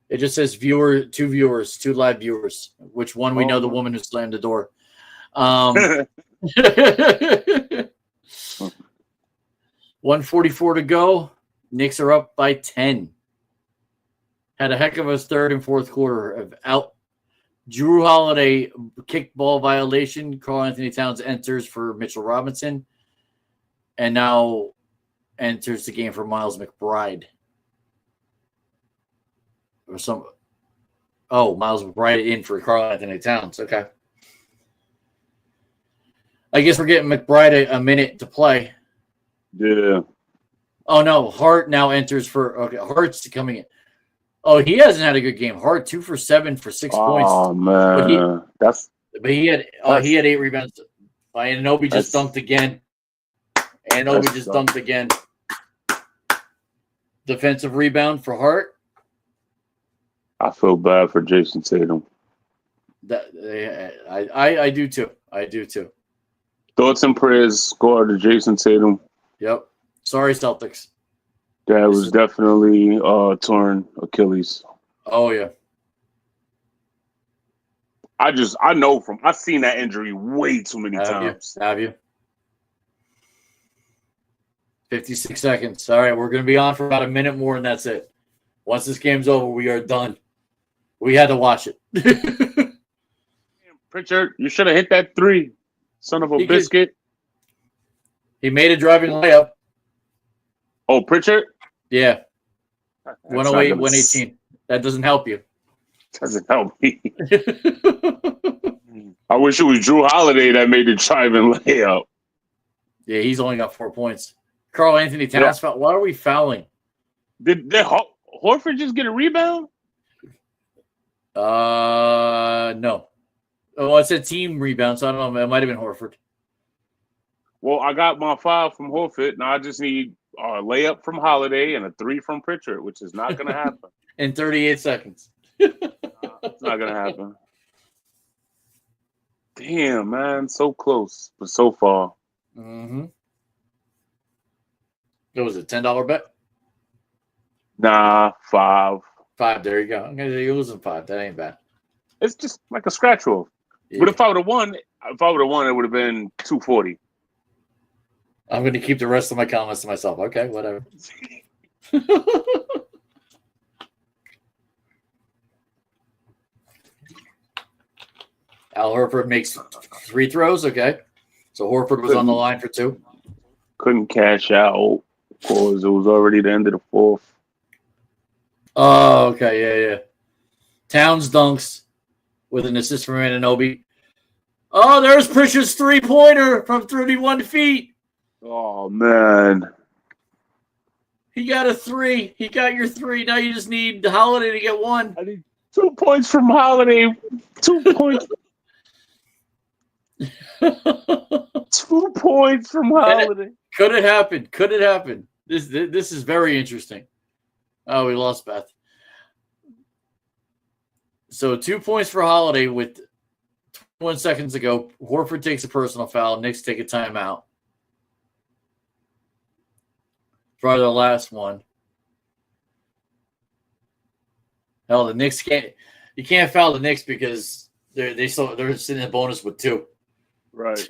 It just says two live viewers. Which one we know the woman who slammed the door. 144 to go. Knicks are up by 10. had a heck of a third and fourth quarter of out. Drew Holiday kicked ball violation. Karl Anthony Towns enters for Mitchell Robinson, and now enters the game for Miles McBride. Or some. Oh, Miles McBride in for Karl Anthony Towns. Okay. I guess we're getting McBride a minute to play. Yeah. Oh no, Hart now enters for. Okay, Hart's coming in. Oh, he hasn't had a good game. Hart 2 for 7 for 6 points. Oh man, but he had 8 rebounds. Anunoby just dunked again. Anunoby just dunked again. Defensive rebound for Hart. I feel bad for Jason Tatum. I do too. I do too. Thoughts and prayers go to Jason Tatum. Yep. Sorry, Celtics. That was definitely torn Achilles. Oh yeah. I know I've seen that injury way too many times. Have you? 56 seconds. All right, we're going to be on for about a minute more, and that's it. Once this game's over, we are done. We had to watch it. Pritchard, you should have hit that 3. Son of a biscuit. He made a driving layup. Oh, Pritchard? Yeah. 108, 118. That doesn't help you. Doesn't help me. I wish it was Drew Holiday that made the driving layup. Yeah, he's only got 4 points. Karl Anthony Towns foul. Why are we fouling? Did Horford just get a rebound? No. Oh, it's a team rebound, so I don't know. It might have been Horford. Well, I got my 5 from Horford. Now I just need a layup from Holiday and a 3 from Pritchard, which is not going to happen. In 38 seconds. It's not going to happen. Damn, man. So close, but so far. Mm-hmm. What was it, $10 bet? Nah, 5. 5, there you go. You're losing 5. That ain't bad. It's just like a scratch off. Yeah. But if I would have won, it would have been 240. I'm going to keep the rest of my comments to myself. Okay, whatever. Al Horford makes 3 throws. Okay. So Horford was on the line for 2. Couldn't cash out because it was already the end of the 4th. Oh, okay. Yeah. Towns dunks with an assist from Anunoby. Oh, there's Pritchard's 3-pointer from 31 feet. Oh, man. He got a 3. He got your 3. Now you just need the Holiday to get 1. I need 2 points from Holiday. 2 points. 2 points from Holiday. Could it happen? This is very interesting. Oh, we lost Beth. So 2 points for Holiday with 21 seconds to go. Horford takes a personal foul. Knicks take a timeout. For the last one. Hell, the Knicks can't. You can't foul the Knicks because they're sitting in bonus with 2. Right.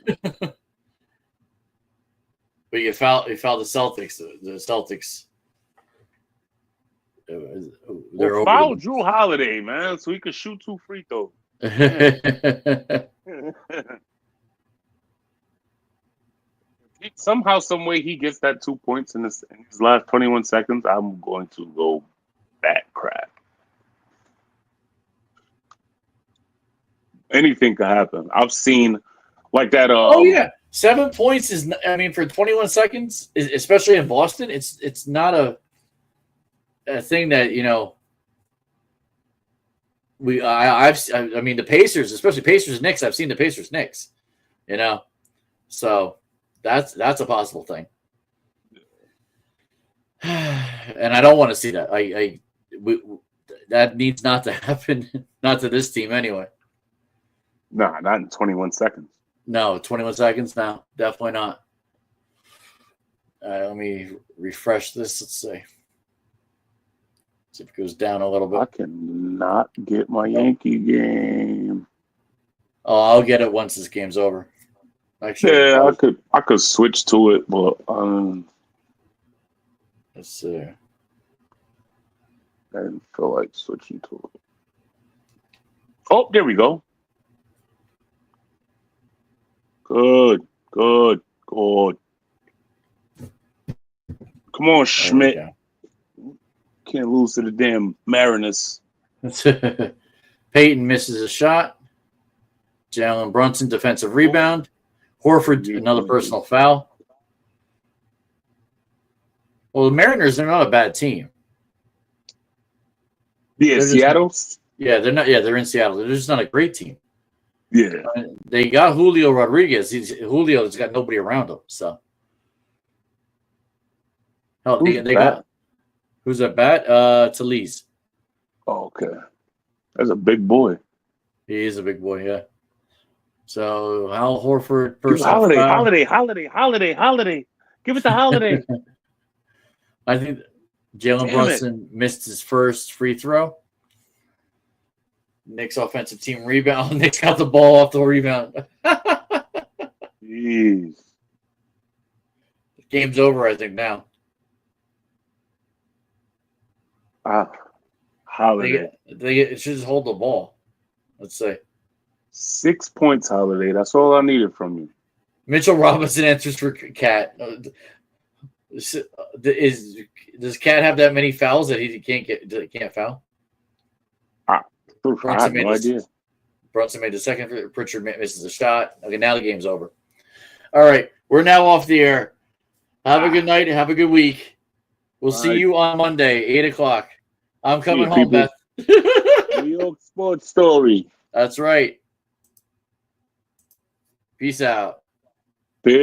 But you foul the Celtics. The Celtics. Well, foul Drew Holiday, man, so he could shoot 2 free throws. Somehow, some way, he gets that 2 points in his last 21 seconds. I'm going to go back crack. Anything could happen. I've seen like that. Oh yeah, 7 points is. I mean, for 21 seconds, especially in Boston, it's not a thing that I mean the Pacers, especially Pacers Knicks. I've seen the Pacers Knicks. So that's a possible thing. And I don't want to see that. That needs not to happen. Not to this team anyway. No, not in 21 seconds. No, 21 seconds? No, definitely not. Let me refresh this. Let's see. See if it goes down a little bit. I cannot get my Yankee game. Oh, I'll get it once this game's over. Actually, yeah, I could switch to it, but let's see. I didn't feel like switching to it. Oh, there we go. Good. Come on, Schmidt. Can't lose to the damn Mariners. Peyton misses a shot. Jalen Brunson, defensive rebound. Horford, another personal foul. Well, the Mariners, they're not a bad team. Yeah, Seattle? They're not. Yeah, they're in Seattle. They're just not a great team. Yeah. They got Julio Rodriguez. Julio's got nobody around him. So, hell, they got who's at bat? Talese. Oh, okay. That's a big boy. He is a big boy, yeah. So Al Horford, Holiday. Give it to Holiday. I think Jalen Brunson missed his first free throw. Knicks offensive team rebound. Knicks got the ball off the rebound. Jeez. Game's over, I think, now. Holiday. They should just hold the ball. Let's say 6 points, Holiday. That's all I needed from you. Mitchell Robinson answers for Cat. Does Cat have that many fouls that he can't foul? I have no idea. Brunson made the second. Pritchard misses a shot. Okay, now the game's over. All right, we're now off the air. Have a good night. Have a good week. We'll see you on Monday, 8:00. I'm coming home, Beth. New York Sports Story. That's right. Peace out. Peace.